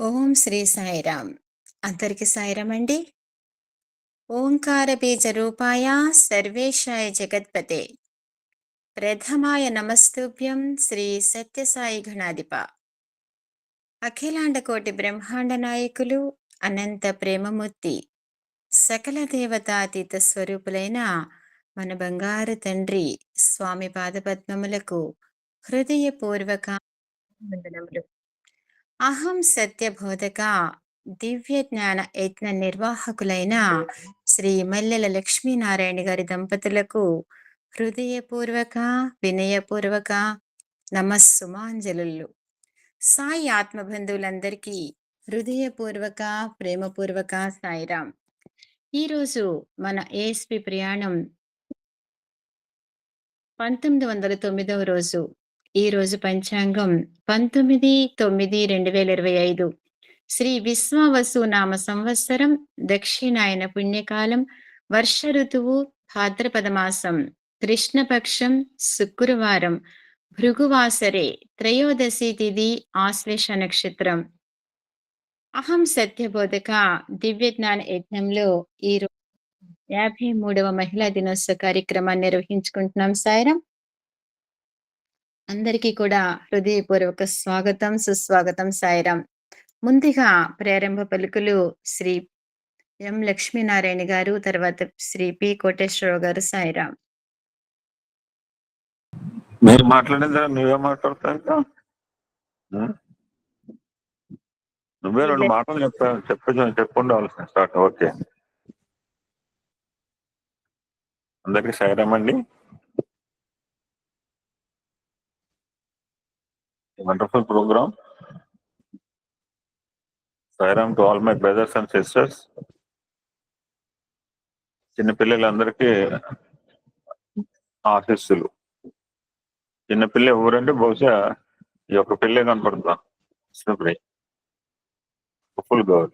ఓం శ్రీ సాయిరామ్. అందరికి సాయిరామ్ అండి. ఓంకార బీజ రూపాయ సర్వేశాయ జగత్పతే ప్రథమాయ నమస్తుభ్యం శ్రీ సత్యసాయి గణాధిప అఖిలాండ కోటి బ్రహ్మాండ నాయకులు అనంత ప్రేమమూర్తి సకల దేవతాతీత స్వరూపులైన మన బంగారు తండ్రి స్వామి పాదపద్మములకు హృదయపూర్వక వందనములు. అహం సత్యబోధక దివ్య జ్ఞాన యజ్ఞ నిర్వాహకులైన శ్రీ మల్లెల లక్ష్మీనారాయణ గారి దంపతులకు హృదయపూర్వక వినయపూర్వక నమస్సుమాంజలు. సాయి ఆత్మబంధువులందరికీ హృదయపూర్వక ప్రేమపూర్వక సాయిరాం. ఈరోజు మన ఏఎస్పి ప్రయాణం 1909వ రోజు. ఈ రోజు పంచాంగం 19/9/2025 శ్రీ విశ్వావసు నామ సంవత్సరం దక్షిణాయన పుణ్యకాలం వర్ష ఋతువు భాద్రపద మాసం కృష్ణపక్షం శుక్రవారం భృగువాసరే త్రయోదశి తిథి ఆశ్లేష నక్షత్రం. అహం సత్యబోధక దివ్య జ్ఞాన యజ్ఞంలో ఈ 53వ మహిళా దినోత్సవ కార్యక్రమాన్ని నిర్వహించుకుంటున్నాం. సాయిరాం. అందరికీ కూడా హృదయపూర్వక స్వాగతం సుస్వాగతం. సాయిరాం. ముందుగా ప్రారంభ పలుకులు శ్రీ ఎం లక్ష్మీనారాయణ గారు, తర్వాత శ్రీ పి కోటేశ్వరరావు గారు. సాయిరాం. మీరు మాట్లాడిందా? నువ్వే మాట్లాడతావు. నువ్వే 2 మాటలు చెప్పుండాల్సిన స్టార్ట్. ఓకే, అందరికి సాయిరాం అండి. Wonderful programme. Sairam to all my brothers and sisters. చిన్నపిల్లలందరికీ ఆశీస్సులు. చిన్నపిల్ల ఎవరంటే బహుశా ఈ యొక్క పిల్లే కనపడుతా కృష్ణప్రియ ఫుల్ గౌర్.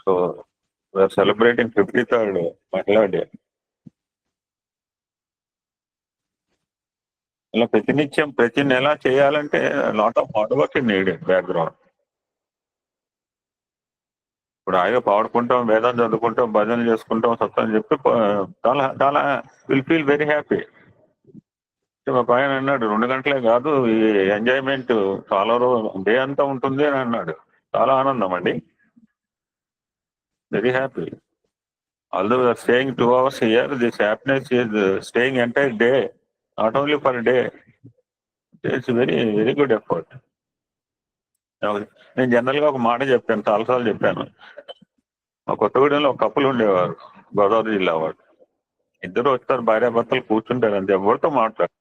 సో వీఆర్ సెలబ్రేటింగ్ 53rd మహిళా డే. ఇలా ప్రతినిత్యం ప్రతి నెల చేయాలంటే lot of hard work in needed background. ఇప్పుడు హాయిగా పాడుకుంటాం, వేదాలు చదువుకుంటాం, భజనలు చేసుకుంటాం, సత్యం చెప్పి చాలా చాలా విల్ ఫీల్ వెరీ హ్యాపీ. ఒక ఆయన అన్నాడు 2 గంటలే కాదు ఈ ఎంజాయ్మెంట్ చాలా రోజు డే అంతా ఉంటుంది అని అన్నాడు. చాలా ఆనందం అండి, very happy. Although we are staying 2 hours here, this happiness is staying entire day, not only for day. It's very very good effort. నేను జనరల్ గా ఒక మాట చెప్పాను, చాలాసార్లు చెప్పాను. మా కొత్తగూడెంలో ఒక కప్పులు ఉండేవారు, గోదావరి జిల్లా వాడు. ఇద్దరు వస్తారు, భార్యాభర్తలు కూర్చుంటారు, అంతే, ఎవరితో మాట్లాడు.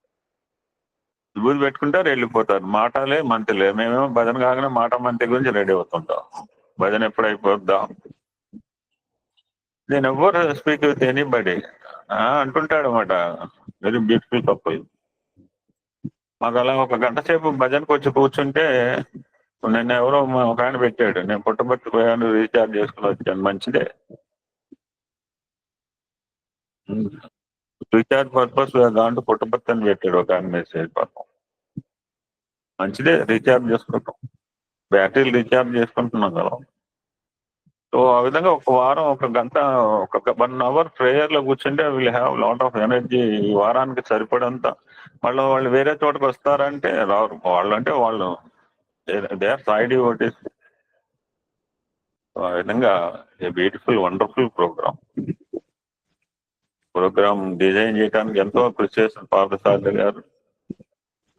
విభూతి పెట్టుకుంటారు, వెళ్ళిపోతారు. మాటలే మంత్లే. మేమేమో భజన కాగానే మాట మంత్రి గురించి రెడీ అవుతుంటాం. భజన ఎప్పుడు అయిపోద్దాం, నేను ఎవరు స్పీక్ విత్ ఎనీబడి అంటుంటాడు అనమాట. Very beautiful couple. మాకు అలా ఒక గంట సేపు భజనకు వచ్చి కూర్చుంటే, నిన్న ఎవరో ఒక ఆయన పెట్టాడు, నేను పుట్టబర్తి పోయాను, రీఛార్జ్ చేసుకుని వచ్చాను. మంచిదే, రీఛార్జ్ పర్పస్ దాంట్లో పుట్టబర్తి అని పెట్టాడు ఒక ఆయన మెసేజ్. పాపం మంచిదే, రీఛార్జ్ చేసుకుంటాం, బ్యాటరీలు రీఛార్జ్ చేసుకుంటున్నాం కదా. సో ఆ విధంగా ఒక వారం ఒక గంట ఒక 1 hour ప్రేయర్ లో కూర్చుంటే will have lot of energy. ఈ వారానికి సరిపడంతా. మళ్ళీ వాళ్ళు వేరే చోటకి వస్తారంటే రారు. వాళ్ళంటే వాళ్ళు దే ఆర్ సాయి డివోటీస్. ఆ విధంగా a beautiful wonderful programme design చేయడానికి ఎంతో కృషి చేసిన పార్థసారథి గారు,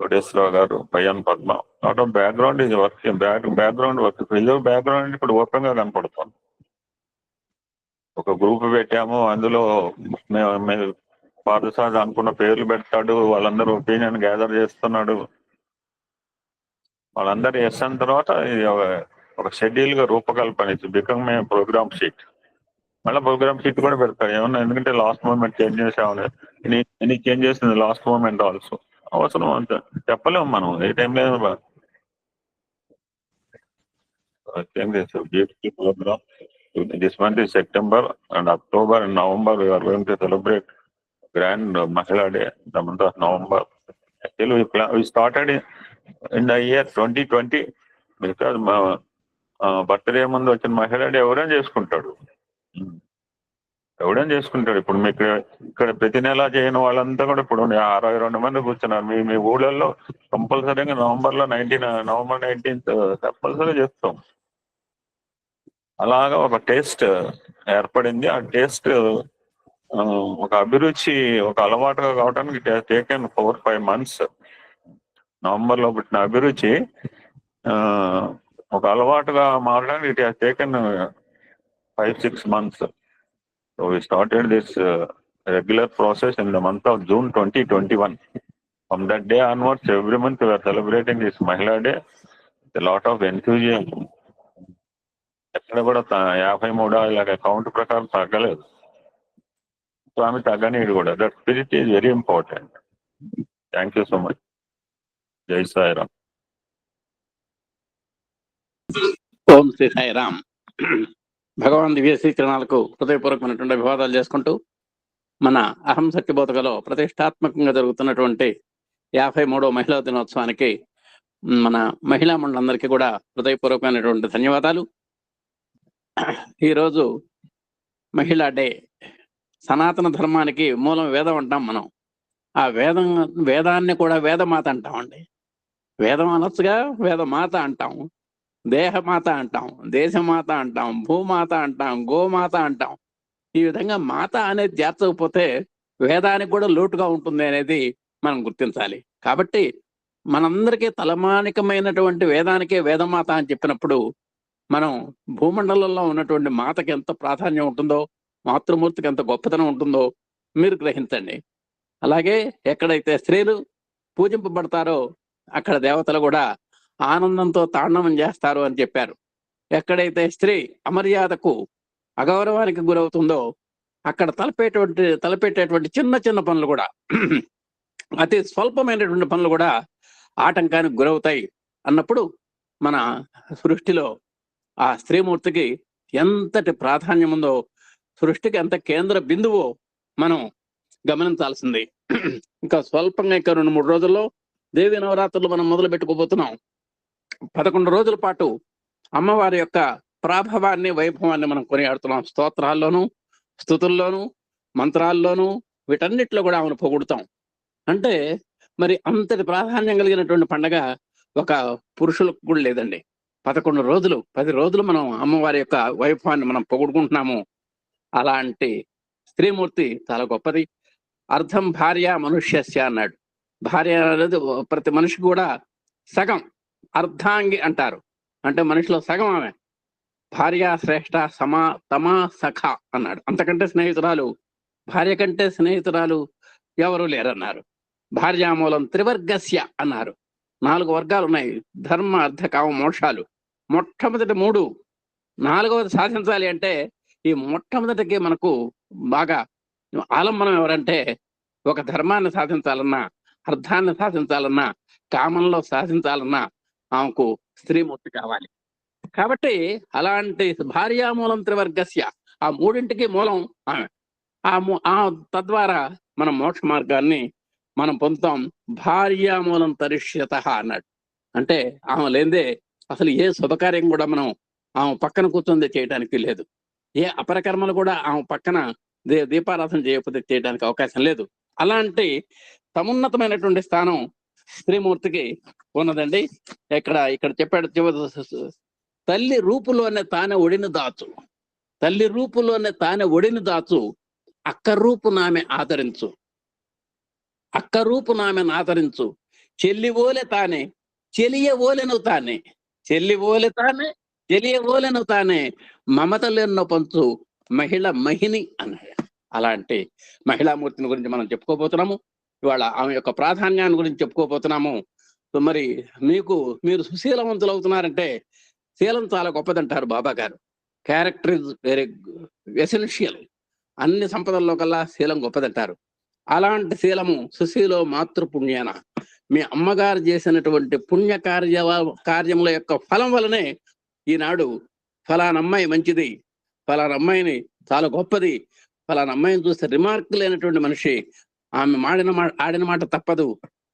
కోటేశ్వరరావు గారు, Payyan Padma. Lot of background ఇది work, background work. Reserve background ఇప్పుడు ఓపెన్ గా కనపడుతుంది. ఒక గ్రూప్ పెట్టాము, అందులో మేము పార్థసారథి అనుకున్న పేర్లు పెడతాడు, వాళ్ళందరూ ఒపీనియన్ గ్యాదర్ చేస్తున్నాడు. వాళ్ళందరూ చేస్తున్న తర్వాత ఒక షెడ్యూల్ గా రూపకల్పన బికమ్ మే ప్రోగ్రామ్ షీట్. మళ్ళీ ప్రోగ్రామ్ షీట్ కూడా పెడతాడు ఏమన్నా, ఎందుకంటే లాస్ట్ మూమెంట్ చేంజ్ చేసాము, any changes in last moment also. అవసరం అంత చెప్పలేము మనం ఏ టైంలో. Beautiful programme. This month is September, and October and November we are going to celebrate grand Mahila Day, the month of November. Actually, we started in the year 2020 because మా birthday ముందు వచ్చిన మహిళ ఎవరైనా చేసుకుంటాడు. ఇప్పుడు మీకు ఇక్కడ ప్రతి నెల చేయని వాళ్ళంతా కూడా ఇప్పుడు 62 మంది కూర్చున్నారు. మీ ఊళ్ళల్లో కంపల్సరీగా నవంబర్ 19th కంపల్సరీ చేస్తాం. అలాగా ఒక టేస్ట్ ఏర్పడింది. ఆ టేస్ట్ ఒక అభిరుచి, ఒక అలవాటుగా కావడానికి టేకెన్ 4-5 months. నవంబర్ లో పుట్టిన అభిరుచి ఒక అలవాటుగా మారడానికి it has taken 5-6 months. So we started this regular process in the month of June 2021. From that day onwards, every month we are celebrating this Mahila Day with a lot of enthusiasm. ఎక్కడ కూడా 53 ఇలాగ count ప్రకారం తగ్గలేదు. స్వామి తగ్గనీడు కూడా. That spirit is very important. Thank you so much. జై సాయిరామ్. ఓం శ్రీ సాయిరామ్. భగవాన్ దివ్య శ్రీచరణాలకు హృదయపూర్వకమైనటువంటి అభివాదాలు చేసుకుంటూ మన అహం సత్యబోధకలో ప్రతిష్టాత్మకంగా జరుగుతున్నటువంటి 53వ మహిళా దినోత్సవానికి మన మహిళా మండలందరికీ కూడా హృదయపూర్వకమైనటువంటి ధన్యవాదాలు. ఈరోజు మహిళా డే. సనాతన ధర్మానికి మూలం వేదం అంటాం మనం. ఆ వేదాన్ని కూడా వేదమాత అంటామండి. వేదం అనొచ్చుగా, వేదమాత అంటాం, దేహమాత అంటాం, దేశమాత అంటాం, భూమాత అంటాం, గోమాత అంటాం. ఈ విధంగా మాత అనేది చేర్చకపోతే వేదానికి కూడా లోటుగా ఉంటుంది అనేది మనం గుర్తించాలి. కాబట్టి మనందరికీ తలమానికమైనటువంటి వేదానికే వేదమాత అని చెప్పినప్పుడు మనం భూమండలంలో ఉన్నటువంటి మాతకి ఎంత ప్రాధాన్యం ఉంటుందో, మాతృమూర్తికి ఎంత గొప్పతనం ఉంటుందో మీరు గ్రహించండి. అలాగే ఎక్కడైతే స్త్రీలు పూజింపబడతారో అక్కడ దేవతలు కూడా ఆనందంతో తాండవం చేస్తారు అని చెప్పారు. ఎక్కడైతే స్త్రీ అమర్యాదకు, అగౌరవానికి గురవుతుందో అక్కడ తలపెట్టేటువంటి చిన్న చిన్న పనులు కూడా, అతి స్వల్పమైనటువంటి పనులు కూడా ఆటంకానికి గురవుతాయి అన్నప్పుడు మన సృష్టిలో ఆ స్త్రీమూర్తికి ఎంతటి ప్రాధాన్యం ఉందో, సృష్టికి ఎంత కేంద్ర బిందువో మనం గమనించాల్సింది. ఇంకా స్వల్పంగా ఇంకా 2-3 రోజుల్లో దేవి నవరాత్రులు మనం మొదలు పెట్టుకోబోతున్నాం. 11 రోజుల పాటు అమ్మవారి యొక్క ప్రాభవాన్ని, వైభవాన్ని మనం కొనియాడుతున్నాం. స్తోత్రాల్లోనూ, స్తుతుల్లోనూ, మంత్రాల్లోనూ, వీటన్నిటిలో కూడా ఆమెను పొగుడుతాం. అంటే మరి అంతటి ప్రాధాన్యం కలిగినటువంటి పండగ ఒక పురుషులకు కూడా లేదండి. 11 రోజులు, 10 రోజులు మనం అమ్మవారి యొక్క వైభవాన్ని మనం పొగుడుకుంటున్నాము. అలాంటి స్త్రీమూర్తి చాలా గొప్పది. అర్థం భార్య మనుష్యస్య అన్నాడు. భార్య అనేది ప్రతి మనిషి కూడా సగం, అర్ధాంగి అంటారు. అంటే మనిషిలో సగం ఆమె. భార్య శ్రేష్ఠ తమా సఖ అన్నాడు. అంతకంటే స్నేహితురాలు, భార్య కంటే స్నేహితురాలు ఎవరు లేరన్నారు. భార్యామూలం త్రివర్గస్య అన్నారు. 4 వర్గాలు ఉన్నాయి: ధర్మ, అర్థ, కామ, మోక్షాలు. మొట్టమొదటి 3, 4వది సాధించాలి అంటే ఈ మొట్టమొదటికి మనకు బాగా ఆలంబనం ఎవరంటే, ఒక ధర్మాన్ని సాధించాలన్నా, అర్థాన్ని సాధించాలన్నా, కామంలో సాధించాలన్నా ఆమెకు స్త్రీమూర్తి కావాలి. కాబట్టి అలాంటి భార్యామూలం త్రివర్గస్య, ఆ 3ంటికి మూలం ఆమె. తద్వారా మనం మోక్ష మార్గాన్ని మనం పొందుతాం. భార్యామూలం తరిష్యత అన్నాడు. అంటే ఆమె లేదే అసలు ఏ శుభకార్యం కూడా మనం ఆమె పక్కన కూర్చొని చేయడానికి లేదు. ఏ అపరకర్మలు కూడా ఆమె పక్కన దీపారాధన చేయకపోతే చేయడానికి అవకాశం లేదు. అలాంటి సమున్నతమైనటువంటి స్థానం స్త్రీమూర్తికి ఉన్నదండి. ఇక్కడ చెప్పాడు, తల్లి రూపులోనే తానే ఒడిని దాచు, తల్లి రూపులోనే తానే ఒడిని దాచు, అక్క రూపు నామె ఆదరించు, అక్క రూపు నామెను ఆదరించు, చెల్లి ఓలె తానే చెలియ ఓలెను తానే, చెల్లి ఓలె తానే చెలియ ఓలెను తానే, మమతలెన్నో పంచు మహిళ మహిని అన్నాడు. అలాంటి మహిళామూర్తిని గురించి మనం చెప్పుకోబోతున్నాము. ఇవాళ ఆమె యొక్క ప్రాధాన్యాన్ని గురించి చెప్పుకోబోతున్నాము. మరి మీరు సుశీలవంతులు అవుతున్నారంటే శీలం చాలా గొప్పదంటారు బాబా గారు. Character is very essential. అన్ని సంపదల్లో కల్లా శీలం గొప్పదంటారు. అలాంటి శీలము సుశీలో మాతృపుణ్యాన, మీ అమ్మగారు చేసినటువంటి పుణ్య కార్యముల యొక్క ఫలం వలనే ఈనాడు ఫలానమ్మాయి మంచిది, ఫలానమ్మాయిని చాలా గొప్పది, ఫలానమ్మాయిని చూస్తే రిమార్క్ లేనటువంటి మనిషి, ఆమె ఆడిన మాట తప్పదు,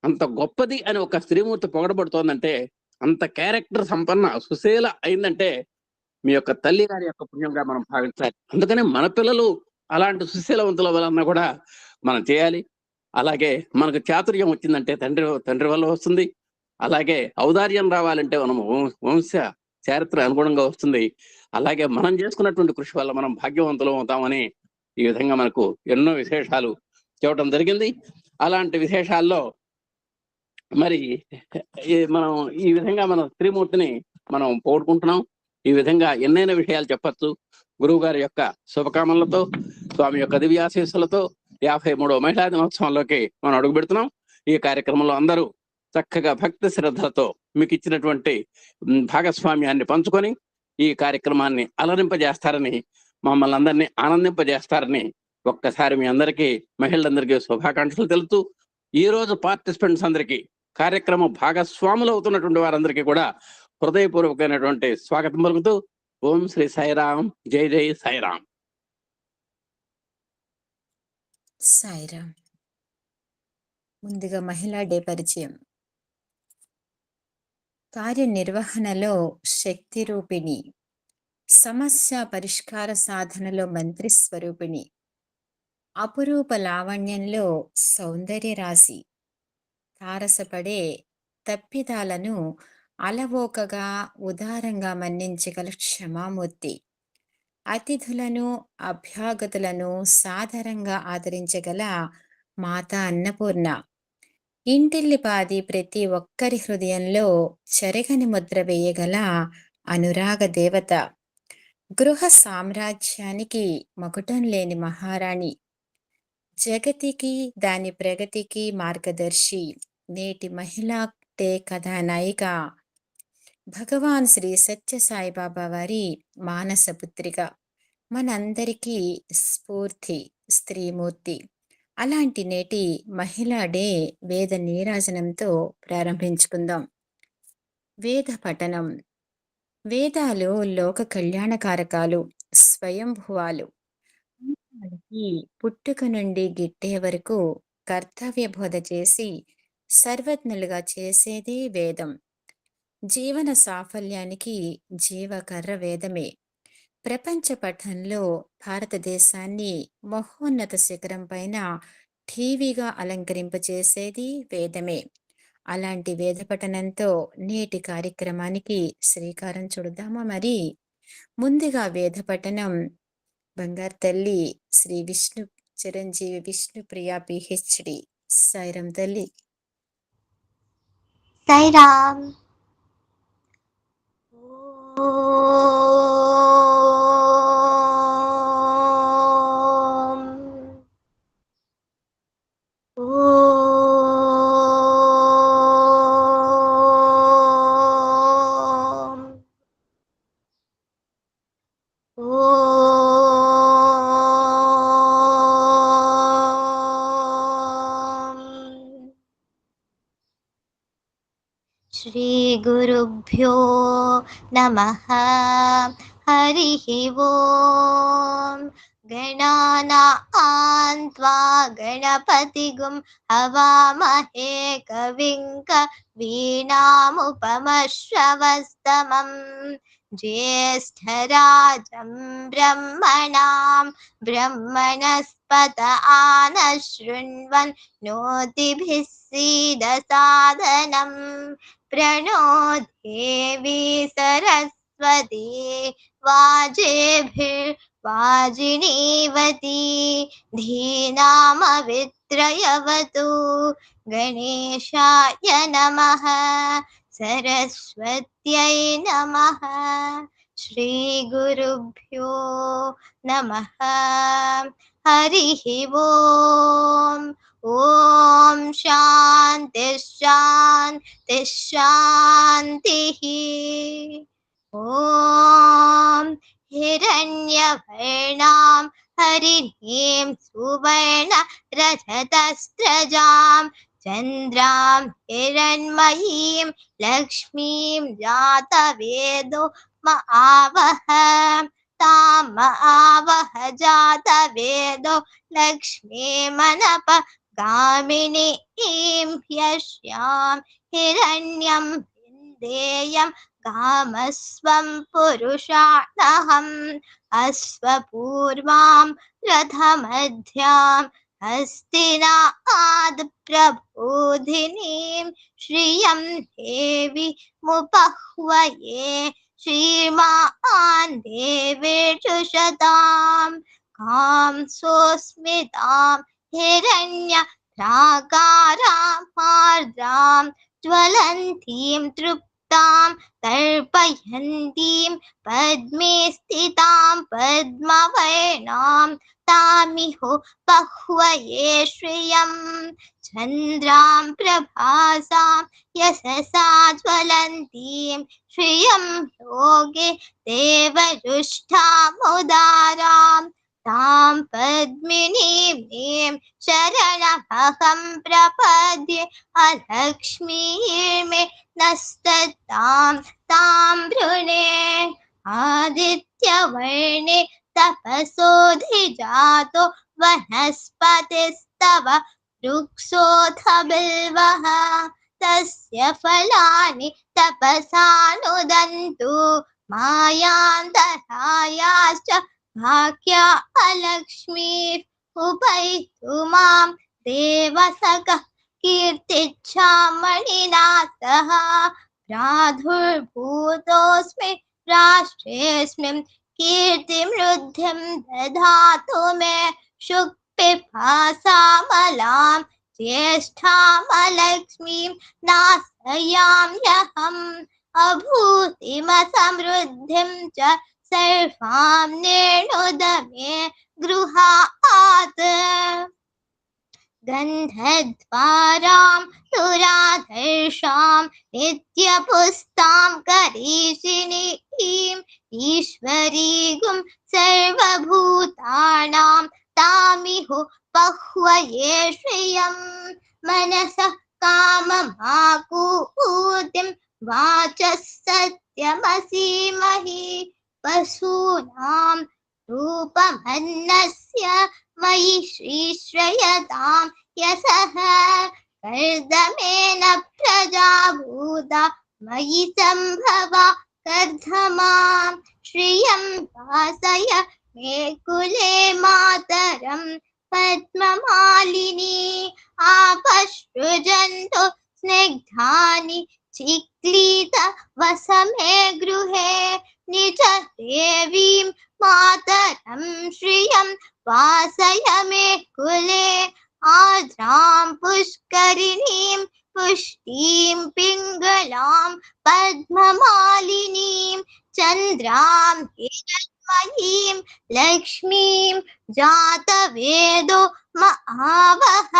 అంత గొప్పది అని ఒక స్త్రీమూర్తి పొగడబడుతోందంటే, అంత క్యారెక్టర్ సంపన్న సుశీల అయిందంటే మీ యొక్క తల్లి గారి యొక్క పుణ్యంగా మనం భావించాలి. అందుకనే మన పిల్లలు అలాంటి సుశీలవంతుల వలన కూడా మనం చేయాలి. అలాగే మనకు చాతుర్యం వచ్చిందంటే తండ్రి వల్ల వస్తుంది. అలాగే ఔదార్యం రావాలంటే మనం వంశ చారిత్ర అనుగుణంగా వస్తుంది. అలాగే మనం చేసుకున్నటువంటి కృషి వల్ల మనం భాగ్యవంతులం అవుతామని ఈ విధంగా మనకు ఎన్నో విశేషాలు చెప్పడం జరిగింది. అలాంటి విశేషాల్లో మరి మనం ఈ విధంగా మన స్త్రీమూర్తిని మనం పోగొట్టుకుంటున్నాం. ఈ విధంగా ఎన్నైనా విషయాలు చెప్పచ్చు. గురువు గారి యొక్క శుభకామనలతో, స్వామి యొక్క దివ్యాశీస్సులతో 53వ మహిళా దినోత్సవంలోకి మనం అడుగు పెడుతున్నాం. ఈ కార్యక్రమంలో అందరూ చక్కగా భక్తి శ్రద్ధలతో మీకు ఇచ్చినటువంటి భాగస్వామ్యాన్ని పంచుకొని ఈ కార్యక్రమాన్ని అలరింపజేస్తారని, మమ్మల్ని అందరినీ ఆనందింపజేస్తారని ఒక్కసారి మీ అందరికీ, మహిళలందరికీ శుభాకాంక్షలు తెలుపుతూ, ఈ రోజు పార్టిసిపెంట్స్ అందరికీ, కార్యక్రమ భాగస్వాములు అవుతున్నటువంటి వారందరికీ కూడా హృదయపూర్వకమైనటువంటి స్వాగతం పలుకుతూ, ఓం శ్రీ సాయిరాం, జై జై సాయిరాం. సాయిరాం. ముందుగా మహిళా డే పరిచయం. కార్యనిర్వహణలో శక్తి రూపిణి, సమస్య పరిష్కార సాధనలో మంత్రి స్వరూపిణి, అపురూప లావణ్యంలో సౌందర్య రాశి, తారసపడే తప్పిదాలను అలవోకగా ఉదారంగా మన్నించగల క్షమామూర్తి, అతిథులను అభ్యాగతులను సాదరంగా ఆదరించగల మాతా అన్నపూర్ణ, ఇంటిల్లిపాది ప్రతి ఒక్కరి హృదయంలో చెరగని ముద్ర వేయగల అనురాగ దేవత, గృహ సామ్రాజ్యానికి మకుటం లేని మహారాణి, జగతికి దాని ప్రగతికి మార్గదర్శి, నేటి మహిళా డే కథానాయిక, భగవాన్ శ్రీ సత్య సాయిబాబా వారి మానస పుత్రిక, మనందరికీ స్ఫూర్తి స్త్రీమూర్తి. అలాంటి నేటి మహిళా డే వేద నీరాజనంతో ప్రారంభించుకుందాం. వేద పఠనం. వేదాలు లోక కళ్యాణకారకాలు, స్వయంభువాలు. పుట్టుక నుండి గిట్టే వరకు కర్తవ్య బోధ చేసి సర్వజ్ఞులుగా చేసేది వేదం. జీవన సాఫల్యానికి జీవకర్ర వేదమే. ప్రపంచ పటంలో భారతదేశాన్ని మహోన్నత శిఖరం పైన ఠీవీగా అలంకరింపచేసేది వేదమే. అలాంటి వేద పఠనంతో నేటి కార్యక్రమానికి శ్రీకారం చుడదామా? మరి ముందుగా వేద పఠనం బంగారు తల్లి శ్రీ విష్ణు చిరంజీవి విష్ణుప్రియ పిహెచ్డి. సాయిరాం తల్లి. సాయిరాం. శ్రీ గురుభ్యో నమః. హరిః ఓం. గణానాం త్వా గణపతిగుం హవామహే కవిం కవీనాముపమశ్రవస్తమం. జ్యేష్ఠరాజం బ్రహ్మణాం బ్రహ్మణస్పత ఆనశృణ్వన్ నోతిభిः सीदसादनं. प्रणो देवी सरस्वती वाजेभिर्वाजिनीवती. धीनामवित्रयवतु. गणेशाय नमः. सरस्वत्यै नमः. श्रीगुरुभ्यो नमः. हरिः ओम्. ఓం శాంతి శాంతి శాంతిః. ఓం హిరణ్యవర్ణాం హరిణీం సువర్ణ రజతస్రజాం చంద్రాం హిరణ్మయీం లక్ష్మీం జాతవేదో ఆవహ. తామ ఆవహ జాతవేదో లక్ష్మీమనప गामिनीं यस्यां हिरण्यं विन्देयं कामस्वं पुरुषाणहम् अश्वपूर्वां रथमध्यां हस्तिनाद प्रबोधिनीं श्रियं देवी मुपह्वये श्रीमान् देवेषु शतां कांसोऽस्मितां हिरण्य प्राकारामार्द्रां ज्वलन्तीं तृप्तां तर्पयन्तीं पद्मे स्थितां पद्मवर्णां तामिहो बह्वये श्रियं चन्द्रां प्रभासां यशसा ज्वलन्तीं श्रियं योगे देवरुष्ठामुदारां तां पद्मिनीं शरणमहं प्रपद्ये अलक्ष्मीर्मे नस्ततां तां वृणे आदित्यवर्णे तपसोऽधिजातो वनस्पतिस्तव वृक्षोऽथ बिल्वः तस्य फलानि तपसानुदन्तु मायान्तरायाश्च भाग्या अलक्ष्मीः उपैतु मां देवसखः कीर्तिच्छामणिना सह प्रादुर्भूतोऽस्मि राष्ट्रेऽस्मिन् कीर्तिमृद्धिं ददातु मे शुक्पिपासामलां ज्येष्ठामलक्ष्मीं नाशयाम्यहम् अभूतिमसमृद्धिं च सर्वां निर्णुद मे गृहात् गन्धद्वारां दुराधर्षां नित्यपुस्तां करीषिणीं ईश्वरीगुं सर्वभूतानां तामिहो बह्वये श्रियं मनसः काममाकूतिं वाचः सत्यमसीमहि पशूनां रूपमन्नस्य मयि श्रीश्रयतां यशः कर्दमेन प्रजाभूता मयि सम्भवा कर्धमां श्रियं वासय मे कुले मातरं पद्ममालिनी आपसृजन्तु स्निग्धानि चिक्लीत वसमे गृहे निज देवीं मातरं श्रियं वासय मे कुले आर्द्रां पुष्करिणीं पुष्टिं पिङ्गलां पद्ममालिनीं चन्द्रां हिरण्मयीं लक्ष्मीं जातवेदो महावः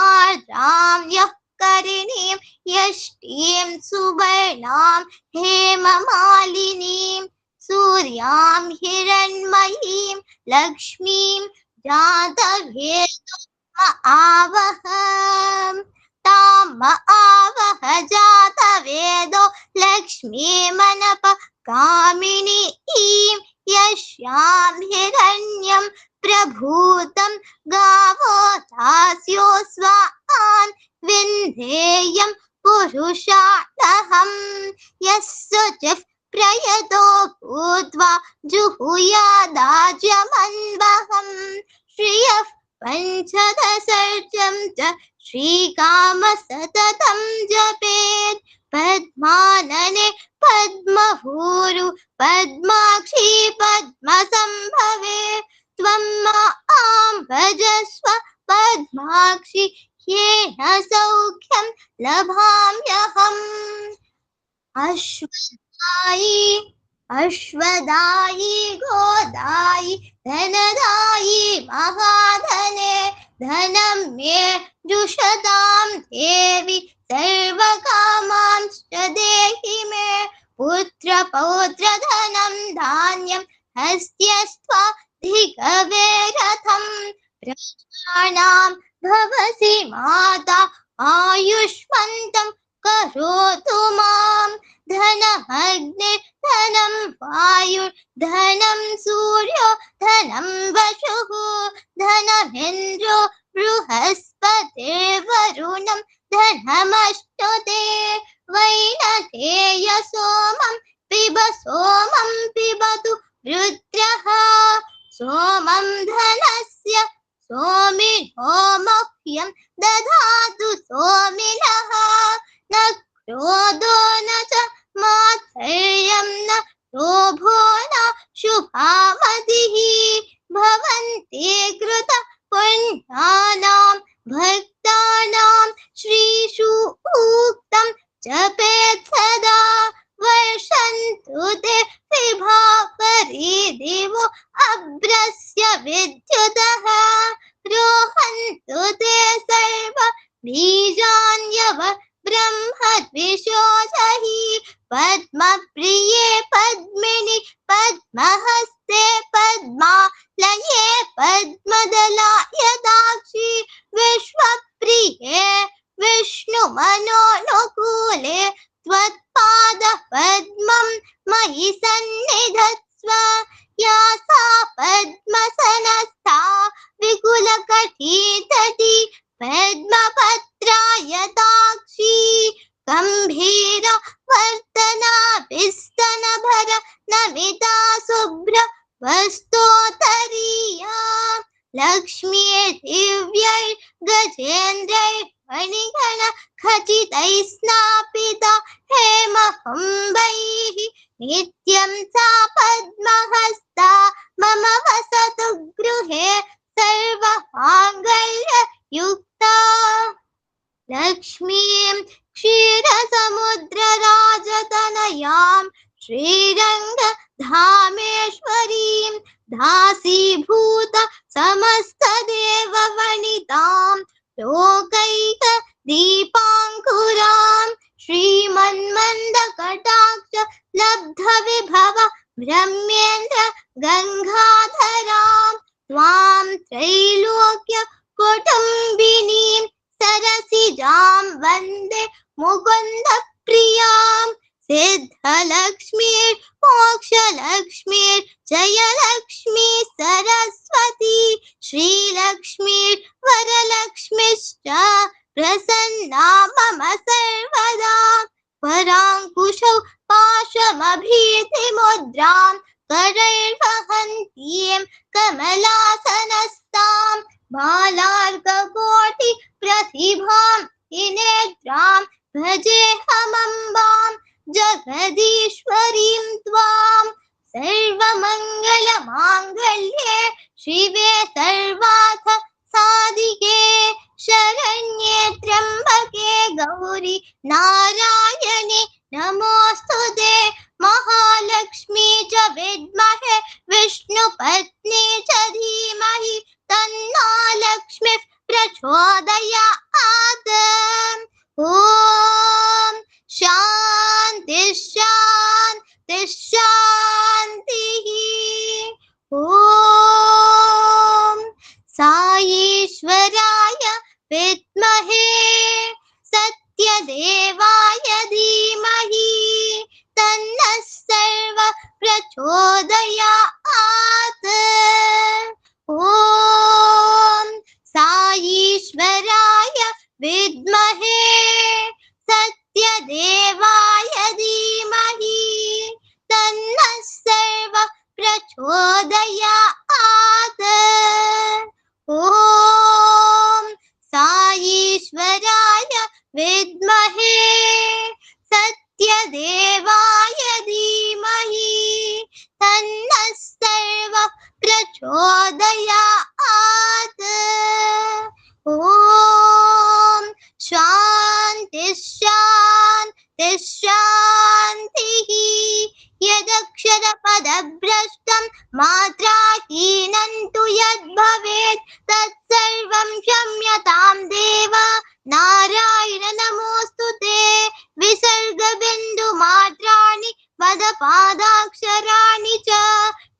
आर्द्रां यः करिणीं यष्टिं सुवर्णां हेममालिनीं सूर्यां हिरण्मयीं लक्ष्मीं जातवेदो आवह ताम आवह जातवेदो लक्ष्मीमनप कामिनीं यस्यां हिरण्यं प्रभूतं गावो दास्यो स्वान् विन्धेयं पुरुषाणहम् यस्सुचिः प्रयतो भूत्वा जुहुयादाज्यमन्वहम् श्रियः पञ्चदशर्चं च श्रीकाम सततं जपेत् पद्मानने पद्मभूरु पद्माक्षी पद्मसम्भवे त्वं मां भजस्व पद्माक्षि येन सौख्यं लभाम्यहम् अश्वदायी गोदायी धनदायी महाधने धनं मे जुषतां देवी सर्वकामांश्च देहि मे पुत्रपौत्रधनं धान्यं हस्त्यस्त्वाधिकवे रथं प्रजानां भवसि माता आयुष्मन्तं करोतु मां धनमग्निर् धनं वायुर्धनं सूर्यो धनं वसुः धनमिन्द्रो बृहस्पतिर्वरुणं धनमश्नुते वैनतेय सोमं पिबतु रुद्रः सोमं धनस्य सोमिनो मह्यं दधातु सोमिनः न क्रोधो न च मात्सर्यं न लोभो न शुभामतिः भवन्ति कृत पुण्यानां भक्तानां श्रीषु उक्तं जपेत् सदा वर्षन्तु ते विभावरिदिवो अभ्रस्य विद्युतः रोहन्तु ते सर्व बीजान्यव ब्रह्मद्विषोजहि पद्मप्रिये पद्मिनि पद्महस्ते पद्मालये पद्मदलायदाक्षि विश्वप्रिये विष्णुमनोनुकूले त्वत्पादः पद्मं मयि सन्निधत्स्व या सा पद्मसनस्था विकुलकटितटी पद्मपत्रायताक्षी गम्भीर वर्तना विस्तनभर नमिता शुभ्र वस्तोत्तरीया लक्ष्मीर्दिव्यै गजेन्द्रैर्मणिगण खचितैः स्नापिता हेमकुम्भैः नित्यं सा पद्महस्ता मम वसतु गृहे सर्वमाङ्गल्ययुक्ता लक्ष्मीं क्षीरसमुद्रराजतनयां श्रीरङ्गधामेश्वरीं दासीभूत समस्तदेववनितां लोकैकदीपाङ्कुरां श्रीमन्मन्दकटाक्ष लब्धविभव ब्रह्मेन्द्र गङ्गाधरां त्वां त्रैलोक्य कुटुम्बिनीं सरसिजां वन्दे मुकुन्द प्रियां सिद्धलक्ष्मीर् मोक्षलक्ष्मीर् जयलक्ष्मी सरस्वती श्रीलक्ष्मीर् वरलक्ष्मीश्च प्रसन्ना मम सर्वदा पराङ्कुशौ पाशमभीतिमुद्रां करैर्वहन्तीं कमलासनस्तां बालार्ककोटि प्रतिभां त्रिनेत्रां भजेऽहमम्बां जगदीश्वरीं त्वां सर्वमङ्गलमाङ्गल्ये शिवे सर्वार्थ साधिके शरण्ये त्र्यम्बके गौरी नारायणे नमोऽस्तुते महालक्ष्मी च विद्महे विष्णुपत्नी च धीमहि तन्नो लक्ष्मीः प्रचोदयात् ॐ शान्ति शान्ति शान्तिः ॐ साईश्वराय विद्महे सत्यदेवाय धीमहि तन्नः सर्व प्रचोदयात् ॐ साईश्वराय विद्महे सत्यदेवाय धीमहि तन्नः सर्व प्रचोदयात् ॐ साईश्वराय विद्महे सत्यदेवाय धीमहि तन्नः सर्व प्रचोदयात् ॐ शान्ति शान्ति शान्तिः यदक्षरपदभ्रष्टं मात्राहीनं तु यद्भवेत् तत्सर्वं क्षम्यतां देव नारायण नमोऽस्तु ते विसर्गबिन्दुमात्राणि पदपादाक्षराणि च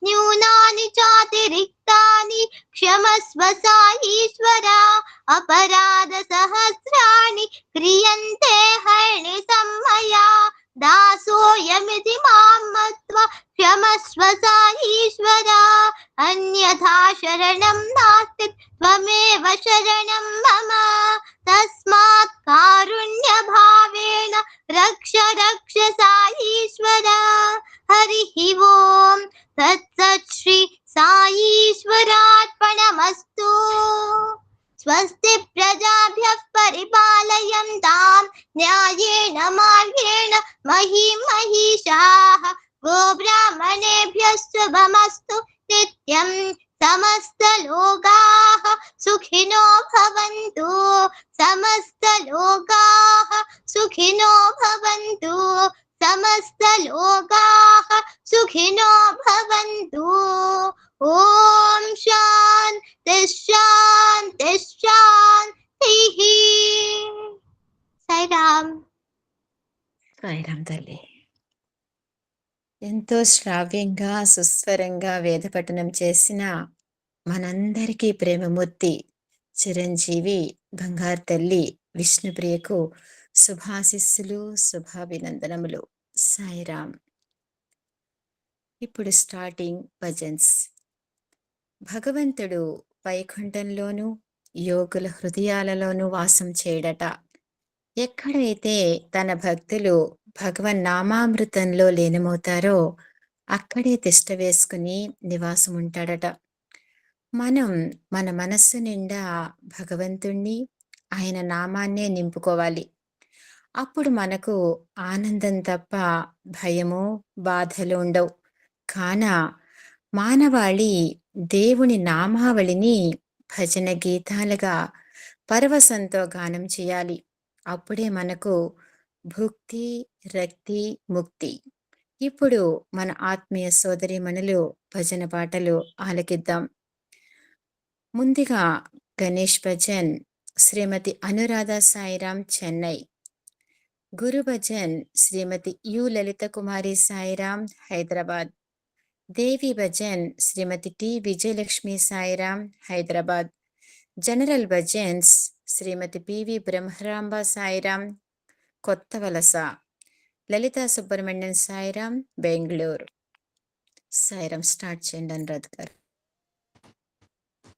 न्यूनानि चातिरिक्तानि क्षमस्व साईश्वरा अपराधसहस्राणि क्रियन्ते हर्निशं मया दासोऽयमिति मां मत्वा क्षमस्व साईश्वर अन्यथा शरणं नास्ति त्वमेव शरणं मम तस्मात् कारुण्यभावेन रक्ष रक्ष साईश्वर हरिः ओम् तत्सत् श्री साईश्वरार्पणमस्तु स्वस्ति प्रजाभ्यः परिपालयन्तां न्यायेन मार्गेण महीं महिषाः गोब्राह्मणेभ्यः शुभमस्तु नित्यं समस्तलोकाः सुखिनो भवन्तु समस्तलोकाः सुखिनो भवन्तु समस्तलोकाः सुखिनो भवन्तु ॐ शान्ति शान्ति शान्तिः साईराम సాయిరాం తల్లి. ఎంతో శ్రావ్యంగా సుస్వరంగా వేద పఠనం చేసిన మనందరికీ ప్రేమమూర్తి చిరంజీవి బంగారు తల్లి విష్ణుప్రియకు శుభాశిస్సులు శుభాభినందనములు. సాయిరాం. ఇప్పుడు స్టార్టింగ్ భజన్స్. భగవంతుడు వైకుంఠంలోనూ యోగుల హృదయాలలోనూ వాసం చేయడట. ఎక్కడైతే తన భక్తులు భగవన్నామామృతంలో లీనమవుతారో అక్కడే తిష్ట వేసుకుని నివాసం ఉంటాడట. మనం మన మనస్సు నిండా భగవంతుణ్ణి ఆయన నామాన్నే నింపుకోవాలి. అప్పుడు మనకు ఆనందం తప్ప భయము బాధలు ఉండవు. కాన మానవాళి దేవుని నామావళిని భజన గీతాలుగా పరవశంతో గానం చేయాలి. అప్పుడే మనకు భుక్తి రక్తి ముక్తి. ఇప్పుడు మన ఆత్మీయ సోదరీమణులు భజన పాటలు ఆలకిద్దాం. ముందుగా Ganesh bhajan Shrimati Anuradha Sairam Chennai. Guru bhajan Shrimati U Lalitha Kumari Sairam Hyderabad. Devi bhajan Shrimati T Vijayalakshmi Sairam Hyderabad. General bhajans Shrimati PV Brahmaramba Sairam Kotha Valasa. Lalitha Subrahmanyam Sairam Bengaluru. Sairam start చేయండి అనురాధ్ గారు.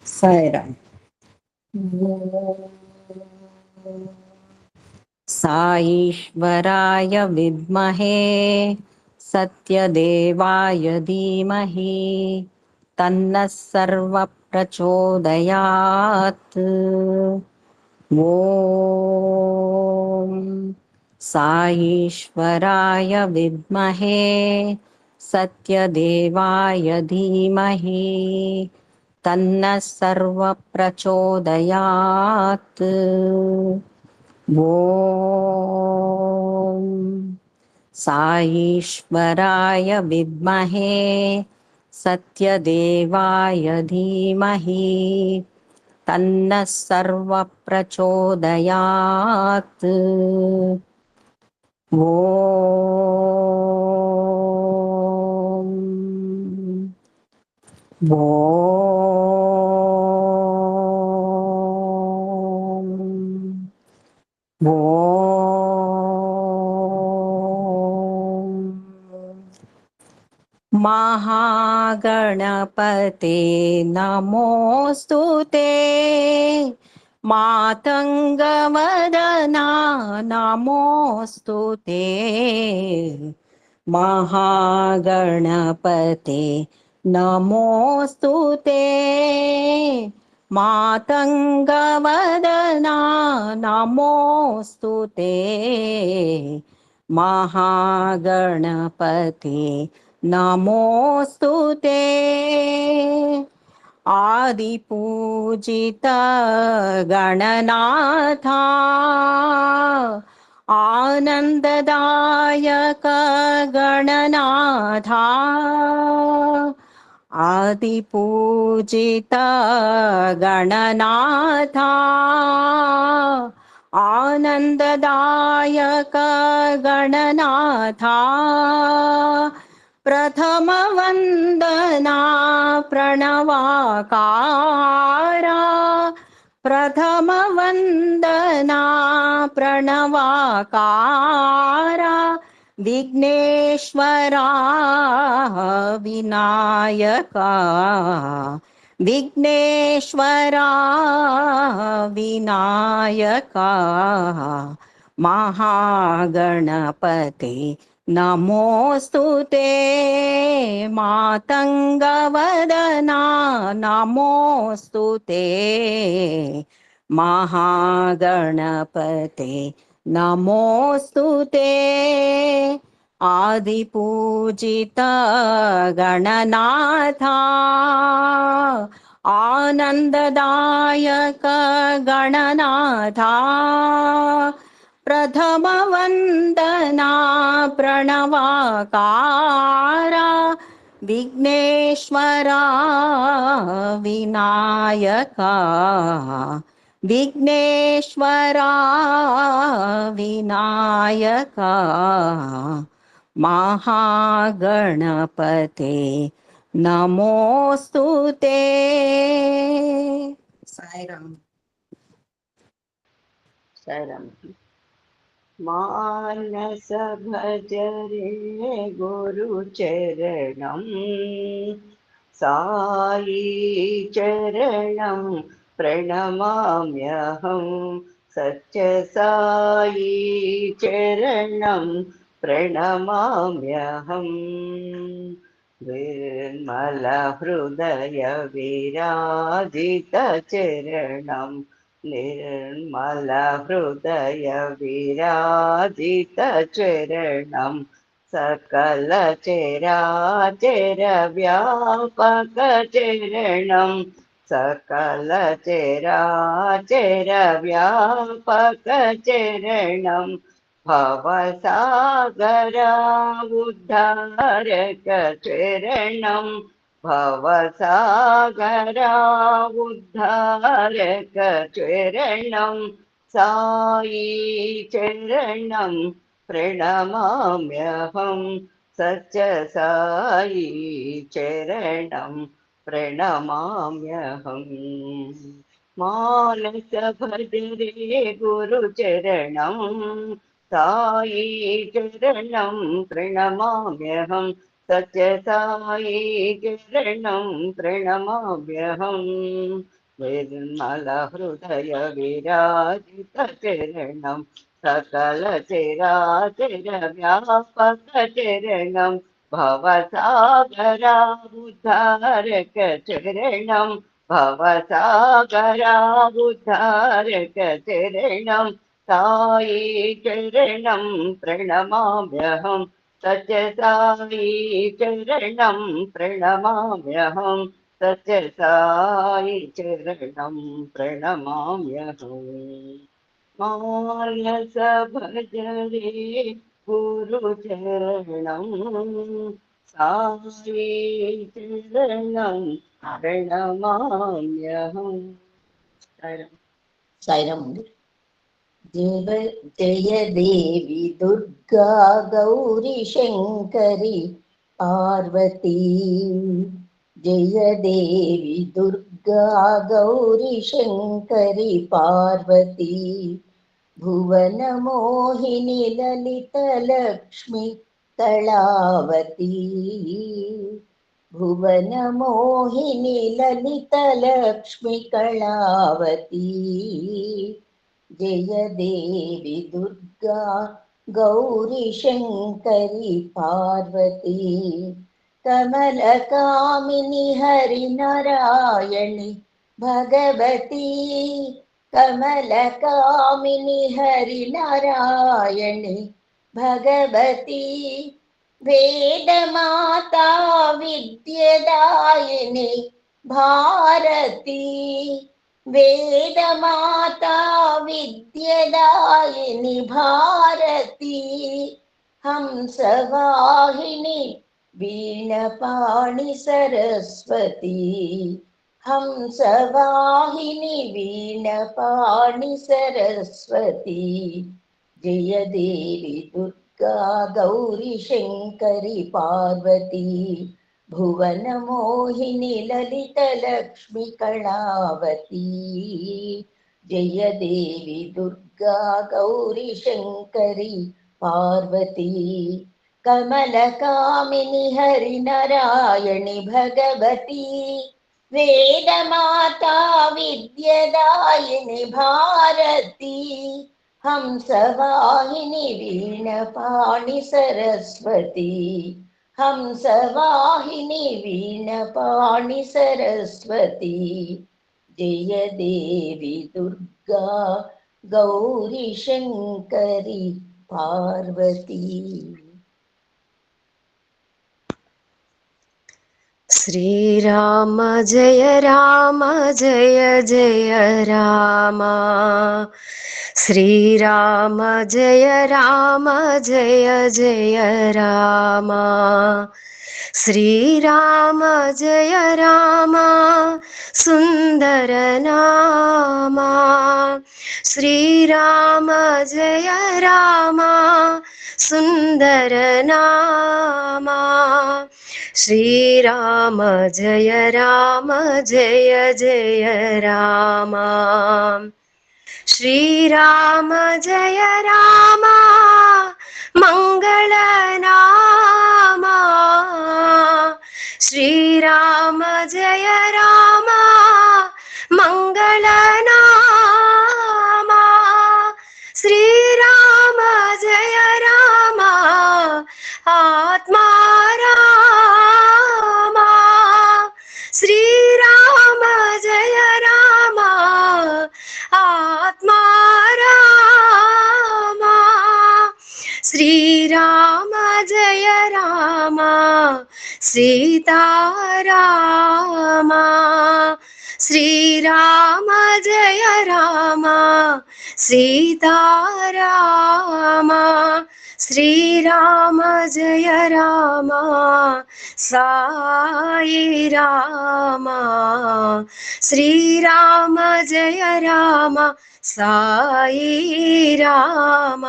సాయిరాం. సాईश्वराय विद्महे सत्यदेवाय धीमहि तन्नः सर्वः प्रचोदयात्. ॐ साईश्वराय विद्महे सत्यदेवाय धीमहि तन्नः सर्वः प्रचोदयात्. ॐ साईश्वराय विद्महे सत्यदेवाय धीमहि तन्नः सर्वः प्रचोदयात्. महागणपते नमोस्तुते मातंगवदना नमोस्तुते महागणपते नमोस्तुते मातंगवदना नमोस्तुते महागणपते नमोस्तुते आदिपूजित गणनाथा आनंददायक गणनाथा आदिपूजित गणनाथा आनंददायक गणनाथा प्रथम वंदना प्रणवाकारा प्रथम वंदना प्रणवाकारा विघ्नेश्वरा विनायका विघ्नेश्वरा विनायका महागणपते नमोस्तुते मातंगवदना नमोस्तुते महागणपते नमोस्तुते आदिपूजित गणनाथा आनंददायक गणनाथा प्रथम वंदना प्रणवाकारा विघ्नेश्वरा विनायका विघ्नेश्वरा विनायका महागणपते नमोस्तुते। साईराम। साईराम। मानस भजरे गुरुचरणं साई चरणं प्रणमाम्यहं सत्य साई चरणं प्रणमाम्यहं निर्मल हृदय विराजित चरणं निर्मल हृदय विराजित चरणं सकल चराचर व्यापक चरणं सकल चराचर व्यापक चरणं भवसागरा उद्धारक चरणं भवसागरा उद्धारक चरणं साई चरणं प्रणमाम्यहं सत्य साई चरणं प्रणमाम्यहं मानस भजरे गुरुचरणं साई चरणं प्रणमाम्यहं सत्य साई चरणं प्रणमाम्यहं निर्मल हृदय विराजित चरणं सकल चराचर व्यापक चरणं भवसागरा उद्धारक चरणं भवसागरा उद्धारक चरणं साई चरणं प्रणमाम्यहं सत्य साई चरणं प्रणमाम्यहं सत्य साई चरणं प्रणमाम्यहं मानस भजरे गुरुचरणं साई चरणं प्रणमाम्यहं साईराम। जय देवी दुर्गा गौरी शंकरी पार्वती जय देवी दुर्गा गौरी शंकरी पार्वती भुवन मोहिनी ललित लक्ष्मी कलावती भुवन मोहिनी ललित लक्ष्मी कलावती जय देवी दुर्गा गौरी शंकरी पार्वती कमल कामिनी हरि नारायणी भगवती कमल कामिनी हरि नारायणी भगवती वेद माता विद्यादायिनी भारती वेद माता विद्यादायिनी भारती हंसवाहिनी वीणपाणि सरस्वती हंसवाहिनी वीणपाणि सरस्वती जय देवी दुर्गा गौरी शंकरी पार्वती भुवन मोहिनी ललित लक्ष्मी कलावती జయ దేవి దుర్గా గౌరీ శంకరి పార్వతీ కమలకామిని హరి నారాయణి భగవతి వేదమాతా విద్యదాయిని భారతి హంసవాహిని వీణపాణి సరస్వతి హంసవాహిని వీణపాణి సరస్వతి జయ దేవి దుర్గా గౌరీ శంకరి పార్వతి. శ్రీరామ జయ రామ జయ జయ రామ శ్రీరామ జయ రామ జయ జయ రామ శ్రీరామ జయ రామ సుందర నామ శ్రీరామ జయ రామ సుందర నామ శ్రీరామ జయ రామ జయ జయ రామ శ్రీరామ జయ రామ మంగళ నామ శ్రీరామ జయ రామ మంగళ నామ శ్రీరామ జయ రామ ఆత్మారామ శ్రీరామ జయ రామ ఆత్మారామ శ్రీరామ జయ రామ సీతారామ శ్రీరామ జయ రామ సీతారామ శ్రీరామ జయ రామ సాయి రామ శ్రీరామ జయ రామ సాయి రామ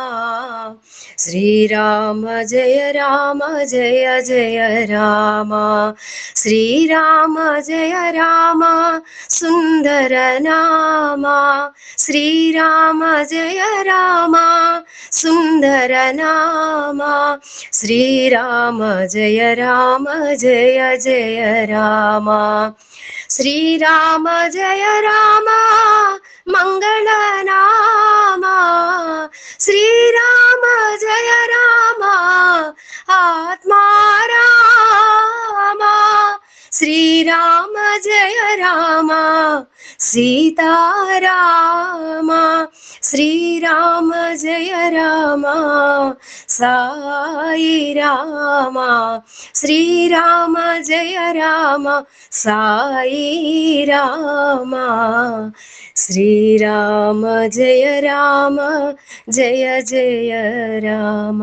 శ్రీరామ జయ రామ జయ జయ రామ శ్రీరామ జయ రామ సుందర నామ శ్రీరామ జయ రామ సుందర నామ శ్రీరామ జయ రామ జయ జయ రామ శ్రీరామ జయ రామ మంగళ నామ శ్రీరామ జయ రామ ఆత్మారామ శ్రీరామ జయ రామ సీతారామ శ్రీరామ జయ రామ సాయి రామ శ్రీరామ జయ రామ సాయి రామ శ్రీరామ జయ రామ జయ జయ రామ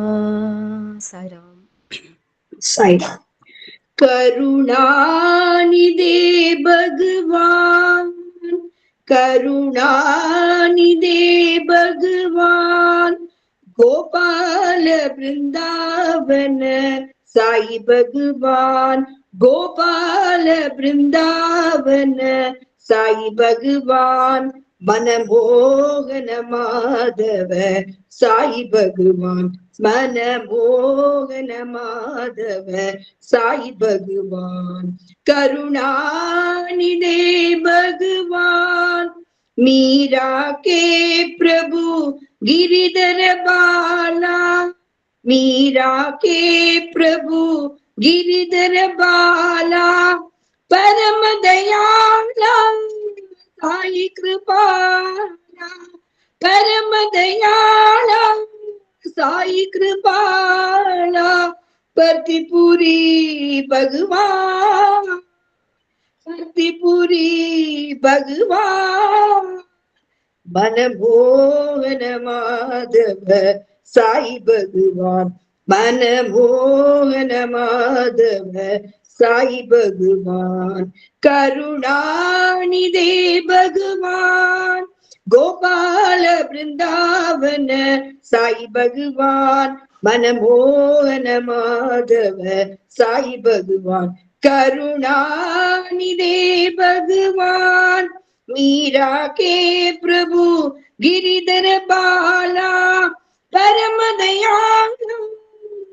సాయిరామ్ సాయిరామ్. కరుణానిదే భగవాన్ కరుణానిదే భగవాన్ గోపాల బృందావన సాయి భగవాన్ గోపాల బృందావన సాయి భగవాన్ మనమోహన మాధవ సాయి భగవాన్ మనమోహన మాధవ సాయి భగవాన్ కరుణానిదే భగవాన్ मीरा के प्रभु गिरिधर बाला मीरा के प्रभु गिरिधर बाला परम दयाला साई कृपाला परम दयाला साई कृपाला प्रतिपुरी भगवान प्रतिपुरी भगवान मनमोहन माधव साई भगवान मनमोहन माधव साई भगवान करुणानिधे भगवान गोपाल वृंदावन साई भगवान मनमोहन माधव साई भगवान करुणानिधे भगवान मीरा के प्रभु गिरिधर बाला परम दयालु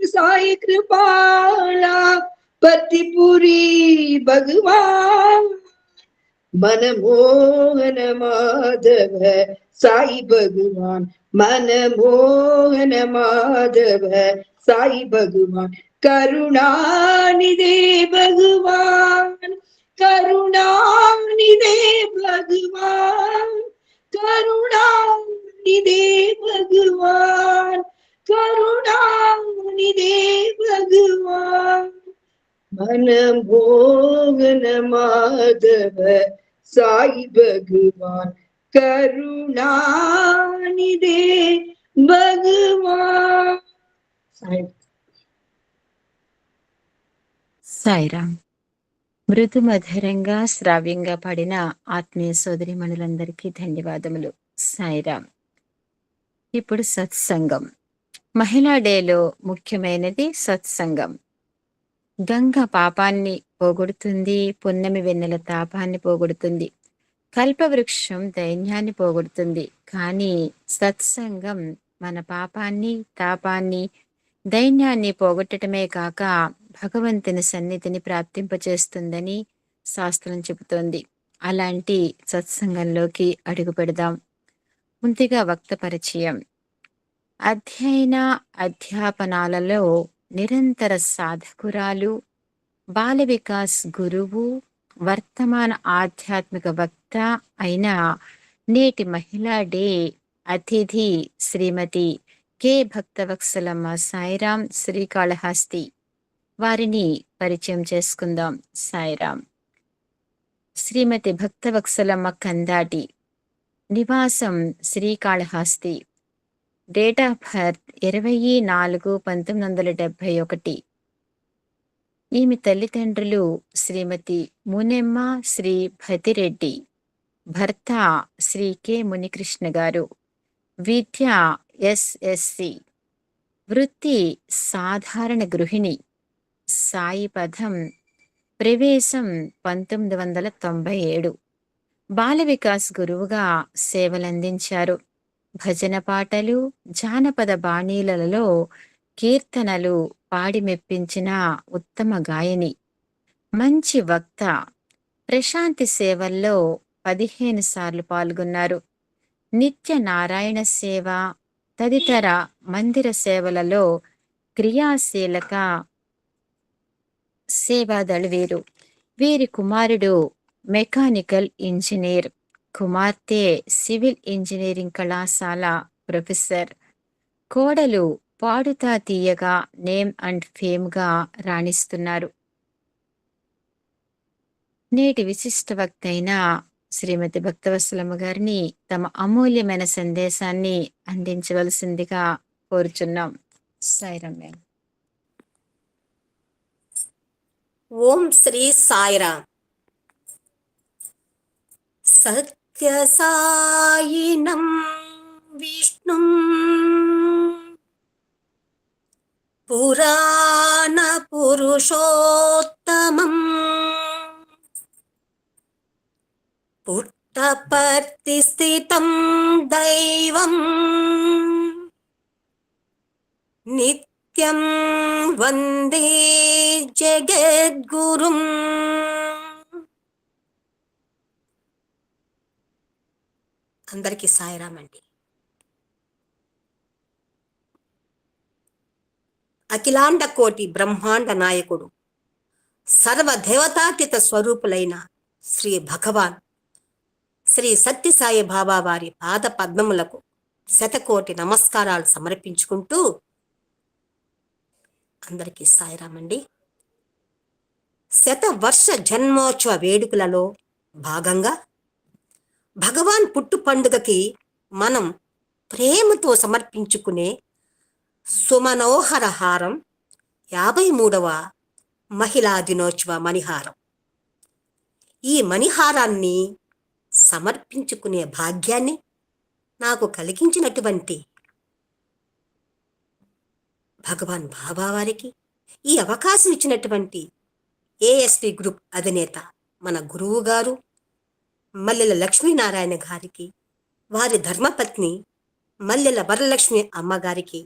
साई कृपाला पतिपुरी भगवान मनमोहन माधव साई भगवान मनमोहन माधव साई भगवान करुणानिधे भगवान करुणानिधे भगवान करुणानिधे भगवान करुणानिधे भगवान मनमोहन माधव साई भगवान करुणानिधे भगवान साई సాయిరామ్. మృదు మధురంగా శ్రావ్యంగా పాడిన ఆత్మీయ సోదరి మణులందరికీ ధన్యవాదములు. సాయిరామ్. ఇప్పుడు సత్సంగం. మహిళా డేలో ముఖ్యమైనది సత్సంగం. గంగ పాపాన్ని పోగొడుతుంది, పున్నమి వెన్నెల తాపాన్ని పోగొడుతుంది, కల్పవృక్షం దైన్యాన్ని పోగొడుతుంది. కానీ సత్సంగం మన పాపాన్ని, తాపాన్ని, దైన్యాన్ని పోగొట్టడమే కాక భగవంతుని సన్నిధిని ప్రాప్తింపచేస్తుందని శాస్త్రం చెబుతోంది. అలాంటి సత్సంగంలోకి అడుగు పెడదాం. ముందుగా వక్త పరిచయం. అధ్యయన అధ్యాపనాలలో నిరంతర సాధకురాలు, బాల వికాస్ గురువు, వర్తమాన ఆధ్యాత్మిక వక్త అయిన నేటి మహిళా డే అతిథి శ్రీమతి కె భక్తవత్సలమ్మ సాయిరామ్ శ్రీకాళహస్తి. వారిని పరిచయం చేసుకుందాం. సాయిరామ్. శ్రీమతి భక్తవత్సలమ్మ కందాటి, నివాసం శ్రీకాళహస్తి, డేట్ ఆఫ్ బర్త్ 20/4/1971. ఈమె తల్లిదండ్రులు శ్రీమతి మునెమ్మ శ్రీ భతిరెడ్డి, భర్త శ్రీ కె మునికృష్ణ గారు. విద్య SSC, వృత్తి సాధారణ గృహిణి. సాయి పదం ప్రవేశం 1997. బాల వికాస్ గురువుగా సేవలందించారు. భజన పాటలు, జానపద బాణీలలో కీర్తనలు పాడి మెప్పించిన ఉత్తమ గాయని, మంచి వక్త. ప్రశాంతి సేవల్లో 15 సార్లు పాల్గొన్నారు. నిత్య నారాయణ సేవ తదితర మందిర సేవలలో క్రియాశీలక సేవాదళ వీరు. వీరి కుమారుడు మెకానికల్ ఇంజనీర్, కుమార్తె సివిల్ ఇంజనీరింగ్ కళాశాల ప్రొఫెసర్. కోడలు పాడుతా తీయగా నేమ్ అండ్ ఫేమ్ గా రాణిస్తున్నారు. నేటి విశిష్ట వక్త అయిన శ్రీమతి భక్తవత్సలమ్మ గారిని తమ అమూల్యమైన సందేశాన్ని అందించవలసిందిగా కోరుచున్నాం. సాయిరామ్. ఓం శ్రీ సాయిరామ్. సత్య సాయినం విష్ణుం పురాణ పురుషోత్తమం పుట్టపర్తి స్థితం దైవం నిత్యం వందే జగద్గురుం. అందరికీ సాయిరామ్ అండి. అఖిలాండ కోటి బ్రహ్మాండ నాయకుడు, సర్వదేవతాతీత స్వరూపులైన శ్రీ భగవాన్ శ్రీ సత్యసాయి బాబా వారి పాద పద్మములకు శతకోటి నమస్కారాలు సమర్పించుకుంటూ అందరికీ సాయిరామ్ అండి. శతవర్ష జన్మోత్సవ వేడుకలలో భాగంగా భగవాన్ పుట్టు పండుగకి మనం ప్రేమతో సమర్పించుకునే సుమనోహర హారం 53వ మహిళా దినోత్సవ మణిహారం. ఈ మణిహారాన్ని సమర్పించుకునే భాగ్యాన్ని నాకు కలిగించినటువంటి భగవాన్ బాబా వారికి, ఈ అవకాశం ఇచ్చినటువంటి ASP గ్రూప్ అధినేత మన గురువు గారు మల్లెల లక్ష్మీనారాయణ గారికి, వారి ధర్మపత్ని మల్లెల వరలక్ష్మి అమ్మగారికి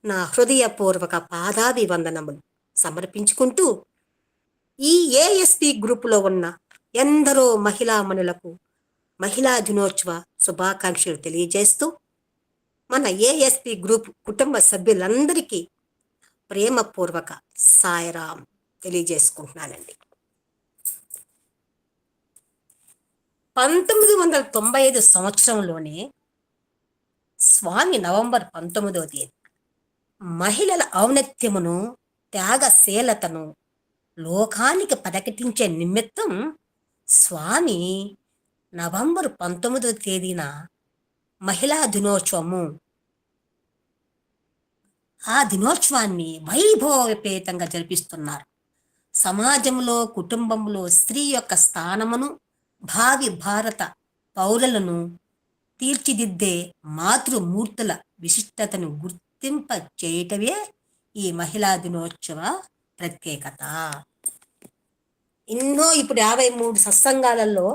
నా హృదయపూర్వక పాదాభివందనములు సమర్పించుకుంటూ, ఈ ఏఎస్పి గ్రూపులో ఉన్న ఎందరో మహిళామణులకు మహిళా దినోత్సవ శుభాకాంక్షలు తెలియజేస్తూ, మన ఏఎస్పి గ్రూప్ కుటుంబ సభ్యులందరికీ ప్రేమపూర్వక సాయిరాం తెలియజేసుకుంటున్నానండి. 1995 సంవత్సరంలోనే స్వామి నవంబర్ 19వ తేదీ మహిళల ఔన్నత్యమును, త్యాగశీలతను లోకానికి ప్రకటించే నిమిత్తం స్వామి నవంబర్ 19వ తేదీన మహిళా దినోత్సవము, ఆ దినోత్సవాన్ని వైభవోపేతంగా జరిపిస్తున్నారు. సమాజంలో, కుటుంబంలో స్త్రీ యొక్క స్థానమును, భావి భారత పౌరులను తీర్చిదిద్దే మాతృమూర్తుల విశిష్టతను గుర్తింప చేయటమే ఈ మహిళా దినోత్సవ ప్రత్యేకత. ఎన్నో ఇప్పుడు 53 సత్సంగాలలో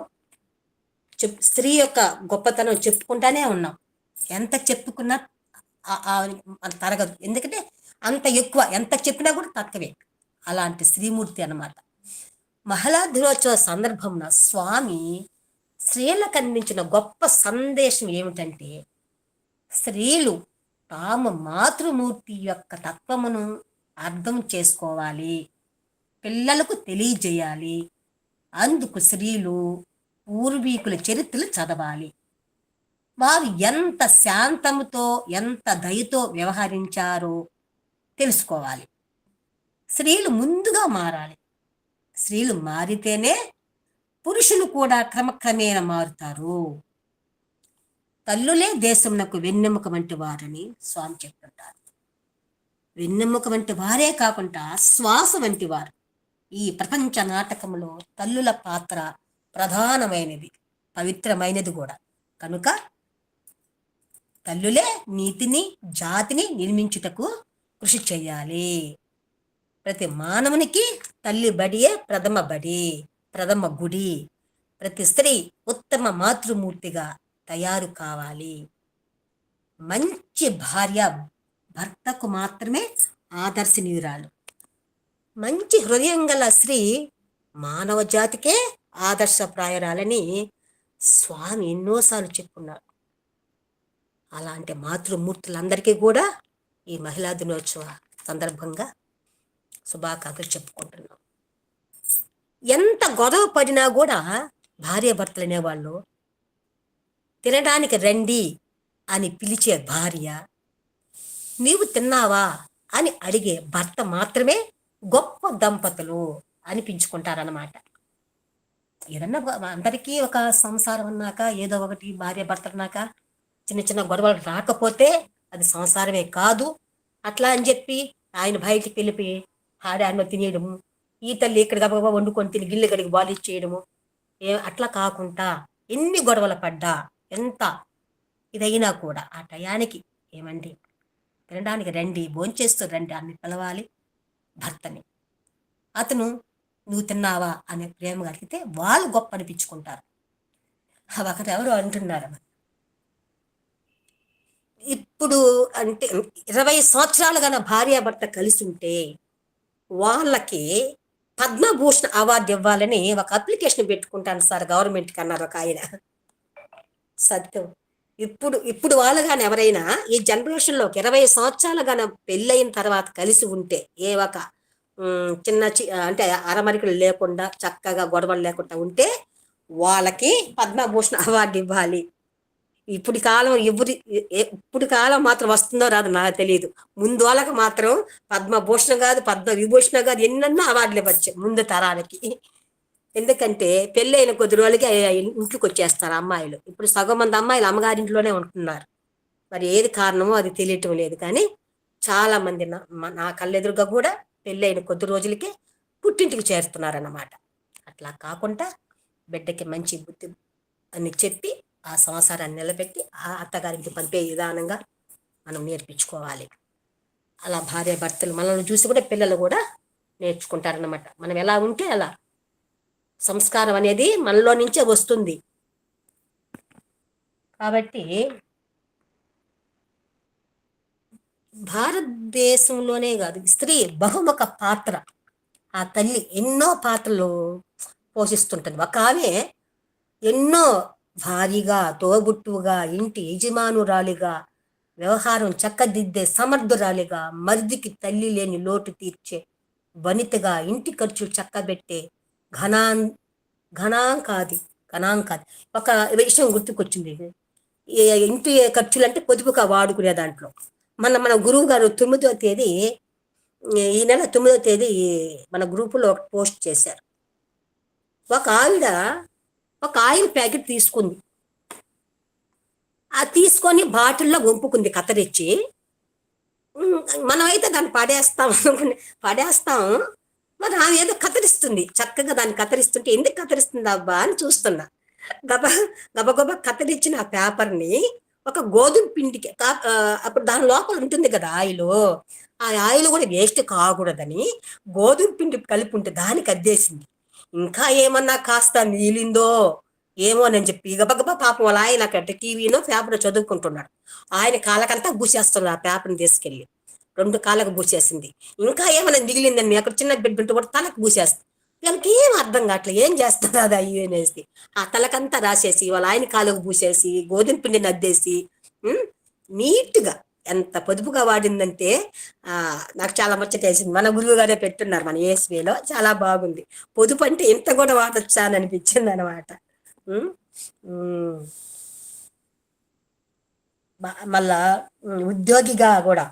స్త్రీ యొక్క గొప్పతనం చెప్పుకుంటానే ఉన్నాం. ఎంత చెప్పుకున్నా తరగదు. ఎందుకంటే అంత ఎక్కువ, ఎంత చెప్పినా కూడా తక్కువే. అలాంటి శ్రీమూర్తి అన్నమాట. మహిళా దినోత్సవ సందర్భంలో స్వామి స్త్రీలకు అందించిన గొప్ప సందేశం ఏమిటంటే, స్త్రీలు తాము మాతృమూర్తి యొక్క తత్వమును అర్థం చేసుకోవాలి, పిల్లలకు తెలియజేయాలి. అందుకు స్త్రీలు పూర్వీకుల చరిత్రలు చదవాలి. వారు ఎంత శాంతముతో, ఎంత దయతో వ్యవహరించారో తెలుసుకోవాలి. స్త్రీలు ముందుగా మారాలి. స్త్రీలు మారితేనే పురుషులు కూడా క్రమక్రమేణా మారుతారు. తల్లులే దేశమునకు వెన్నెముక వంటి వారని స్వామి చెప్తుంటారు. వెన్నెముక వంటి వారే కాకుండా శ్వాస వంటి వారు. ఈ ప్రపంచ నాటకంలో తల్లుల పాత్ర ప్రధానమైనది, పవిత్రమైనది కూడా. కనుక తల్లులే నీతిని, జాతిని నిర్మించుటకు కృషి చేయాలి. ప్రతి మానవునికి తల్లి బడియే ప్రథమ బడి, ప్రథమ గుడి. ప్రతి స్త్రీ ఉత్తమ మాతృమూర్తిగా తయారు కావాలి. మంచి భార్య భర్తకు మాత్రమే ఆదర్శనీయురాలు. మంచి హృదయం గల స్త్రీ మానవ జాతికే ఆదర్శప్రాయురాలని స్వామి ఎన్నోసార్లు చెప్పుకున్నారు. అలాంటి మాతృమూర్తులందరికీ కూడా ఈ మహిళా దినోత్సవ సందర్భంగా శుభాకాంక్షలు చెప్పుకుంటున్నాం. ఎంత గొడవ పడినా కూడా భార్య భర్తలు అనేవాళ్ళు తినడానికి రండి అని పిలిచే భార్య, నీవు తిన్నావా అని అడిగే భర్త మాత్రమే గొప్ప దంపతులు అనిపించుకుంటారన్నమాట. ఏదన్నా అందరికీ ఒక సంసారం అన్నాక, ఏదో ఒకటి భార్య భర్తలు అన్నాక చిన్న చిన్న గొడవలు రాకపోతే అది సంసారమే కాదు. అట్లా అని చెప్పి ఆయన బయటికి వెళ్ళి ఆడాన్న తినేయడము, ఈ తల్లి ఇక్కడ గబగబా వండుకొని తిని గిన్నె గడికి బాలు ఇచ్చేయడము, అట్లా కాకుండా ఎన్ని గొడవలు పడ్డా, ఎంత ఇదైనా కూడా ఆ టయానికి ఏమండి తినడానికి రండి, భోంచేస్తూ రండి అని పిలవాలి భర్తని. అతను నువ్వు తిన్నావా అనే ప్రేమగా అడిగితే వాళ్ళు గొప్ప అనిపించుకుంటారు. ఒకరెవరు అంటున్నారు, ఇప్పుడు అంటే 20 సంవత్సరాలుగా భార్యాభర్త కలిసి ఉంటే వాళ్ళకి పద్మభూషణ్ అవార్డు ఇవ్వాలని ఒక అప్లికేషన్ పెట్టుకుంటాను సార్ గవర్నమెంట్కి అన్నారు ఒక ఆయన. సత్యం. ఇప్పుడు వాళ్ళు కానీ ఎవరైనా ఈ జనరేషన్లో 20 సంవత్సరాలుగా పెళ్ళయిన తర్వాత కలిసి ఉంటే, ఏ ఒక చిన్న అంటే అరమరికలు లేకుండా చక్కగా గొడవలు లేకుండా ఉంటే వాళ్ళకి పద్మభూషణ్ అవార్డు ఇవ్వాలి. ఇప్పుడు కాలం మాత్రం వస్తుందో రాదు నాకు తెలియదు. ముందు వాళ్ళకి మాత్రం పద్మభూషణ్ కాదు, పద్మ విభూషణ కాదు, ఎన్నెన్నో అవార్డులు ఇవ్వచ్చు ముందు తరాలకి. ఎందుకంటే పెళ్ళైన కొద్ది రోజులకి ఇంటికి వచ్చేస్తారు అమ్మాయిలు. ఇప్పుడు సగం మంది అమ్మాయిలు అమ్మగారింట్లోనే ఉంటున్నారు. మరి ఏది కారణమో అది తెలియటం లేదు. కానీ చాలా మంది నా కళ్ళెదురుగా కూడా పెళ్ళైన కొద్ది రోజులకి పుట్టింటికి చేరుతున్నారన్నమాట. అట్లా కాకుండా బిడ్డకి మంచి బుద్ధి అని చెప్పి ఆ సంసారాన్ని నిలబెట్టి ఆ అత్తగారికి పంపే విధానంగా మనం నేర్పించుకోవాలి. అలా భార్య భర్తలు మనల్ని చూసి కూడా పిల్లలు కూడా నేర్చుకుంటారన్నమాట. మనం ఎలా ఉంటే అలా సంస్కారం అనేది మనలో నుంచే వస్తుంది. కాబట్టి భారతదేశంలోనే కాదు, స్త్రీ బహుముఖ పాత్ర. ఆ తల్లి ఎన్నో పాత్రలు పోషిస్తుంటుంది. ఒక ఆమె ఎన్నో భారీగా, తోబుట్టువుగా, ఇంటి యజమానురాలిగా, వ్యవహారం చక్కదిద్దే సమర్థురాలిగా, మరిదికి తల్లి లేని లోటు తీర్చే వనితగా, ఇంటి ఖర్చులు చక్కబెట్టే గణాంకాది. ఒక విషయం గుర్తుకొచ్చింది. ఇంటి ఖర్చులు అంటే పొదుపుగా వాడుకునే దాంట్లో మన గురువు గారు 9వ తేదీ, ఈ నెల 9వ తేదీ మన గ్రూపులో ఒక పోస్ట్ చేశారు. ఒక ఆవిడ ఒక ఆయిల్ ప్యాకెట్ తీసుకుంది. ఆ తీసుకొని బాటిల్లో వంపుకుంది కత్తరిచ్చి. మనమైతే దాన్ని పడేస్తాం. మరి ఆమె ఏదో కత్తిరిస్తుంది, చక్కగా దాన్ని కత్తిరిస్తుంటే ఎందుకు కత్తిరిస్తుంది అబ్బా అని చూస్తున్నా. గబగబా కత్తిరించిన ఆ పేపర్ని ఒక గోధుమ పిండికి అప్పుడు దాని లోపల ఉంటుంది కదా ఆయిల్, ఆ ఆయిల్ కూడా వేస్ట్ కాకూడదని గోధుమ పిండి కలిపి ఉంటే దానికి అద్దేసింది. ఇంకా ఏమన్నా కాస్త నీలిందో ఏమోనని చెప్పి గబగబా పాపం వాళ్ళ ఆయన అక్కడ టీవీనో పేపర్ చదువుకుంటున్నాడు. ఆయన కాళ్ళకంతా పూసేస్తున్నాడు ఆ పేపర్ని తీసుకెళ్ళి. 2 కాళ్ళకు పూసేసింది. ఇంకా ఏమైనా మిగిలిందని అక్కడ చిన్న బిడ్డ ఉంటే కూడా తలకు పూసేస్తుంది. వీళ్ళకి ఏం అర్థం కావట్లేదు, ఏం చేస్తారు అది అయ్యి అనేసి ఆ తలకంతా రాసేసి వాళ్ళ ఆయన కాళ్ళకు పూసేసి గోధుమ పిండిని అద్దేసి నీట్గా ఎంత పొదుపుగా వాడిందంటే నాకు చాలా ముచ్చటేసింది. మన గురువు గారే పెట్టున్నారు మన ఏఎస్వీలో, చాలా బాగుంది. పొదుపు అంటే ఇంత కూడా వాడచ్చా అని అనిపించింది అనమాట. మళ్ళా ఉద్యోగిగా కూడా,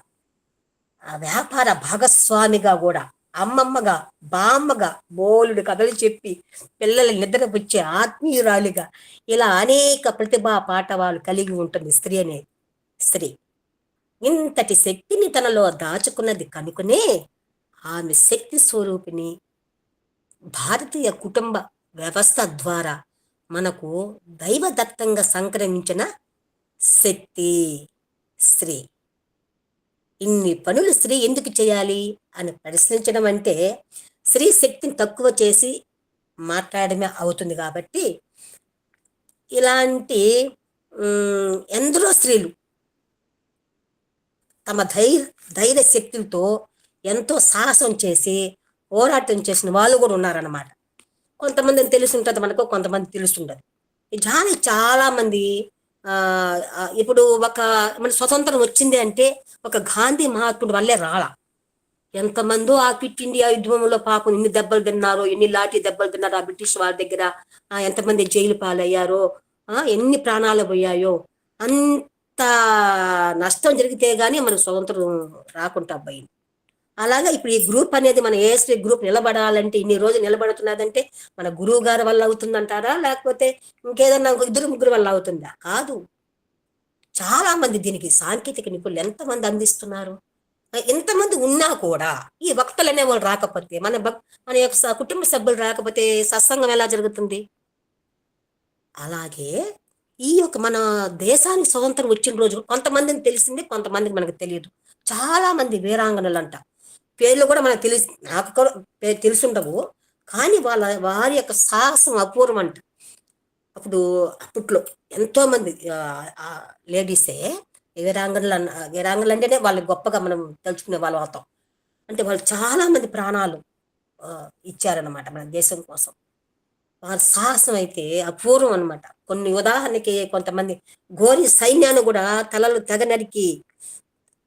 ఆ వ్యాపార భాగస్వామిగా కూడా, అమ్మమ్మగా, బామ్మగా, బోలుడు కథలు చెప్పి పిల్లలు నిద్రపుచ్చే ఆత్మీయురాలిగా, ఇలా అనేక ప్రతిభా పాఠవాలు కలిగి ఉంటుంది స్త్రీ అనేది. స్త్రీ ఇంతటి శక్తిని తనలో దాచుకున్నది కనుకనే ఆమె శక్తి స్వరూపిణి. భారతీయ కుటుంబ వ్యవస్థ ద్వారా మనకు దైవదత్తంగా సంక్రమించిన శక్తి స్త్రీ. ఇన్ని పనులు స్త్రీ ఎందుకు చేయాలి అని ప్రశ్నించడం అంటే స్త్రీ శక్తిని తక్కువ చేసి మాట్లాడమే అవుతుంది. కాబట్టి ఇలాంటి ఎందరో స్త్రీలు తమ ధైర్య శక్తులతో ఎంతో సాహసం చేసి పోరాటం చేసిన వాళ్ళు కూడా ఉన్నారన్నమాట. కొంతమందిని తెలుసుంటుంది మనకు, కొంతమంది తెలుసుండదు. చాలా మంది ఇప్పుడు మన స్వతంత్రం వచ్చింది అంటే ఒక గాంధీ మహాత్ముడు వల్లే రాలా. ఎంతమందో ఆ క్విట్ ఇండియా యుద్ధంలో పాపం ఎన్ని దెబ్బలు తిన్నారో, ఎన్ని లాఠీ దెబ్బలు తిన్నారో ఆ బ్రిటిష్ వారి దగ్గర, ఎంతమంది జైలు పాలయ్యారో, ఎన్ని ప్రాణాలు పోయాయో. అంత నష్టం జరిగితే గానీ మనకు స్వతంత్రం రాకుండా పోయింది. అలాగా ఇప్పుడు ఈ గ్రూప్ అనేది, మన ఏఎస్పీ గ్రూప్ నిలబడాలంటే, ఇన్ని రోజులు నిలబడుతున్నదంటే మన గురువు గారి వల్ల అవుతుందంటారా, లేకపోతే ఇంకేదన్నా 2-3 వల్ల అవుతుందా? కాదు, చాలా మంది దీనికి సాంకేతిక నిపుణులు ఎంతమంది అందిస్తున్నారు. ఎంతమంది ఉన్నా కూడా ఈ వక్తలు అనేవాళ్ళు రాకపోతే, మన యొక్క కుటుంబ సభ్యులు రాకపోతే సత్సంగం ఎలా జరుగుతుంది? అలాగే ఈ యొక్క మన దేశానికి స్వతంత్రం వచ్చిన రోజు కొంతమందిని తెలిసింది, కొంతమందికి మనకు తెలియదు. చాలా మంది వీరాంగనలు అంట, పేర్లు కూడా మనకు నాకు కూడా తెలుసుండవు, కానీ వారి యొక్క సాహసం అపూర్వం అంట. అప్పట్లో ఎంతో మంది లేడీసే వీరాంగనలు అంటేనే వాళ్ళు గొప్పగా మనం తెలుసుకునే వాళ్ళు అవుతాం. అంటే వాళ్ళు చాలా మంది ప్రాణాలు ఇచ్చారనమాట మన దేశం కోసం. వాళ్ళ సాహసం అయితే అపూర్వం అనమాట. కొన్ని ఉదాహరణకి కొంతమంది గోరి సైన్యాన్ని కూడా తలలు తెగ నరికి,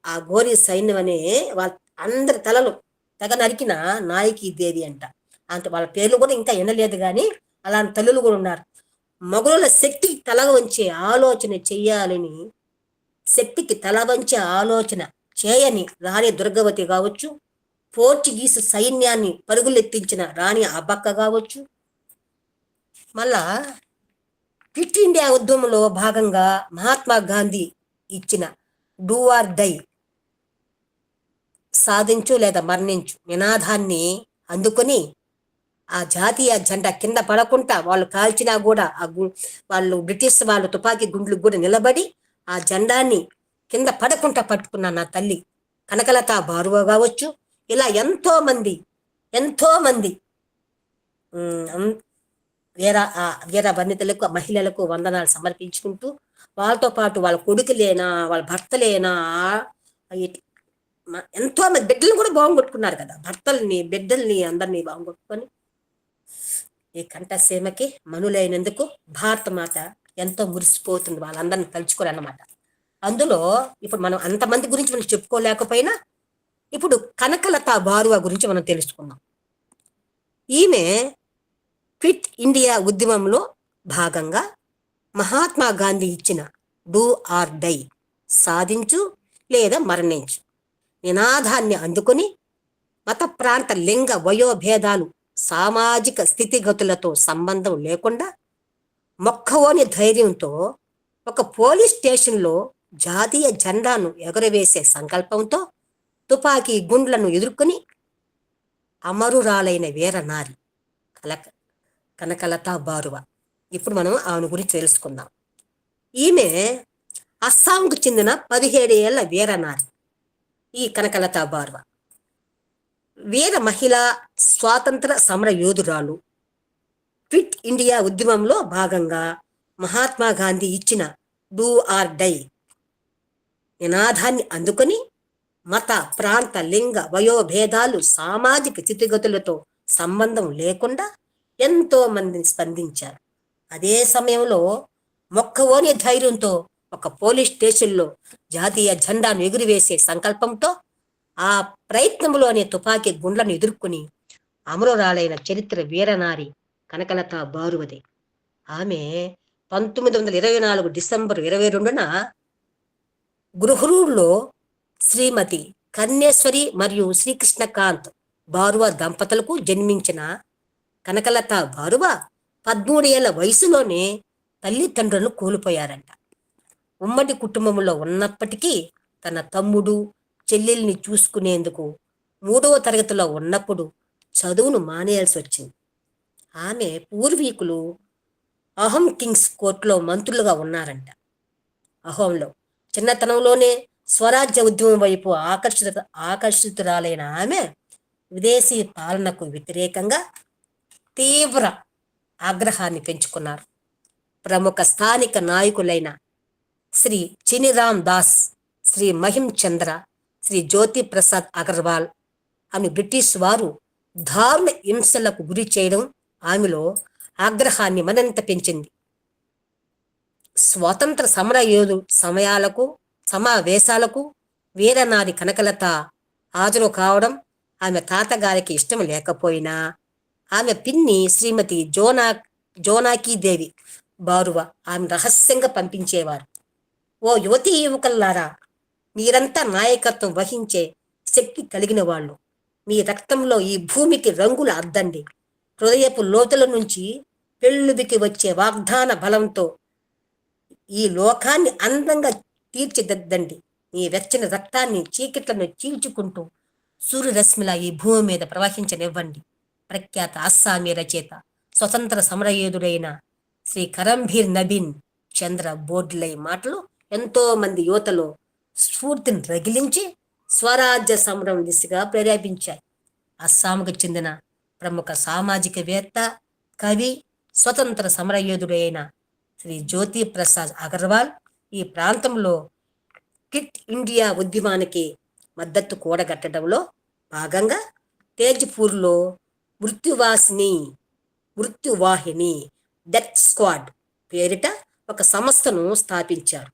ఆ గోరి సైన్యం అనే వాళ్ళ అందరి తలలు తెగ నరికిన నాయకి దేవి అంట. అంటే వాళ్ళ పేర్లు కూడా ఇంకా వినలేదు, కానీ అలాంటి తల్లులు కూడా ఉన్నారు. మొగలుల శక్తికి తల వంచే ఆలోచన చెయ్యాలని, శక్తికి తల వంచే ఆలోచన చేయని రాణి దుర్గవతి కావచ్చు, పోర్చుగీసు సైన్యాన్ని పరుగులెత్తించిన రాణి అబ్బక్క కావచ్చు, మళ్ళా క్విట్ ఇండియా ఉద్యమంలో భాగంగా మహాత్మా గాంధీ ఇచ్చిన డూ ఆర్ డై, సాధించు లేదా మరణించు నినాదాన్ని అందుకొని ఆ జాతీయ జెండా కింద పడకుండా వాళ్ళు కాల్చినా కూడా వాళ్ళు బ్రిటిష్ వాళ్ళు తుపాకీ గుండ్లకు కూడా నిలబడి ఆ జెండాన్ని కింద పడకుండా పట్టుకున్న నా తల్లి కనకలత బారువ కావచ్చు. ఇలా ఎంతో మంది వీర వనితలకు, మహిళలకు వందనాలు సమర్పించుకుంటూ వాళ్ళతో పాటు వాళ్ళ కొడుకులేనా, వాళ్ళ భర్తలేనా, ఎంతో మంది బిడ్డలు కూడా బాగుంగొట్టుకున్నారు కదా, భర్తల్ని బిడ్డల్ని అందరినీ బాగుంగొట్టుకొని ఈ కంఠసీమకి మనులైనందుకు భారత మాత ఎంతో మురిసిపోతుంది వాళ్ళందరిని తలుచుకోరు అన్నమాట. అందులో ఇప్పుడు మనం అంతమంది గురించి మనం చెప్పుకోలేకపోయినా ఇప్పుడు కనకలత బారువా గురించి మనం తెలుసుకున్నాం. ఈమె క్విట్ ఇండియా ఉద్యమంలో భాగంగా మహాత్మా గాంధీ ఇచ్చిన డూ ఆర్ డై, సాధించు లేదా మరణించు నినాదాన్ని అందుకుని మత ప్రాంత లింగ వయోభేదాలు సామాజిక స్థితిగతులతో సంబంధం లేకుండా మొక్కవోని ధైర్యంతో ఒక పోలీస్ స్టేషన్లో జాతీయ జెండాను ఎగురవేసే సంకల్పంతో తుపాకీ గుండ్లను ఎదుర్కొని అమరురాలైన వీరనారి కనకలత బారువా. ఇప్పుడు మనం ఆమె గురించి తెలుసుకుందాం. ఈమె అస్సాంకు చెందిన 17 ఏళ్ల వీరనారి ఈ కనకలత బారువా. వీర మహిళా స్వాతంత్ర సమర యోధురాలు. క్విట్ ఇండియా ఉద్యమంలో భాగంగా మహాత్మా గాంధీ ఇచ్చిన డూ ఆర్ డై నినాదాన్ని అందుకొని మత ప్రాంత లింగ వయోభేదాలు సామాజిక స్థితిగతులతో సంబంధం లేకుండా ఎంతో మందిని స్పందించారు. అదే సమయంలో మొక్కవోని ధైర్యంతో ఒక పోలీస్ స్టేషన్లో జాతీయ జెండాను ఎగురవేసే సంకల్పంతో ఆ ప్రయత్నంలోనే తుపాకీ గుండ్లను ఎదుర్కొని అమరురాలైన చరిత్ర వీరనారి కనకలత బారువదే. ఆమె 1924 డిసెంబర్ 22న గృహరూడ్లో శ్రీమతి కన్నేశ్వరి మరియు శ్రీకృష్ణకాంత్ బారువా దంపతులకు జన్మించిన కనకలత బారువా 13 ఏళ్ల వయసులోనే తల్లిదండ్రులను కోల్పోయారంట. ఉమ్మడి కుటుంబంలో ఉన్నప్పటికీ తన తమ్ముడు చెల్లెల్ని చూసుకునేందుకు 3వ తరగతిలో ఉన్నప్పుడు చదువును మానేయాల్సి వచ్చింది. ఆమె పూర్వీకులు అహోం కింగ్స్ కోర్టులో మంత్రులుగా ఉన్నారంట. అహోంలో చిన్నతనంలోనే స్వరాజ్య ఉద్యమం వైపు ఆకర్షితురాలైన ఆమె విదేశీ పాలనకు వ్యతిరేకంగా తీవ్ర ఆగ్రహాన్ని పెంచుకున్నారు. ప్రముఖ స్థానిక నాయకులైన శ్రీ చినిరామ్ దాస్, శ్రీ మహిమ్ చంద్ర, శ్రీ జ్యోతి ప్రసాద్ అగర్వాల్ అని బ్రిటిష్ వారు దారుణ హింసలకు గురి చేయడం ఆమెలో ఆగ్రహాన్ని మరింత పెంచింది. స్వాతంత్ర సమర యోధు సమావేశాలకు వీరనారి కనకలత హాజరు కావడం ఆమె తాతగారికి ఇష్టం లేకపోయినా ఆమె పిన్ని శ్రీమతి జోనాకీదేవి బారువా ఆమె రహస్యంగా పంపించేవారు. ఓ యువతీ యువకులారా, మీరంతా నాయకత్వం వహించే శక్తి కలిగిన వాళ్ళు. మీ రక్తంలో ఈ భూమికి రంగులు అద్దండి. హృదయపు లోతుల నుంచి పెళ్ళుబికి వచ్చే వాగ్దాన బలంతో ఈ లోకాన్ని అందంగా తీర్చిదిద్దండి. ఈ వెచ్చని రక్తాన్ని చీకట్లను చీల్చుకుంటూ సూర్యరశ్మిలా ఈ భూమి మీద ప్రవహించనివ్వండి. ప్రఖ్యాత అస్సామీ రచయిత స్వతంత్ర సమరయోధుడైన శ్రీ కరంభీర్ నబీన్ చంద్ర బోర్డ్లై మాటలు ఎంతో మంది యువతలో స్ఫూర్తిని రగిలించి స్వరాజ్య సమరం దిశగా ప్రేరేపించాయి. అస్సాంకు చెందిన ప్రముఖ సామాజికవేత్త, కవి, స్వతంత్ర సమరయోధుడైన శ్రీ జ్యోతి ప్రసాద్ అగర్వాల్ ఈ ప్రాంతంలో క్విట్ ఇండియా ఉద్యమానికి మద్దతు కూడగట్టడంలో భాగంగా తేజ్పూర్లో మృత్యువాహిని డెత్ స్క్వాడ్ పేరిట ఒక సంస్థను స్థాపించారు.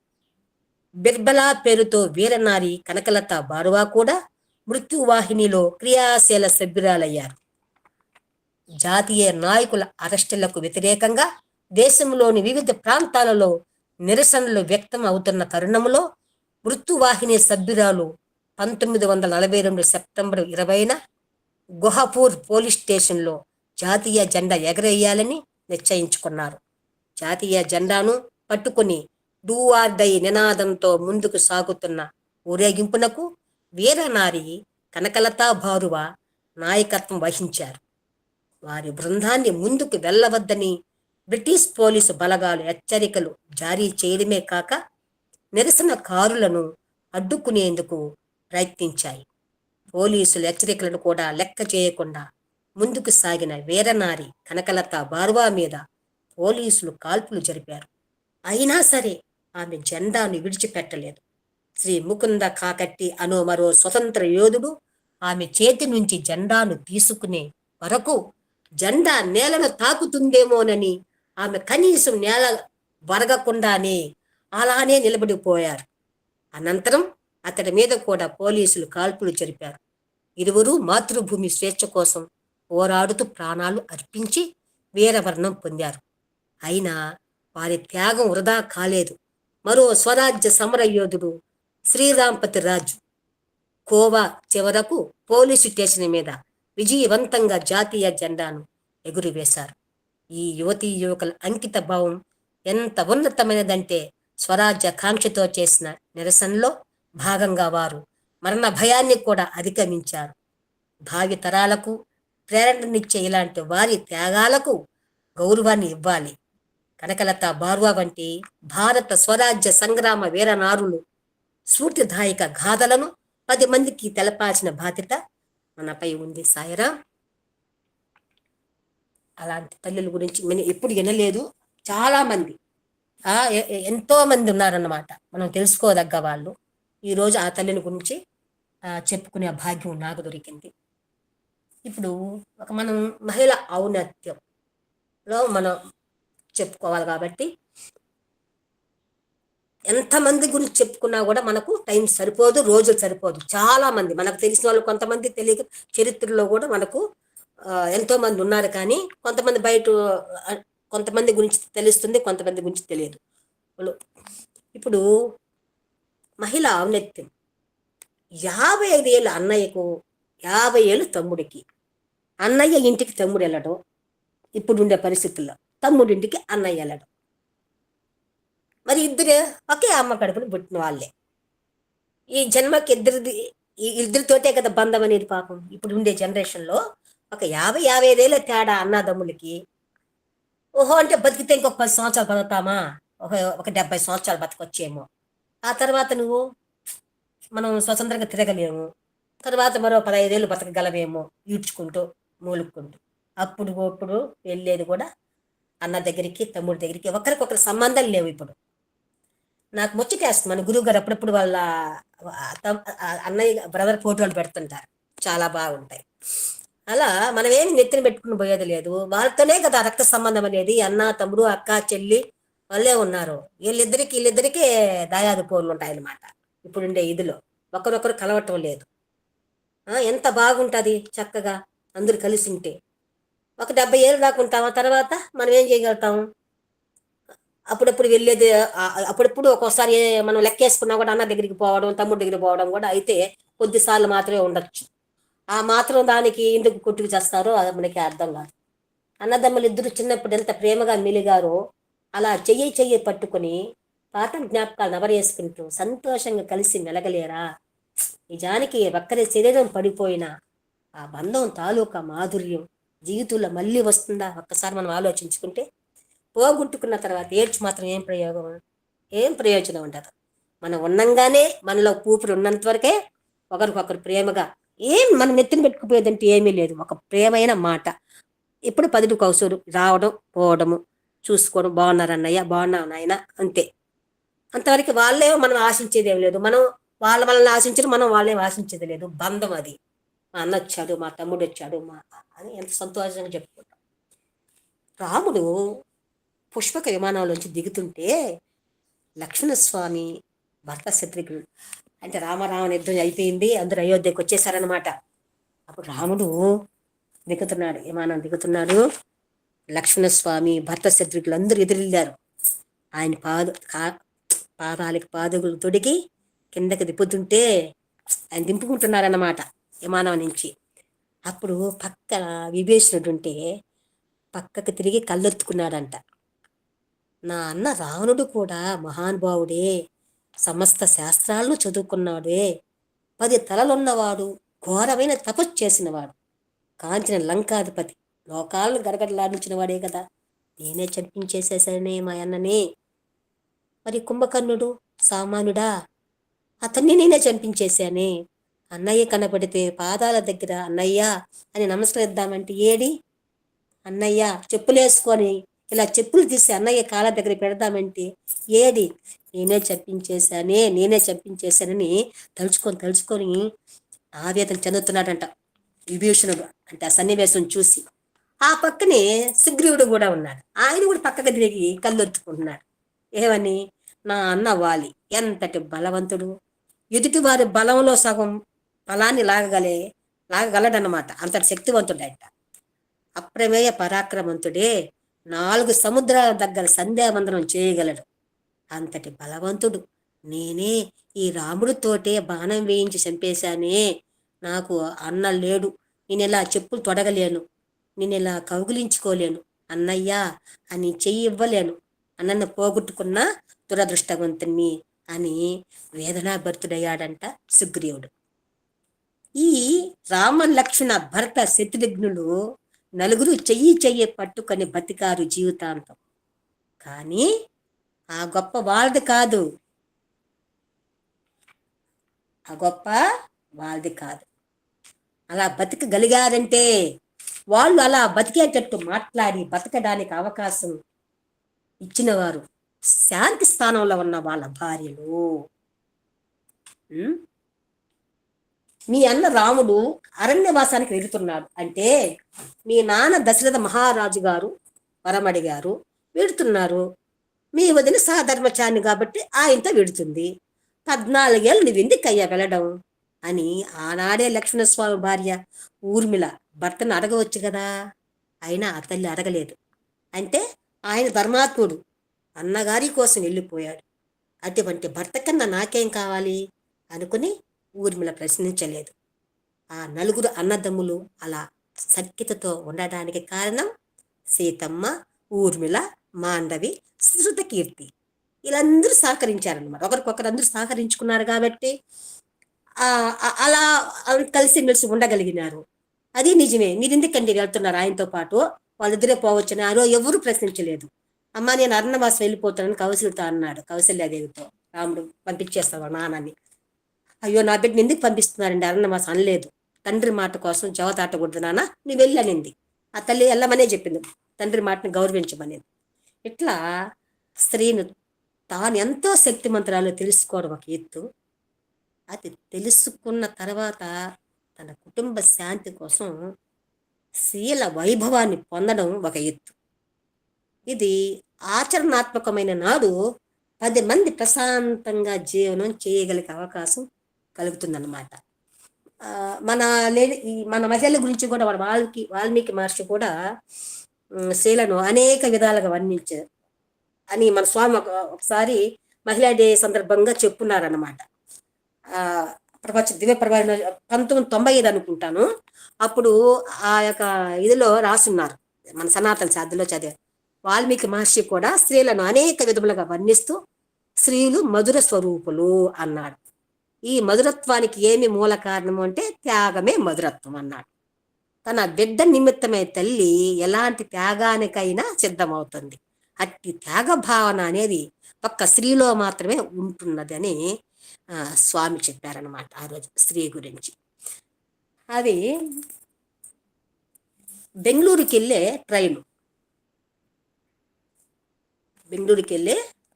బిర్బలా పేరుతో వీరనారి కనకలత బారువా కూడా మృత్యువాహినిలో క్రియాశీల సభ్యురాలయ్యారు. జాతీయ నాయకుల అరెస్టులకు వ్యతిరేకంగా దేశంలోని వివిధ ప్రాంతాలలో నిరసనలు వ్యక్తం అవుతున్న తరుణంలో మృత్యువాహిని సభ్యురాలు 1942 సెప్టెంబర్ 20న గుహపూర్ పోలీస్ స్టేషన్లో జాతీయ జెండా ఎగరేయాలని నిశ్చయించుకున్నారు. జాతీయ జెండాను పట్టుకుని డూ ఆర్ డై నినాదంతో ముందుకు సాగుతున్న ఊరేగింపునకు వీరనారి కనకలత బారువా నాయకత్వం వహించారు. వారి బృందాన్ని ముందుకు వెళ్ళవద్దని బ్రిటిష్ పోలీసు బలగాలు హెచ్చరికలు జారీ చేయడమే కాక నిరసనకారులను అడ్డుకునేందుకు ప్రయత్నించాయి. పోలీసుల హెచ్చరికలను కూడా లెక్క చేయకుండా ముందుకు సాగిన వీరనారి కనకలత బారువా మీద పోలీసులు కాల్పులు జరిపారు. అయినా సరే ఆమె జెండాను విడిచిపెట్టలేదు. శ్రీ ముకుంద కాకట్టి అను మరో స్వతంత్ర యోధుడు ఆమె చేతి నుంచి జెండాను తీసుకునే వరకు జెండా నేలను తాకుతుందేమోనని ఆమె కనీసం నేల వరగకుండానే అలానే నిలబడిపోయారు. అనంతరం అతడి మీద కూడా పోలీసులు కాల్పులు జరిపారు. ఇరువురు మాతృభూమి స్వేచ్ఛ కోసం పోరాడుతూ ప్రాణాలు అర్పించి వీరమరణం పొందారు. అయినా వారి త్యాగం వృధా కాలేదు. మరో స్వరాజ్య సమర యోధుడు శ్రీరాంపతి రాజు కోవా చివరకు పోలీసు స్టేషన్ మీద విజయవంతంగా జాతీయ జెండాను ఎగురవేశారు. ఈ యువతీ యువకుల అంకిత భావం ఎంత ఉన్నతమైనదంటే స్వరాజ్య కాంక్షతో చేసిన నిరసనలో భాగంగా వారు మరణ భయాన్ని కూడా అధిగమించారు. భావి తరాలకు ప్రేరణనిచ్చే ఇలాంటి వారి త్యాగాలకు గౌరవాన్ని ఇవ్వాలి. కనకలత బారువా వంటి భారత స్వరాజ్య సంగ్రామ వీరనారులు స్ఫూర్తిదాయక గాథలను 10 మందికి తెలపాల్సిన బాధ్యత మనపై ఉంది. సాయిరాం. అలాంటి తల్లుల గురించి మనం ఎప్పుడు వినలేదు. చాలా మంది ఎంతో మంది ఉన్నారన్నమాట మనం తెలుసుకోదగ్గ వాళ్ళు. ఈరోజు ఆ తల్లిని గురించి చెప్పుకునే భాగ్యం నాకు దొరికింది. ఇప్పుడు మనం మహిళ ఔన్నత్యంలో మనం చెప్పుకోవాలి కాబట్టి ఎంతమంది గురించి చెప్పుకున్నా కూడా మనకు టైం సరిపోదు, రోజులు సరిపోదు. చాలా మంది మనకు తెలిసిన వాళ్ళు, కొంతమంది తెలియక చరిత్రలో కూడా మనకు ఎంతో మంది ఉన్నారు. కానీ కొంతమంది బయట కొంతమంది గురించి తెలుస్తుంది, కొంతమంది గురించి తెలియదు. ఇప్పుడు మహిళ ఔన్నత్యం 55 ఏళ్ళు అన్నయ్యకు, 50 ఏళ్ళు తమ్ముడికి. అన్నయ్య ఇంటికి తమ్ముడు వెళ్ళడం ఇప్పుడు ఉండే పరిస్థితుల్లో, తమ్ముడింటికి అన్నయ్య వెళ్ళడం. మరి ఇద్దరు ఒకే అమ్మ కడుపుని పుట్టిన వాళ్ళే. ఈ జన్మకి ఇద్దరితోటే కదా బంధం అనేది. పాపం ఇప్పుడు ఉండే జనరేషన్లో ఒక 50-55 ఏళ్ళ తేడా అన్నదమ్ములకి. ఓహో అంటే బతికితే ఇంకొక 10 సంవత్సరాలు బతుకుతామా, ఒక 70 సంవత్సరాలు బతకొచ్చేమో. ఆ తర్వాత మనం స్వతంత్రంగా తిరగలేము. తర్వాత మరో 15 ఏళ్ళు బతకగలమేమో ఈడ్చుకుంటూ మూలుక్కుంటూ. అప్పుడు వెళ్ళేది కూడా అన్న దగ్గరికి, తమ్ముడి దగ్గరికి. ఒకరికొకరు సంబంధాలు లేవు. ఇప్పుడు నాకు ముచ్చటేస్తుంది, మన గురువు గారు అప్పుడప్పుడు వాళ్ళ అన్నయ్య బ్రదర్ ఫోటోలు పెడుతుంటారు, చాలా బాగుంటాయి. అలా మనం ఏమి నెత్తిన పెట్టుకుని పోయేది లేదు. వాళ్ళతోనే కదా రక్త సంబంధం అనేది. అన్న, తమ్ముడు, అక్క, చెల్లి వాళ్ళే ఉన్నారు. వీళ్ళిద్దరికీ దాయాది పోర్లు ఉంటాయి అన్నమాట. ఇప్పుడుండే ఇదిలో ఒకరొకరు కలవటం లేదు. ఎంత బాగుంటుంది చక్కగా అందరూ కలిసి ఉంటే. ఒక 70 ఏళ్ళు దాకా ఉంటామా, తర్వాత మనం ఏం చేయగలుగుతాము? అప్పుడప్పుడు వెళ్ళేది, అప్పుడప్పుడు ఒక్కోసారి మనం లెక్కేసుకున్నా కూడా అన్న దగ్గరికి పోవడం, తమ్ముడి దగ్గరికి పోవడం కూడా అయితే కొద్దిసార్లు మాత్రమే ఉండొచ్చు. ఆ మాత్రం దానికి ఎందుకు కొట్టుకు చేస్తారో అది మనకి అర్థం కాదు. అన్నదమ్ములు ఇద్దరు చిన్నప్పుడు ఎంత ప్రేమగా మెలిగారో అలా చెయ్యి పట్టుకొని పాత జ్ఞాపకాలు నవరేసుకుంటూ సంతోషంగా కలిసి మెలగలేరా? నిజానికి ఒక్కరి శరీరం పడిపోయినా ఆ బంధం తాలూకా మాధుర్యం జీవితంలో మళ్ళీ వస్తుందా? ఒక్కసారి మనం ఆలోచించుకుంటే. పోగొట్టుకున్న తర్వాత ఏడ్చి మాత్రం ఏం ప్రయోజనం ఉండదు. మనం ఉన్నంగానే మనలో ఊపిరి ఉన్నంత వరకే ఒకరికొకరు ప్రేమగా మనం నెత్తిన పెట్టుకుపోయేదంటే ఏమీ లేదు. ఒక ప్రేమైన మాట. ఇప్పుడు 10 కౌసులు రావడం, పోవడము, చూసుకోవడం, బాగున్నారు అన్నయ్య, బాగున్నావు నాయన, అంతే. అంతవరకు వాళ్ళే మనం ఆశించేది ఏమి లేదు. మనం వాళ్ళని ఆశించడం, మనం వాళ్ళేం ఆశించేది లేదు. బంధం అది. మా అన్న వచ్చాడు, మా తమ్ముడు వచ్చాడు, అని ఎంత సంతోషంగా చెప్పుకుంటాం. రాముడు పుష్పక విమానంలోంచి దిగుతుంటే లక్ష్మణస్వామి భర్త శత్రుఘ్నుడు అంటే రామరావణ యుద్ధం అయిపోయింది, అందరూ అయోధ్యకు వచ్చేసారనమాట. అప్పుడు రాముడు విమానం దిగుతున్నాడు. లక్ష్మణస్వామి భర్త శత్రుఘ్నులు అందరూ ఎదురెళ్ళారు. ఆయన పాదాలకు పాదములు తొడిగి కిందకి దిప్పుతుంటే ఆయన దింపుకుంటున్నారన్నమాట విమానం నుంచి. అప్పుడు పక్కన విభీషణుడు ఉంటే పక్కకి తిరిగి కళ్ళెత్తుకున్నాడంట. నా అన్న రావణుడు కూడా మహానుభావుడే, సమస్త శాస్త్రాలను చదువుకున్నాడే, 10 తలలున్నవాడు, ఘోరమైన తపస్సు చేసినవాడు, కాంచిన లంకాధిపతి, లోకాలను గడగడలాడించిన వాడే కదా. నేనే చంపించేసేసానే మా అన్ననే. మరి కుంభకర్ణుడు సామాన్యుడా? అతన్ని నేనే చంపించేశానే. అన్నయ్య కనబడితే పాదాల దగ్గర అన్నయ్య అని నమస్కరిద్దామంటే ఏడి అన్నయ్య చెప్పులేసుకొని ఇలా చెప్పులు తీసి అన్నయ్య కాళ్ళ దగ్గర పెడదామంటే ఏది నేనే చెప్పించేశానని తలుచుకొని ఆవేదన చెందుతున్నాడంట విభీషణుడు. అంటే ఆ సన్నివేశం చూసి ఆ పక్కనే సుగ్రీవుడు కూడా ఉన్నాడు. ఆయన కూడా పక్కకు తిరిగి కళ్ళొత్తుకుంటున్నాడు. ఏమని? నా అన్న వాలి ఎంతటి బలవంతుడు, ఎదుటి వారి బలంలో సగం బలాన్ని లాగగలడనమాట. అంతటి శక్తివంతుడట. అప్రమేయ పరాక్రమంతుడే, 4 సముద్రాల దగ్గర సంధ్యావందనం చేయగలడు. అంతటి బలవంతుడు నేనే ఈ రాముడితోటే బాణం వేయించి చంపేశానే. నాకు అన్న లేడు, నేను ఇలా చెప్పులు తొడగలేను, నేను ఇలా కౌగిలించుకోలేను, అన్నయ్యా అని చెయ్యి ఇవ్వలేను, అన్నను పోగొట్టుకున్న దురదృష్టవంతుణ్ణి అని వేదనాభరితుడయ్యాడంట సుగ్రీవుడు. ఈ రామ లక్ష్మణ భరత శత్రుఘ్నులు నలుగురు చెయ్యి పట్టుకొని బతికారు జీవితాంతం. కానీ ఆ గొప్ప వాళ్ళది కాదు, అలా బతికగలిగారంటే వాళ్ళు అలా బతికేటట్టు మాట్లాడి బతకడానికి అవకాశం ఇచ్చిన వారు శాంతి స్థానంలో ఉన్న వాళ్ళ భార్యలు. మీ అన్న రాముడు అరణ్యవాసానికి వెళుతున్నాడు అంటే మీ నాన్న దశరథ మహారాజు గారు వరమడిగారు, వెళుతున్నారు. మీ వదిన సహధర్మచారిని కాబట్టి ఆయనతో వెడుతుంది. 14 ఏళ్ళు నువ్వు ఎందుకయ్యా వెళ్ళడం అని ఆనాడే లక్ష్మణస్వామి భార్య ఊర్మిళ భర్తను అడగవచ్చు కదా. అయినా ఆ తల్లి అడగలేదు. అంటే ఆయన ధర్మాత్ముడు, అన్నగారి కోసం వెళ్ళిపోయాడు. అటువంటి భర్త కన్నా నాకేం కావాలి అనుకుని ఊర్మిళ ప్రశ్నించలేదు. ఆ 4 అన్నదమ్ములు అలా సఖ్యతతో ఉండడానికి కారణం సీతమ్మ, ఊర్మిళ, మాండవి, శృతకీర్తి వీళ్ళందరూ సహకరించారనమాట. ఒకరికొకరు అందరూ సహకరించుకున్నారు కాబట్టి అలా కలిసిమెలిసి ఉండగలిగినారు. అది నిజమే. మీరు ఎందుకండి వెళ్తున్నారు ఆయనతో పాటు, వాళ్ళిద్దరే పోవచ్చని ఆరో ఎవరు ప్రశ్నించలేదు. అమ్మ నేను అరణ్యవాసం వెళ్ళిపోతానని కౌశల్యతో అన్నాడు. కౌశల్యాదేవితో రాముడు పంపించేస్తావా నాన్నని. అయ్యో నా బిడ్డని ఎందుకు పంపిస్తున్నారండి అరణ్యవాసం అనలేదు. తండ్రి మాట కోసం జవదాటకూడదు నాన్న, నువ్వు వెళ్ళనింది. ఆ తల్లి వెళ్ళమనే చెప్పింది, తండ్రి మాటని గౌరవించమనేది. ఇట్లా స్త్రీను తాను ఎంతో శక్తిమంతురాలు తెలుసుకోవడం ఒక ఎత్తు. అది తెలుసుకున్న తర్వాత తన కుటుంబ శాంతి కోసం శీల వైభవాన్ని పొందడం ఒక ఎత్తు. ఇది ఆచరణాత్మకమైన నాడు 10 మంది ప్రశాంతంగా జీవనం చేయగలిగే అవకాశం కలుగుతుందన్నమాట. మన మహిళల గురించి కూడా వాల్మీకి మహర్షి కూడా స్త్రీలను అనేక విధాలుగా వర్ణించారు అని మన స్వామి ఒకసారి మహిళా డే సందర్భంగా చెప్పున్నారన్నమాట. ప్రపంచ దివ్య ప్రబంధ 1995 అనుకుంటాను. అప్పుడు ఆ యొక్క ఇదిలో రాసున్నారు, మన సనాతన శాస్త్రంలో చదివే వాల్మీకి మహర్షి కూడా స్త్రీలను అనేక విధములుగా వర్ణిస్తూ స్త్రీలు మధుర స్వరూపులు అన్నాడు. ఈ మధురత్వానికి ఏమి మూల కారణము అంటే త్యాగమే మధురత్వం అన్నాడు. తన బిడ్డ నిమిత్తమే తల్లి ఎలాంటి త్యాగానికైనా సిద్ధమవుతుంది. అట్టి త్యాగ భావన అనేది ఒక్క స్త్రీలో మాత్రమే ఉంటున్నది అని స్వామి చెప్పారనమాట ఆ రోజు స్త్రీ గురించి. అది బెంగళూరుకి వెళ్ళే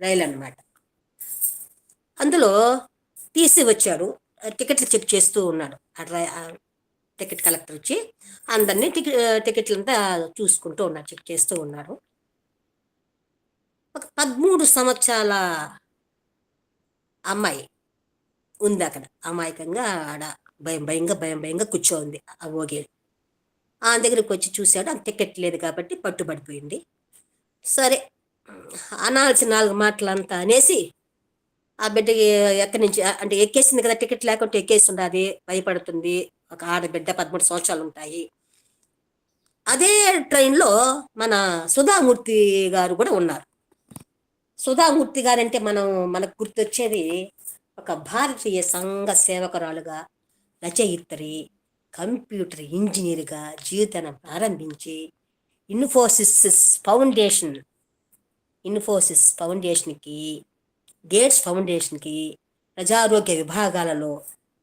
రైలు అన్నమాట. అందులో తీసి వచ్చాడు, టికెట్లు చెక్ చేస్తూ ఉన్నాడు. టికెట్ కలెక్టర్ వచ్చి అందరినీ టికెట్లంతా చూసుకుంటూ ఉన్నాడు, చెక్ చేస్తూ ఉన్నాడు. ఒక 13 సంవత్సరాల అమ్మాయి ఉంది అక్కడ, అమాయకంగా ఆడ భయంగా కూర్చోంది ఆ ఓగేడు. ఆ దగ్గరికి వచ్చి చూశాడు, ఆ టికెట్ లేదు కాబట్టి పట్టుబడిపోయింది. సరే అనాల్సిన 4 మాటలంతా అనేసి ఆ బిడ్డకి ఎక్కడి నుంచి అంటే ఎక్కేసింది కదా, టికెట్ లేకుంటే ఎక్కేసి ఉండదు, భయపడుతుంది. ఒక ఆడబిడ్డ 13 సంవత్సరాలు ఉంటాయి. అదే ట్రైన్లో మన సుధామూర్తి గారు కూడా ఉన్నారు. సుధామూర్తి గారు అంటే మనకు గుర్తొచ్చేది ఒక భారతీయ సంఘ సేవకురాలుగా, రచయిత్రి, కంప్యూటర్ ఇంజనీర్గా జీవితాన్ని ప్రారంభించి ఇన్ఫోసిస్ ఫౌండేషన్కి, గేట్స్ ఫౌండేషన్కి, ప్రజారోగ్య విభాగాలలో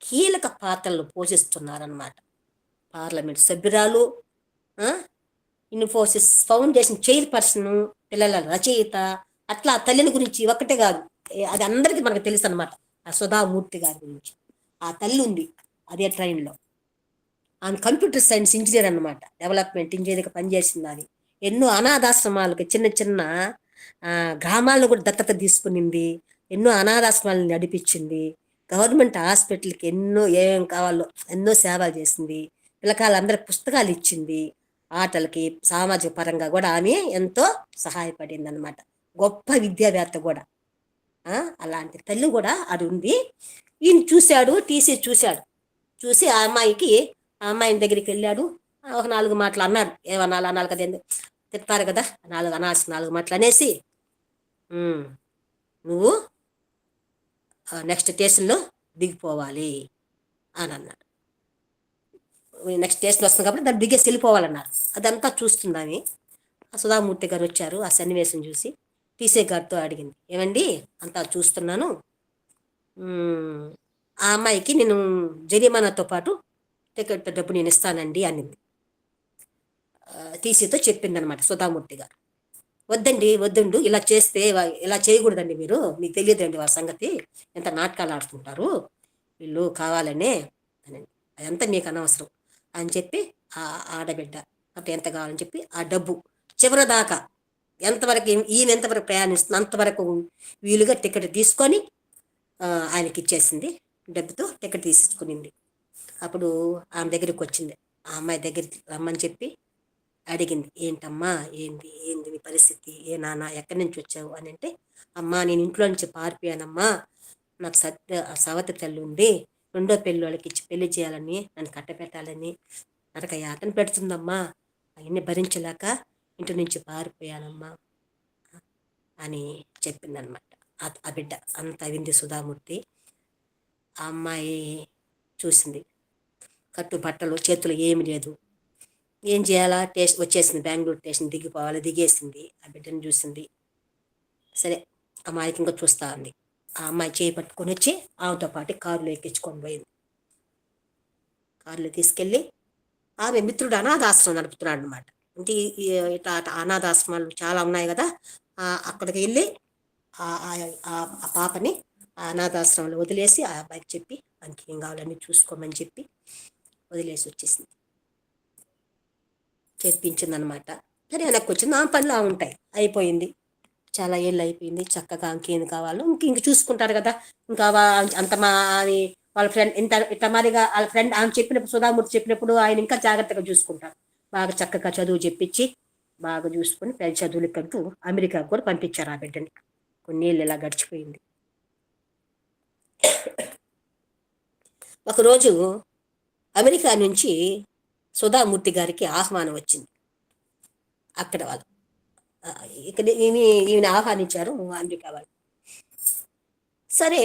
కీలక పాత్రలు పోషిస్తున్నారన్నమాట. పార్లమెంట్ సభ్యురాలు, ఇన్ఫోసిస్ ఫౌండేషన్ చైర్పర్సన్, పిల్లల రచయిత. అట్లా ఆ తల్లిని గురించి ఒక్కటే కాదు, అది అందరికీ మనకు తెలుసు అనమాట. ఆ సుధామూర్తి గారి గురించి ఆ తల్లి ఉంది అదే ట్రైన్లో. ఆమె కంప్యూటర్ సైన్స్ ఇంజనీర్ అనమాట, డెవలప్మెంట్ ఇంజనీర్గా పనిచేసింది. అది ఎన్నో అనాథాశ్రమాలకు, చిన్న చిన్న గ్రామాలను కూడా దత్తత తీసుకునింది. ఎన్నో అనాథాశ్రమాలను నడిపించింది. గవర్నమెంట్ హాస్పిటల్కి ఎన్నో ఏం కావాలో ఎన్నో సేవలు చేసింది. పిల్లకాయలందరికి పుస్తకాలు ఇచ్చింది. ఆటలకి సామాజిక పరంగా కూడా ఆమె ఎంతో సహాయపడింది అనమాట. గొప్ప విద్యావేత్త కూడా. అలాంటి తల్లి కూడా అది ఉంది. ఈయన చూశాడు, టీసీ చూశాడు. చూసి ఆ అమ్మాయిని దగ్గరికి వెళ్ళాడు. ఒక 4 మాటలు అన్నాడు. అనాలి కదా, తిడతారు కదా, 4 మాటలు అనేసి, నువ్వు నెక్స్ట్ స్టేషన్లో దిగిపోవాలి అని అన్నాడు. నెక్స్ట్ స్టేషన్ వస్తుంది కాబట్టి దాన్ని దిగేసి వెళ్ళిపోవాలన్నారు. అదంతా చూస్తుందని సుధామూర్తి గారు వచ్చారు. ఆ సన్నివేశం చూసి టీసీ గారితో అడిగింది, ఏమండి అంతా చూస్తున్నాను, ఆ అమ్మాయికి నేను జరిమానాతో పాటు టికెట్ డబ్బు నేను ఇస్తానండి అనింది. టీసీతో చెప్పింది అనమాట సుధామూర్తి గారు. వద్దండు, ఇలా చేస్తే ఇలా చేయకూడదండి, మీకు తెలియదండి వాళ్ళ సంగతి, ఎంత నాటకాలు ఆడుతుంటారు వీళ్ళు కావాలనే అని, అదంతా మీకు అనవసరం అని చెప్పి ఆ ఆడబిడ్డ అప్పుడు ఎంత కావాలని చెప్పి ఆ డబ్బు చివరి దాకా ఎంతవరకు ఈయన ఎంతవరకు ప్రయాణిస్తుంది అంతవరకు వీలుగా టికెట్ తీసుకొని ఆయనకి ఇచ్చేసింది. డబ్బుతో టికెట్ తీసుకునింది. అప్పుడు ఆమె దగ్గరికి వచ్చింది. ఆ అమ్మాయి దగ్గరికి రమ్మని చెప్పి అడిగింది, ఏంటమ్మా, ఏంది నీ పరిస్థితి, ఏ నాన్న ఎక్కడి నుంచి వచ్చావు అని అంటే, అమ్మా నేను ఇంట్లో నుంచి పారిపోయానమ్మా, నాకు సవతి తల్లి ఉంది, 2వ పెళ్ళి వాళ్ళకి ఇచ్చి పెళ్లి చేయాలని, నన్ను కట్టపెట్టాలని నరక యాతన పెడుతుందమ్మా, అవన్నీ భరించలేక ఇంటి నుంచి పారిపోయానమ్మా అని చెప్పిందనమాట. ఆ బిడ్డ అంత వింది సుధామూర్తి. ఆ అమ్మాయి చూసింది, కట్టుబట్టలు, చేతులు ఏమి లేదు, ఏం చేయాలా, వచ్చేసింది, బెంగళూరు స్టేషన్ దిగిపోవాలి, దిగేసింది. ఆ బిడ్డను చూసింది. సరే అమ్మాయికి ఇంకా చూస్తా ఉంది. ఆ అమ్మాయి చేయి పట్టుకొని వచ్చి ఆమెతో పాటు కారులో ఎక్కించుకొని పోయింది. కారులో తీసుకెళ్ళి ఆమె మిత్రుడు అనాథాశ్రమం నడుపుతున్నాడు అనమాట. అంటే ఇట్లా అనాథాశ్రమాలు చాలా ఉన్నాయి కదా, అక్కడికి వెళ్ళి ఆ పాపని ఆ అనాథాశ్రమంలో వదిలేసి ఆ అబ్బాయికి చెప్పి మనకి ఏం కావాలని చూసుకోమని చెప్పి వదిలేసి వచ్చేసింది. చేర్పించింది అనమాట. సరే వెనక్కి వచ్చింది. ఆ పనులు ఉంటాయి, అయిపోయింది, చాలా ఏళ్ళు అయిపోయింది. చక్కగా ఇంకేం కావాలో ఇంక చూసుకుంటారు కదా. ఇంకా అంత వాళ్ళ ఫ్రెండ్ ఇట్లా మరిగా వాళ్ళ ఫ్రెండ్ ఆమె చెప్పినప్పుడు, సుధామూర్తి చెప్పినప్పుడు ఆయన ఇంకా జాగ్రత్తగా చూసుకుంటారు. బాగా చక్కగా చదువు చెప్పించి బాగా చూసుకొని పెద్ద చదువులకంటూ అమెరికా కూడా పంపించారు ఆ బిడ్డని. కొన్నేళ్ళు ఇలా గడిచిపోయింది. ఒకరోజు అమెరికా నుంచి సుధామూర్తి గారికి ఆహ్వానం వచ్చింది. అక్కడ వాళ్ళు ఇక్కడ ఈమె ఆహ్వానించారు అమెరికా వాళ్ళు. సరే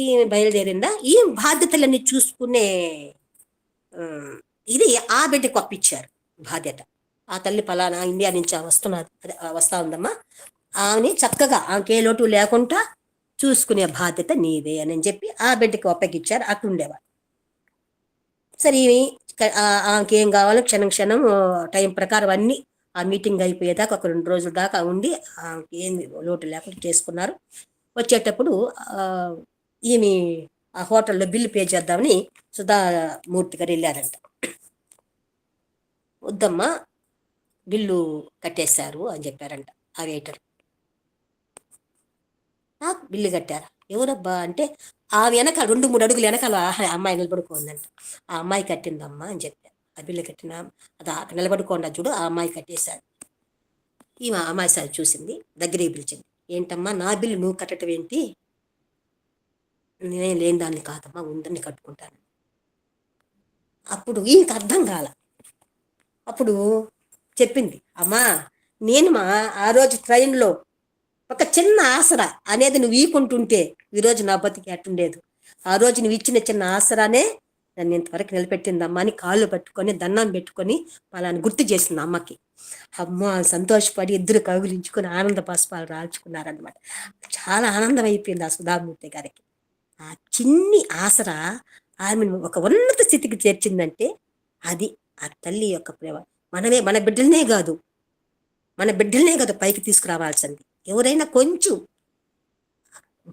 ఈమె బయలుదేరిందా, ఈ బాధ్యతలన్నీ చూసుకునే ఇది ఆ బిడ్డకు అప్పించారు బాధ్యత. ఆ తల్లి పలానా ఇండియా నుంచి వస్తా ఉందమ్మా, ఆమెని చక్కగా ఆమెకి ఏ లోటు లేకుండా చూసుకునే బాధ్యత నీదే అని చెప్పి ఆ బిడ్డకి ఒప్పగిచ్చారు. అక్కడ ఉండేవాడు. సరే ఆమెకి ఏం కావాలో క్షణం టైం ప్రకారం అన్ని ఆ మీటింగ్ అయిపోయేదాకా ఒక 2 రోజుల దాకా ఉండి ఆమెకి ఏం లోటు లేకుండా చేసుకున్నారు. వచ్చేటప్పుడు ఈమె ఆ హోటల్లో బిల్లు పే చేద్దామని సుధామూర్తి గారు వెళ్ళారంట. వద్దమ్మా బిల్లు కట్టేశారు అని చెప్పారంట ఆ వెయిటర్. బిల్లు కట్టారా, ఎవరబ్బా అంటే ఆ వెనకాల 2-3 అడుగులు వెనకాల అమ్మాయి నిలబడుకోందంట. ఆ అమ్మాయి కట్టిందమ్మా అని చెప్పారు. ఆ బిల్లు కట్టిన అది అక్కడ నిలబడుకోండి చూడు, ఆ అమ్మాయి కట్టేశారు. ఈమె అమ్మాయి సార్ చూసింది, దగ్గరికి పిలిచింది. ఏంటమ్మా నా బిల్లు నువ్వు కట్టడం ఏంటి, నేనేం లేని దాన్ని కాదమ్మా, ఉందని కట్టుకుంటాను. అప్పుడు ఈయనకి అర్థం కాల. అప్పుడు చెప్పింది, అమ్మా నేను ఆ రోజు ట్రైన్లో ఒక చిన్న ఆసరా అనేది నువ్వు ఈకుంటుంటే ఈరోజు నా బతికి అట్టుండేదు. ఆ రోజు నువ్వు ఇచ్చిన చిన్న ఆసరానే నన్ను ఇంతవరకు నిలబెట్టిందమ్మా అని కాళ్ళు పట్టుకొని దండం పెట్టుకొని వాళ్ళని గుర్తు చేసింది అమ్మకి. అమ్మ సంతోషపడి ఇద్దరు కౌగిలించుకొని ఆనంద బాష్పాలు రాల్చుకున్నారనమాట. చాలా ఆనందం అయిపోయింది ఆ సుధామూర్తి గారికి. ఆ చిన్ని ఆసరా ఆమెను ఒక ఉన్నత స్థితికి చేర్చిందంటే అది ఆ తల్లి యొక్క ప్రేమ. మన బిడ్డలనే కాదు, మన బిడ్డలనే కదా పైకి తీసుకురావాల్సింది. ఎవరైనా కొంచెం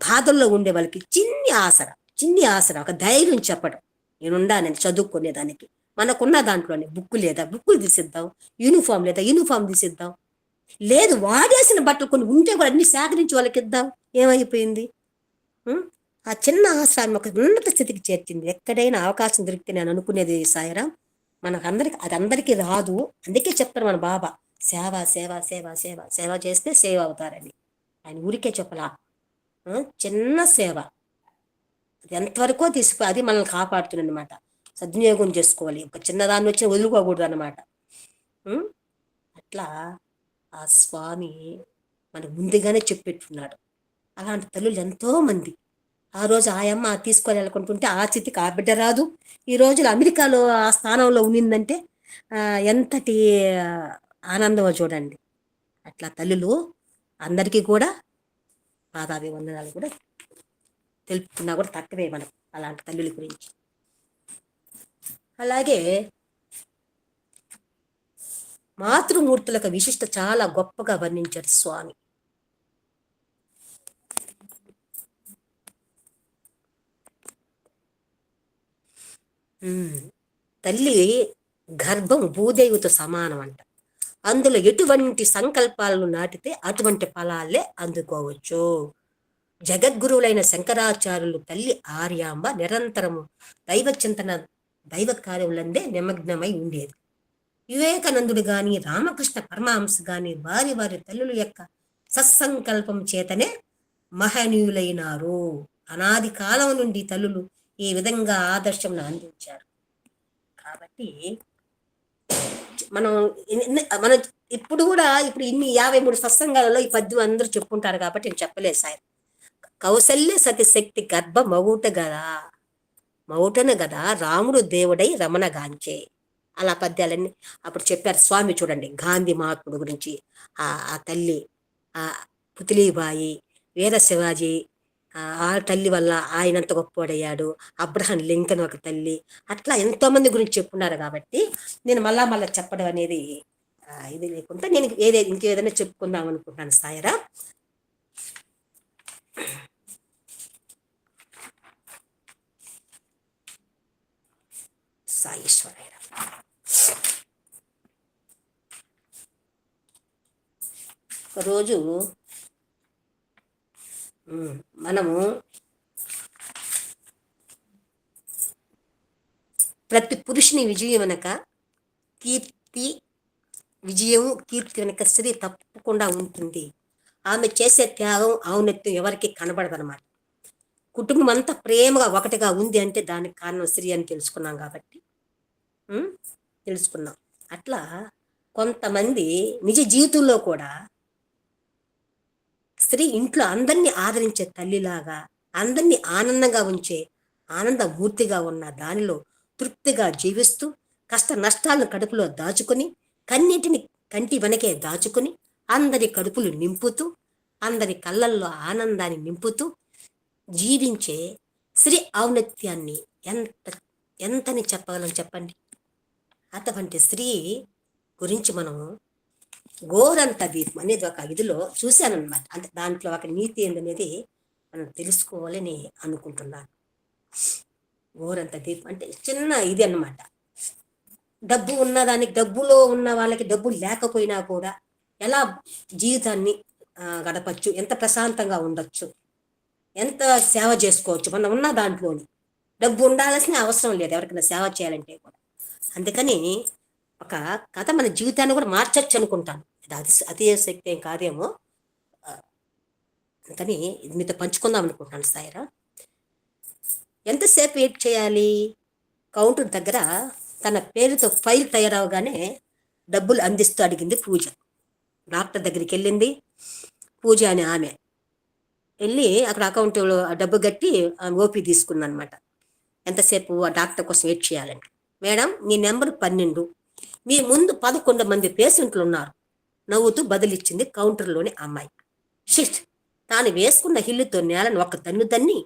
బాధల్లో ఉండే వాళ్ళకి చిన్ని ఆసరా ఒక ధైర్యం చెప్పడం, నేనుండానని చదువుకునేదానికి. మనకున్న దాంట్లోనే బుక్కులు తీసిద్దాం, యూనిఫామ్ లేదా యూనిఫామ్ తీసిద్దాం, లేదు వాడేసిన బట్టలు కొన్ని ఉంటే కూడా అన్ని సేకరించి వాళ్ళకి ఇద్దాం. ఏమైపోయింది? ఆ చిన్న ఆశ్రమం ఒక ఉన్నత స్థితికి చేర్చింది. ఎక్కడైనా అవకాశం దొరికితే నేను అనుకునేది సాయిరాం, అది అందరికీ రాదు. అందుకే చెప్తారు మన బాబా, సేవ సేవ సేవ సేవ సేవ చేస్తే సేవ అవుతారని. ఆయన ఊరికే చెప్పలా, చిన్న సేవ అది ఎంతవరకో అది మనల్ని కాపాడుతుంది అనమాట. సద్వినియోగం చేసుకోవాలి. ఒక చిన్నదాన్ని వచ్చి వదులుకోకూడదు అనమాట. అట్లా ఆ స్వామి మనకు ముందుగానే చెప్పెట్టున్నాడు. అలాంటి తల్లులు ఎంతో మంది. ఆ రోజు ఆయమ్మ తీసుకొని వెళ్ళకుంటుంటే ఆ స్థితికి ఆ బిడ్డ రాదు. ఈ రోజులు అమెరికాలో ఆ స్థానంలో ఉన్నిందంటే ఎంతటి ఆనందమో చూడండి. అట్లా తల్లులు అందరికీ కూడా పాదాభివందనాలు కూడా తెలుపుకున్నా కూడా తక్కువే మనం అలాంటి తల్లుల గురించి. అలాగే మాతృమూర్తులకు విశిష్ట చాలా గొప్పగా వర్ణించారు స్వామి. తల్లి గర్భం భూదేవితో సమానం అంట. అందులో ఎటువంటి సంకల్పాలను నాటితే అటువంటి ఫలాలే అందుకోవచ్చు. జగద్గురువులైన శంకరాచార్యులు తల్లి ఆర్యాంబ నిరంతరము దైవచింతన దైవ కార్యములందే నిమగ్నమై ఉండేది. వివేకానందుడు గాని రామకృష్ణ పరమహంస గాని వారి వారి తల్లుల యొక్క సత్సంకల్పం చేతనే మహనీయులైనారు. అనాది కాలం నుండి తల్లులు ఈ విధంగా ఆదర్శం అందించారు. కాబట్టి మనం ఇప్పుడు ఇన్ని 53 సత్సంగాలలో ఈ పద్యం అందరూ చెప్పుకుంటారు కాబట్టి నేను చెప్పలేదు సార్. కౌసల్య సతిశక్తి గర్భ మౌటన గదా రాముడు దేవుడై రమణగాంచే. అలా పద్యాలన్నీ అప్పుడు చెప్పారు స్వామి. చూడండి, గాంధీ మహాత్ముడు గురించి, ఆ తల్లి ఆ పుతిలీబాయి, వీర శివాజీ ఆ తల్లి వల్ల ఆయనంత గొప్పవాడయ్యాడు. అబ్రహం లింకన్ ఒక తల్లి. అట్లా ఎంతో మంది గురించి చెప్పున్నారు. కాబట్టి నేను మళ్ళా చెప్పడం అనేది ఇది లేకుండా నేను ఇంకేదైనా చెప్పుకుందాం అనుకుంటున్నాను. సాయిరా, సాయేశ్వరయ్య. ఒకరోజు మనము ప్రతి పురుషుని విజయం వెనక కీర్తి వెనక స్త్రీ తప్పకుండా ఉంటుంది. ఆమె చేసే త్యాగం, ఔన్నత్యం ఎవరికి కనబడదనమాట. కుటుంబం అంతా ప్రేమగా ఒకటిగా ఉంది అంటే దానికి కారణం స్త్రీ అని తెలుసుకున్నాం. కాబట్టి తెలుసుకున్నాం. అట్లా కొంతమంది నిజ జీవితంలో కూడా స్త్రీ ఇంట్లో అందరినీ ఆదరించే తల్లిలాగా, అందరినీ ఆనందంగా ఉంచే ఆనందమూర్తిగా ఉన్న దానిలో తృప్తిగా జీవిస్తూ, కష్ట నష్టాలను కడుపులో దాచుకొని, కన్నీటిని కంటి వెనకే దాచుకొని, అందరి కడుపులు నింపుతూ, అందరి కళ్ళల్లో ఆనందాన్ని నింపుతూ జీవించే స్త్రీ ఔన్నత్యాన్ని ఎంతని చెప్పగలం చెప్పండి. అటువంటి స్త్రీ గురించి మనం గోరంత దీపం అనేది ఒక ఇదిలో చూశానన్నమాట. అంటే దాంట్లో ఒక నీతి ఏందనేది మనం తెలుసుకోవాలని అనుకుంటున్నాను. గోరంత దీపం అంటే చిన్న ఇది అన్నమాట. డబ్బు ఉన్నదానికి, డబ్బులో ఉన్న వాళ్ళకి డబ్బు లేకపోయినా కూడా ఎలా జీవితాన్ని గడపచ్చు, ఎంత ప్రశాంతంగా ఉండొచ్చు, ఎంత సేవ చేసుకోవచ్చు మనం ఉన్న దాంట్లోని. డబ్బు ఉండాల్సిన అవసరం లేదు ఎవరికైనా సేవ చేయాలంటే కూడా. అందుకని ఒక కథ మన జీవితాన్ని కూడా మార్చచ్చు అనుకుంటాను. ఇది అతిశక్తి ఏం కాదేమో. అందుకని ఇది మీతో పంచుకుందాం అనుకుంటాను. సాయిరా, ఎంతసేపు వెయిట్ చేయాలి? కౌంటర్ దగ్గర తన పేరుతో ఫైల్ తయారవగానే డబ్బులు అందిస్తూ అడిగింది పూజ. డాక్టర్ దగ్గరికి వెళ్ళింది పూజ అని ఆమె. వెళ్ళి అక్కడ అకౌంట్లో డబ్బు కట్టి ఓపీ తీసుకుందనమాట. ఎంతసేపు ఆ డాక్టర్ కోసం వెయిట్ చేయాలండి. మేడం, మీ నెంబర్ 12, మీ ముందు 11 మంది పేషెంట్లు ఉన్నారు, నవ్వుతూ బదిలిచ్చింది కౌంటర్లోని అమ్మాయి. షిట్, తాను వేసుకున్న హిల్లుతో నేలను ఒక తన్ని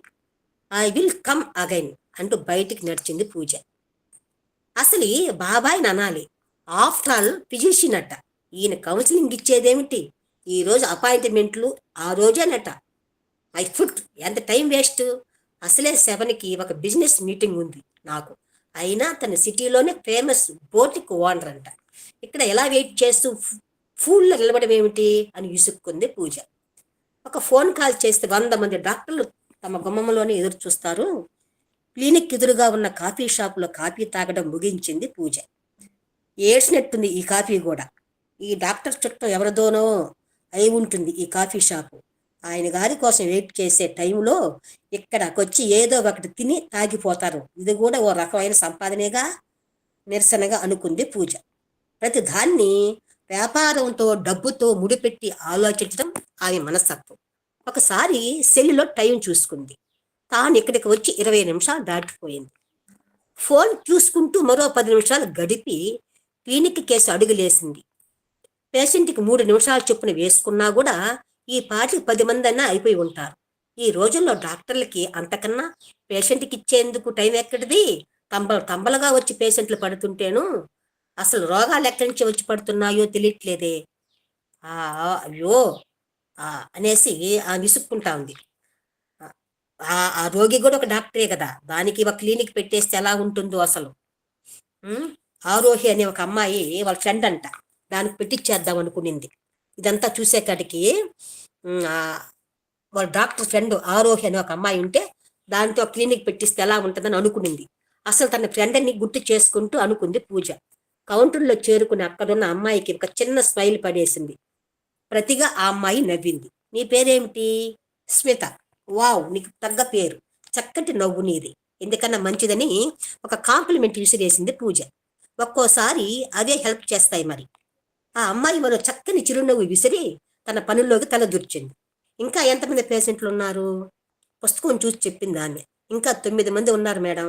ఐ విల్ కమ్ అగైన్ అంటూ బయటికి నడిచింది పూజ. అసలు బాబాయ్ అనాలి, ఆఫ్టర్ ఆల్ ఫిజిషియన్ అట్ట. ఈయన కౌన్సిలింగ్ ఇచ్చేదేమిటి, ఈ రోజు అపాయింట్మెంట్లు ఆ రోజేనట. మై ఫుడ్ ఎంత టైం వేస్ట్. అసలే 7కి ఒక బిజినెస్ మీటింగ్ ఉంది నాకు. అయినా తన సిటీలోనే ఫేమస్ బోటిక్ ఓనర్ అంట. ఇక్కడ ఎలా వెయిట్ చేస్తూ ఫూల్లో నిలబడం ఏమిటి అని విసుక్కుంది పూజ. ఒక ఫోన్ కాల్ చేస్తే 100 మంది డాక్టర్లు తమ గుమ్మంలోనే ఎదురు చూస్తారు. క్లినిక్ ఎదురుగా ఉన్న కాఫీ షాపులో కాఫీ తాగడం ముగించింది పూజ. ఏడ్చినట్టుంది ఈ కాఫీ కూడా. ఈ డాక్టర్ చుట్టూ ఎవరిదోనో అయి ఉంటుంది ఈ కాఫీ షాపు. ఆయన గారి కోసం వెయిట్ చేసే టైంలో ఇక్కడకొచ్చి ఏదో ఒకటి తిని తాగిపోతారు. ఇది కూడా ఓ రకమైన సంపాదనేగా, నిరసనగా అనుకుంది పూజ. ప్రతి దాన్ని వ్యాపారంతో డబ్బుతో ముడిపెట్టి ఆలోచించడం ఆమె మనస్తత్వం. ఒకసారి సెల్లులో టైం చూసుకుంది. తాను ఇక్కడికి వచ్చి 20 నిమిషాలు దాటిపోయింది. ఫోన్ చూసుకుంటూ మరో 10 నిమిషాలు గడిపి క్లినిక్ కేసు అడుగులేసింది. పేషెంట్కి 3 నిమిషాలు చొప్పున వేసుకున్నా కూడా ఈ పాటికి 10 మంది అయినా అయిపోయి ఉంటారు. ఈ రోజుల్లో డాక్టర్లకి అంతకన్నా పేషెంట్కి ఇచ్చేందుకు టైం ఎక్కడిది? తంబలుగా వచ్చి పేషెంట్లు పడుతుంటేను అసలు రోగాలు ఎక్కడి నుంచి వచ్చి పడుతున్నాయో తెలియట్లేదే. అయ్యో అనేసి విసుక్కుంటా ఉంది. ఆ రోగి కూడా ఒక డాక్టరే కదా, దానికి ఒక క్లినిక్ పెట్టేస్తే ఎలా ఉంటుందో అసలు. ఆరోహి అనే ఒక అమ్మాయి వాళ్ళ ఫ్రెండ్ అంట, దానికి పెట్టించేద్దాం అనుకునింది. ఇదంతా చూసేకాటికి వాళ్ళ డాక్టర్ ఫ్రెండ్ ఆరోహి అనే ఒక అమ్మాయి ఉంటే దానితో క్లినిక్ పెట్టిస్తే ఎలా ఉంటుందని అనుకునింది. అసలు తన ఫ్రెండ్ని గుర్తు చేసుకుంటూ అనుకుంది పూజ. కౌంటర్లో చేరుకుని అక్కడున్న అమ్మాయికి ఒక చిన్న స్మైల్ పడేసింది. ప్రతిగా ఆ అమ్మాయి నవ్వింది. నీ పేరేమిటి? స్మిత. వావ్, నీకు తగ్గ పేరు, చక్కటి నవ్వు నీది, ఎందుకన్నా మంచిదని ఒక కాంప్లిమెంట్ విసిరేసింది పూజ. ఒక్కోసారి అవే హెల్ప్ చేస్తాయి మరి. ఆ అమ్మాయి మరో చక్కని చిరునవ్వు విసిరి తన పనుల్లోకి తల దూర్చింది. ఇంకా ఎంతమంది పేషెంట్లు ఉన్నారు? పుస్తకం చూసి చెప్పింది ఆమె. ఇంకా 9 మంది ఉన్నారు మేడం.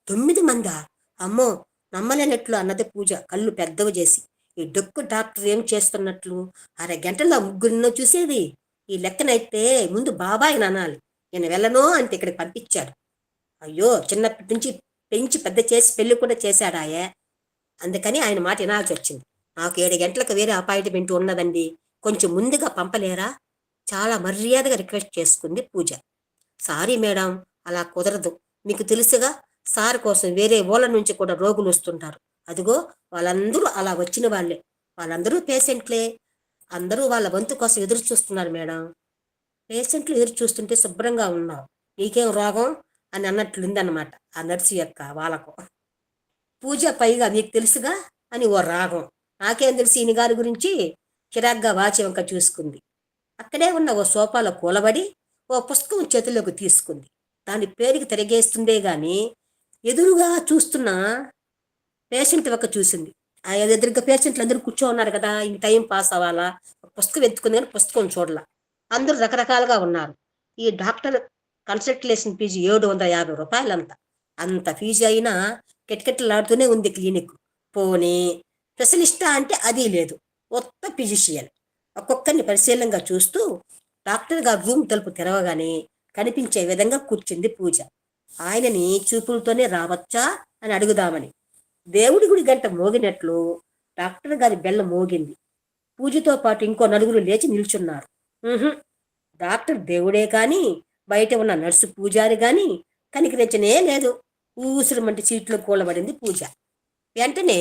9 మందా? అమ్మో, నమ్మలేనట్లు అన్నది పూజ కళ్ళు పెద్దవి చేసి. ఈ డొక్కు డాక్టర్ ఏం చేస్తున్నట్లు? 6 గంటల్లో 3 చూసేది. ఈ లెక్కనైతే ముందు బాబాయ్ అనాలి. నేను వెళ్ళను అంటే ఇక్కడికి పంపించాడు. అయ్యో, చిన్నప్పటి నుంచి పెంచి పెద్ద చేసి పెళ్లి కూడా చేశాడాయే, అందుకని ఆయన మాట వినాల్సి వచ్చింది. నాకు 7 గంటలకు వేరే అపాయింట్మెంట్ ఉన్నదండి, కొంచెం ముందుగా పంపలేరా? చాలా మర్యాదగా రిక్వెస్ట్ చేసుకుంది పూజ. సారీ మేడం, అలా కుదరదు. మీకు తెలుసుగా, సార్ కోసం వేరే ఊళ్ళ నుంచి కూడా రోగులు వస్తుంటారు. అదిగో వాళ్ళందరూ అలా వచ్చిన వాళ్ళే, వాళ్ళందరూ పేషెంట్లే. అందరూ వాళ్ళ వంతు కోసం ఎదురు చూస్తున్నారు మేడం. పేషెంట్లు ఎదురు చూస్తుంటే శుభ్రంగా ఉన్నావు, నీకేం రోగం అని అన్నట్లుందన్నమాట ఆ నర్సు యొక్క వాళ్ళకు. పూజ పైగా మీకు తెలుసుగా అని ఓ రాగం. నాకేం తెలుసు ఈయన గారి గురించి? చిరాగ్గా వాచి వంక చూసుకుంది. అక్కడే ఉన్న ఓ సోఫాలో కూలబడి ఓ పుస్తకం చేతుల్లోకి తీసుకుంది. దాని పేరుకి తిరిగేస్తుందే గాని ఎదురుగా చూస్తున్న పేషెంట్ ఒక చూసింది. ఆ ఎదురుగా పేషెంట్లు అందరూ కూర్చో ఉన్నారు కదా, ఇంక టైం పాస్ అవ్వాలా, పుస్తకం ఎత్తుకుంది కానీ పుస్తకం చూడలా. అందరూ రకరకాలుగా ఉన్నారు. ఈ డాక్టర్ కన్సల్టేషన్ ఫీజు 750 రూపాయలంతా. అంత ఫీజు అయినా కెట్కెట్లాడుతూనే ఉంది క్లినిక్. పోనీ స్పెషలిస్టా అంటే అది లేదు, కొత్త ఫిజిషియన్. ఒక్కొక్కరిని పరిశీలనగా చూస్తూ డాక్టర్ గారు రూమ్ తలుపు తెరవగానే కనిపించే విధంగా కూర్చుంది పూజ. ఆయనని చూపులతోనే రావచ్చా అని అడుగుదామని. దేవుడి గుడి గంట మోగినట్లు డాక్టర్ గారి బెల్ల మోగింది. పూజతో పాటు ఇంకో 4 లేచి నిల్చున్నారు. డాక్టర్ దేవుడే కాని బయట ఉన్న నర్సు పూజారి గాని కనికరించనే లేదు. ఊసురుమంటి సీట్లో కూలబడింది పూజ. వెంటనే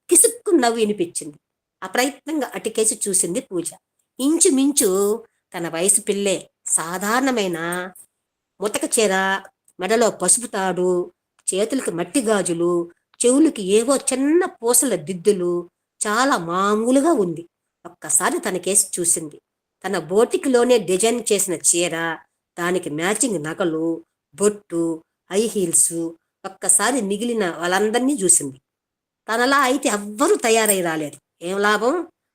కిసుక్కు నవ్వు వినిపించింది. అప్రయత్నంగా అటికేసి చూసింది పూజ. ఇంచుమించు తన వయసు పిల్లే. సాధారణమైన ముతక చీర, మెడలో పసుపు తాడు, చేతులకి మట్టి గాజులు, చెవులకి ఏవో చిన్న పూసల దిద్దులు, చాలా మామూలుగా ఉంది. ఒక్కసారి తనకేసి చూసింది. తన బోటికిలోనే డిజైన్ చేసిన చీర, దానికి మ్యాచింగ్ నగలు, బొట్టు, హై హీల్స్. ఒక్కసారి మిగిలిన వాళ్ళందరినీ చూసింది. తనలా అయితే ఎవ్వరూ తయారై రాలేదు. ఏం లాభం,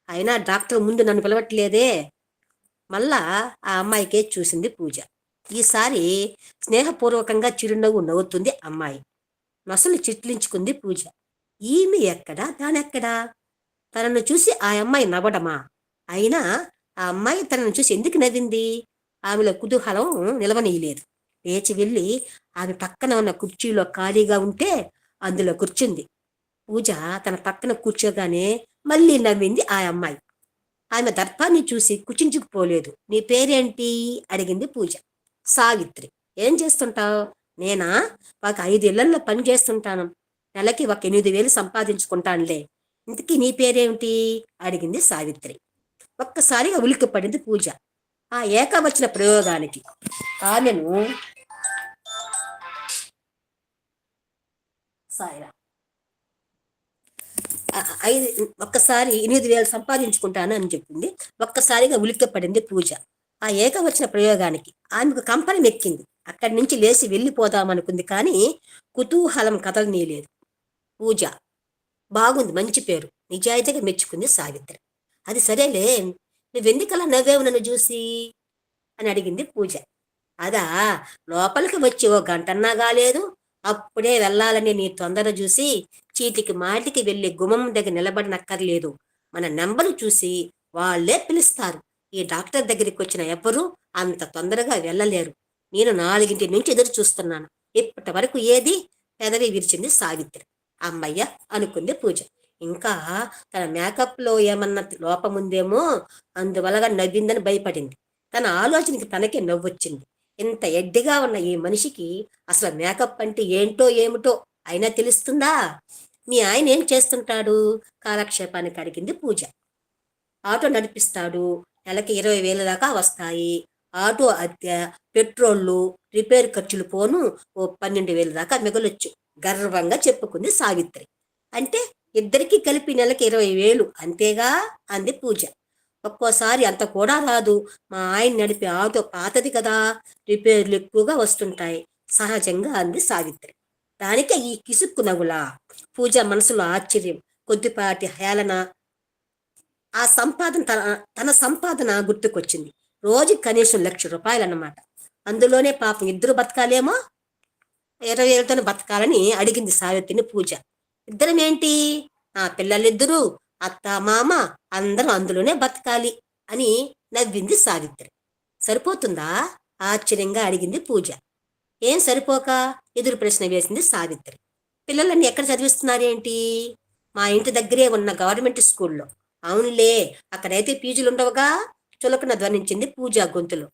అయినా డాక్టర్ ముందు నన్ను పిలవట్లేదే. మళ్ళా ఆ అమ్మాయికే చూసింది పూజ. ఈసారి స్నేహపూర్వకంగా చిరునవ్వు నవ్వుతుంది అమ్మాయి. నొసలు చిట్లించుకుంది పూజ. ఈమె ఎక్కడా తానెక్కడా? తనను చూసి ఆ అమ్మాయి నవ్వడమా? అయినా ఆ అమ్మాయి తనను చూసి ఎందుకు నవ్వింది? ఆమెలో కుతూహలం నిలవనీయలేదు. లేచి వెళ్ళి ఆమె పక్కన ఉన్న కుర్చీలో ఖాళీగా ఉంటే అందులో కూర్చుంది. పూజ తన పక్కన కూర్చోగానే మళ్ళీ నవ్వింది ఆ అమ్మాయి. ఆమె దర్పాన్ని చూసి కుచించుకుపోలేదు. నీ పేరేంటి అడిగింది పూజ. సావిత్రి. ఏం చేస్తుంటావు? నేనా, ఒక 5 ఇళ్లలో పని చేస్తుంటాను. నెలకి ఒక 8,000 సంపాదించుకుంటానులే. ఇంతకీ నీ పేరేమిటి అడిగింది సావిత్రి. ఒక్కసారిగా ఉలిక్కి పడింది పూజ. ఆ ఏకవచన ప్రయోగానికి ఆమెను ఒక్కసారి 8,000 సంపాదించుకుంటాను అని చెప్పింది. ఒక్కసారిగా ఉలిక్కిపడింది పూజ. ఆ ఏకవచన ప్రయోగానికి ఆమెకు కంపనం ఎక్కింది. అక్కడి నుంచి లేచి వెళ్ళిపోదామనుకుంది, కానీ కుతూహలం కదలనీయలేదు. పూజ. బాగుంది, మంచి పేరు, నిజాయితీగా మెచ్చుకుంది సావిత్రి. అది సరేలే, నువ్వెందుకలా నవ్వేవు నన్ను చూసి అని అడిగింది పూజ. అదా, లోపలికి వచ్చి 1 గంటన్నా కాలేదు, అప్పుడే వెళ్ళాలని నీ తొందర చూసి చీటికి మాటికి వెళ్ళి గుమ్మం దగ్గర నిలబడనక్కర్లేదు. మన నెంబరు చూసి వాళ్లే పిలుస్తారు. ఈ డాక్టర్ దగ్గరికి వచ్చిన ఎవ్వరూ అంత తొందరగా వెళ్ళలేరు. నేను 4 నుంచి ఎదురు చూస్తున్నాను. ఇప్పటి వరకు ఏది? పెదవి విరిచింది సావిత్రి. అమ్మయ్య అనుకుంది పూజ. ఇంకా తన మేకప్ లో ఏమన్నా లోపముందేమో అందువలన నవ్విందని భయపడింది. తన ఆలోచనకి తనకే నవ్వొచ్చింది. ఇంత ఎడ్డిగా ఉన్న ఈ మనిషికి అసలు మేకప్ అంటే ఏంటో ఏమిటో అయినా తెలుస్తుందా? మీ ఆయన ఏం చేస్తుంటాడు కాలక్షేపానికి అడిగింది పూజ. ఆటో నడిపిస్తాడు. నెలకి 20,000 దాకా వస్తాయి. ఆటో అద్దె, పెట్రోళ్ళు, రిపేర్ ఖర్చులు పోను 12,000 దాకా మిగలొచ్చు గర్వంగా చెప్పుకుంది సావిత్రి. అంటే ఇద్దరికి కలిపి నెలకి 20,000 అంతేగా అంది పూజ. ఒక్కోసారి అంత కూడా రాదు. మా ఆయన నడిపే ఆటో పాతది కదా, రిపేర్లు ఎక్కువగా వస్తుంటాయి సహజంగా అంది సావిత్రి. దానికే ఈ కిసుక్కు నవ్వులా? పూజ మనసులో ఆశ్చర్యం, కొద్దిపాటి హేళన. ఆ సంపాదన తన సంపాదన గుర్తుకొచ్చింది. రోజు కనీసం 1,00,000 రూపాయలు అన్నమాట. అందులోనే పాపం ఇద్దరు బతకాలేమో. 20,000తోనే బతకాలని అడిగింది సావిత్రిని పూజ. ఇద్దరమేంటి, ఆ పిల్లలిద్దరూ, అత్త మామ అందరూ అందులోనే బతకాలి అని నవ్వింది సావిత్రి. సరిపోతుందా ఆశ్చర్యంగా అడిగింది పూజ. ఏం సరిపోక ఎదురు ప్రశ్న వేసింది సావిత్రి. పిల్లలన్నీ ఎక్కడ చదివిస్తున్నారేంటి? మా ఇంటి దగ్గరే ఉన్న గవర్నమెంట్ స్కూల్లో. అవునులే, అక్కడైతే ఫీజులు ఉండవుగా చులకన ధ్వనించింది పూజ గొంతులో.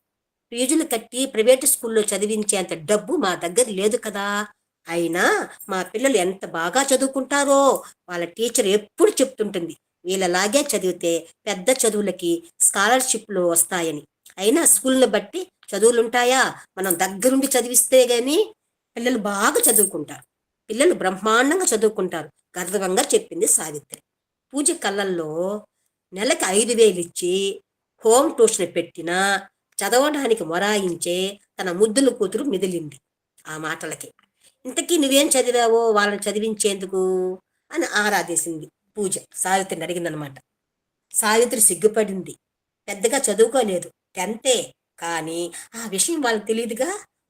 ఫీజులు కట్టి ప్రైవేటు స్కూల్లో చదివించేంత డబ్బు మా దగ్గర లేదు కదా. అయినా మా పిల్లలు ఎంత బాగా చదువుకుంటారో వాళ్ళ టీచర్ ఎప్పుడు చెప్తుంటుంది, వీళ్ళలాగే చదివితే పెద్ద చదువులకి స్కాలర్షిప్లు వస్తాయని. అయినా స్కూల్ని బట్టి చదువులుంటాయా? మనం దగ్గరుండి చదివిస్తే గాని పిల్లలు బాగా చదువుకుంటారు. పిల్లలు బ్రహ్మాండంగా చదువుకుంటారు గర్వంగా చెప్పింది సావిత్రి. పూజ కళ్ళల్లో నెలకి 5,000 ఇచ్చి హోమ్ ట్యూషన్ పెట్టినా చదవడానికి మొరాయించే తన ముద్దుల కూతురు మిదిలింది ఆ మాటలకి. ఇంతకీ నువ్వేం చదివావో వాళ్ళని చదివించేందుకు అని ఆరాధేసింది పూజ. సావిత్రిని అడిగిందనమాట. సావిత్రి సిగ్గుపడింది. పెద్దగా చదువుకోలేదు, 10థే. కానీ ఆ విషయం వాళ్ళకి తెలియదుగా.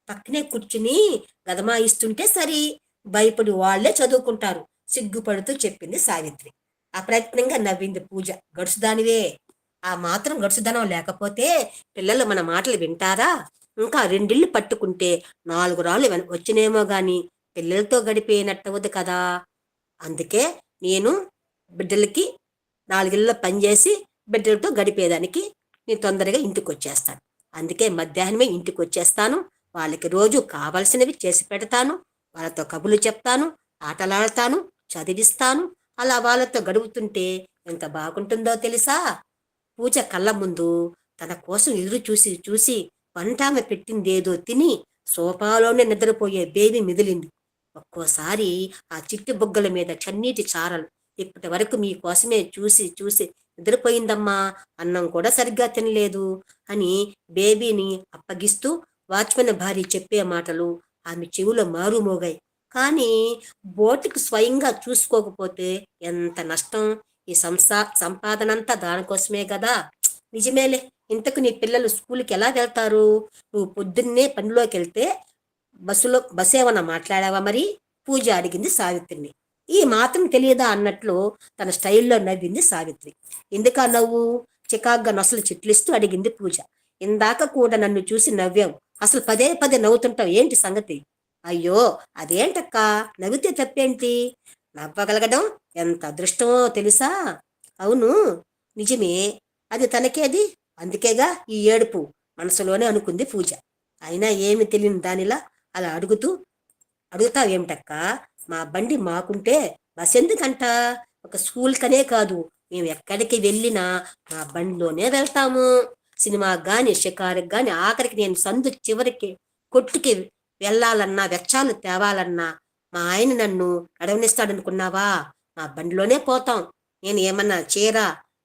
పక్కనే కూర్చుని గదమాయిస్తుంటే సరి, భయపడి వాళ్లే చదువుకుంటారు సిగ్గుపడుతూ చెప్పింది సావిత్రి. అప్రయత్నంగా నవ్వింది పూజ. గడుసుదానివే, ఆ మాత్రం గడుసుదనం లేకపోతే పిల్లలు మన మాటలు వింటారా? ఇంకా 2 ఇళ్ళు పట్టుకుంటే 4 రాళ్ళు వచ్చినేమో గాని పిల్లలతో గడిపేనట్టవద్దు కదా. అందుకే నేను బిడ్డలకి 4 ఇళ్ళలో పనిచేసి బిడ్డలతో గడిపేదానికి నేను తొందరగా ఇంటికి వచ్చేస్తాను. అందుకే మధ్యాహ్నమే ఇంటికి వచ్చేస్తాను. వాళ్ళకి రోజు కావలసినవి చేసి పెడతాను, వాళ్ళతో కబుర్లు చెప్తాను, ఆటలాడతాను, చదివిస్తాను. అలా వాళ్ళతో గడుపుతుంటే ఎంత బాగుంటుందో తెలుసా? పూజ కళ్ళ ముందు తన కోసం ఎదురు చూసి చూసి వంటామె పెట్టిందేదో తిని సోఫాలోనే నిద్రపోయే బేబీ మిదిలింది. ఒక్కోసారి ఆ చిట్టి బొగ్గల మీద చన్నీటి చారలు. ఇప్పటి వరకు మీ కోసమే చూసి చూసి నిద్రపోయిందమ్మా, అన్నం కూడా సరిగ్గా తినలేదు అని బేబీని అప్పగిస్తూ వాచ్మెన్ భార్య చెప్పే మాటలు ఆమె చెవులో మారుమోగాయి. కానీ బోటికి స్వయంగా చూసుకోకపోతే ఎంత నష్టం. ఈ సంపాదనంతా దానికోసమే కదా. నిజమేలే. ఇంతకు నీ పిల్లలు స్కూల్కి ఎలా వెళ్తారు? నువ్వు పొద్దున్నే పనిలోకి వెళ్తే బస్సు ఏమన్నా మాట్లాడావా మరి? పూజ అడిగింది సావిత్రిని. ఈ మాత్రం తెలియదా అన్నట్లు తన స్టైల్లో నవ్వింది సావిత్రి. ఎందుకా నవ్వు? చికాగ్గా నొసలు చిట్లిస్తూ అడిగింది పూజ. ఇందాక కూడా నన్ను చూసి నవ్వావు, అసలు పదే పదే నవ్వుతుంటావు, ఏంటి సంగతి? అయ్యో అదేంటక్క, నవ్వితే తప్పేంటి? నవ్వగలగడం ఎంత అదృష్టమో తెలుసా? అవును, నిజమే, అది తనకేది, అందుకేగా ఈ ఏడుపు మనసులోనే అనుకుంది పూజ. అయినా ఏమి తెలియని దానిలా అలా అడుగుతావేమిటక్క, మా బండి మాకుంటే బస్ ఎందుకంట, ఒక స్కూల్ కనే కాదు, మేము ఎక్కడికి వెళ్ళినా మా బండిలోనే వెళ్తాము. సినిమాకి గాని, షికారుకి గాని, ఆఖరికి నేను సందు చివరికి కొట్టుకి వెళ్ళాలన్నా, వెచ్చాలు తేవాలన్నా మా ఆయన నన్ను నడవనిస్తాడనుకున్నావా, మా బండిలోనే పోతాం. నేను ఏమన్నా చీర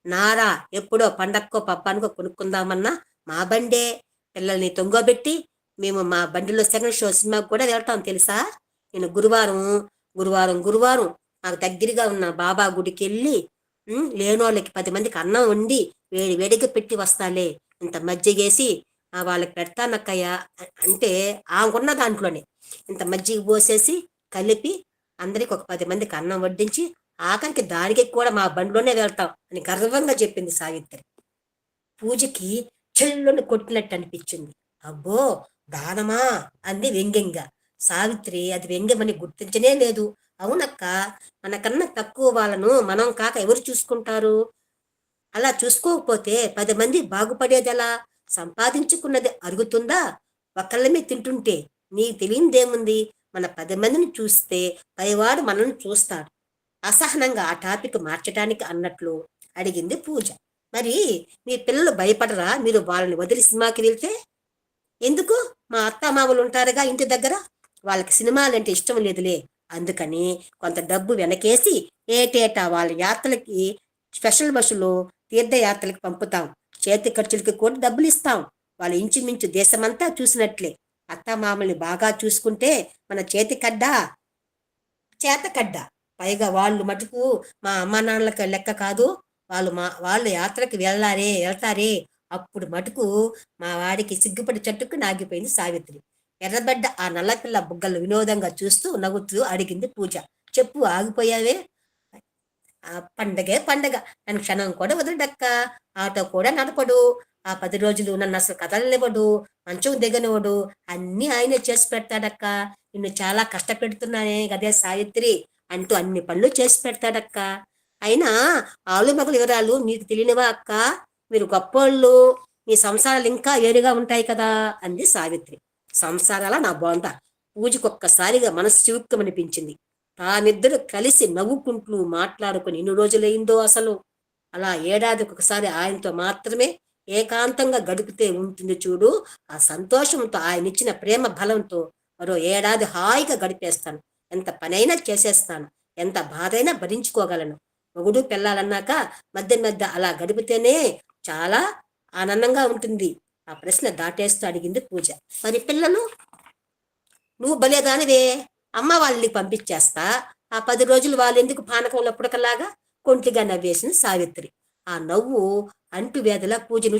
నారా ఎప్పుడో పండక్కో పబ్బానికో కొనుక్కుందామన్నా మా బండే. పిల్లల్ని తొంగోబెట్టి మేము మా బండిలో సెకండ్ షో సినిమాకి కూడా వెళ్తాం తెలుసా. నేను గురువారం నాకు దగ్గరగా ఉన్న బాబా గుడికి వెళ్ళి లేనోళ్ళకి 10 మందికి అన్నం వండి వేడిగా పెట్టి వస్తాలే, ఇంత మజ్జిగేసి వాళ్ళకి పెడతానక్కయ్య అంటే ఆమెకున్న దాంట్లోనే ఇంత మజ్జిగ పోసేసి కలిపి అందరికి ఒక 10 మందికి అన్నం వడ్డించి ఆఖరికి దానికి కూడా మా బండిలోనే వెళ్తాం అని గర్వంగా చెప్పింది సావిత్రి. పూజకి చెల్లుని కొట్టినట్టు అనిపించింది. అబ్బో దానమా అంది వ్యంగ్యంగా. సావిత్రి అది వ్యంగ్యమని గుర్తించనే లేదు. అవునక్క, మనకన్నా తక్కువ వాళ్ళను మనం కాక ఎవరు చూసుకుంటారు? అలా చూసుకోకపోతే 10 మంది బాగుపడేదెలా? సంపాదించుకున్నది అరుగుతుందా? ఒకళ్ళమే తింటుంటే నీకు తెలియనిదేముంది? మన 10 మందిని చూస్తే పైవాడు మనల్ని చూస్తాడు. అసహనంగా ఆ టాపిక్ మార్చడానికి అన్నట్లు అడిగింది పూజ. మరి మీ పిల్లలు భయపడరా మీరు వాళ్ళని వదిలి సినిమాకి వెళ్తే? ఎందుకు, మా అత్తమామలు ఉంటారుగా ఇంటి దగ్గర, వాళ్ళకి సినిమాలంటే ఇష్టం లేదులే, అందుకని కొంత డబ్బు వెనకేసి ఏటేటా వాళ్ళ యాత్రలకి స్పెషల్ బస్సులో తీర్థయాత్రలకు పంపుతాం. చేతి ఖర్చులకి కూడా డబ్బులు ఇస్తాం. వాళ్ళు ఇంచుమించు దేశమంతా చూసినట్లే. అత్తమామల్ని బాగా చూసుకుంటే మన చేతకడ్డా. పైగా వాళ్ళు మటుకు మా అమ్మ నాన్నలకు లెక్క కాదు. వాళ్ళు యాత్రకి వెళ్తారే అప్పుడు మటుకు మా వాడికి సిగ్గుపడి చట్టుకు నాగిపోయింది సావిత్రి. ఎర్రబడ్డ ఆ నల్లపిల్ల బుగ్గలు వినోదంగా చూస్తూ నవ్వుతూ అడిగింది పూజ. చెప్పు, ఆగిపోయావే? పండగే పండగ, నన్ను క్షణం కూడా వదలడక్క. ఆటో కూడా నడపడు. ఆ 10 రోజులు నన్ను అసలు కదలనివ్వడు, మంచం దిగనివ్వడు, అన్ని ఆయనే చేసి పెడతాడక్క. నిన్ను చాలా కష్టపెడుతున్నానే గదే సావిత్రి అంటూ అన్ని పనులు చేసి పెడతాడక్క. అయినా ఆలు మగలు వివరాలు మీకు తెలియనివా అక్క? మీరు గొప్పోళ్ళు, మీ సంసారాలు ఇంకా ఏడుగా ఉంటాయి కదా అంది సావిత్రి. సంసారాల నా బోంత. పూజకొక్కసారిగా మనసు చివుక్కమనిపించింది. తామిద్దరు కలిసి నవ్వుకుంటూ మాట్లాడుకుని ఎన్ని రోజులైందో అసలు. అలా ఏడాదికి ఒకసారి ఆయనతో మాత్రమే ఏకాంతంగా గడిపితే ఉంటుంది చూడు, ఆ సంతోషంతో ఆయన ఇచ్చిన ప్రేమ బలంతో మరో ఏడాది హాయిగా గడిపేస్తాను. ఎంత పనైనా చేసేస్తాను, ఎంత బాధైనా భరించుకోగలను. మొగుడు పెళ్ళాలన్నాక మధ్య అలా గడిపితేనే చాలా ఆనందంగా ఉంటుంది. ఆ ప్రశ్న దాటేస్తూ అడిగింది పూజ. మరి పిల్లలు? నువ్వు భలేదానివే, అమ్మ వాళ్ళని పంపించేస్తా, ఆ 10 రోజులు వాళ్ళెందుకు పానకంలో పుడకలాగా కొంటిగా నవ్వేసింది సావిత్రి. ఆ నవ్వు అంటువ్యాధిలా పూజను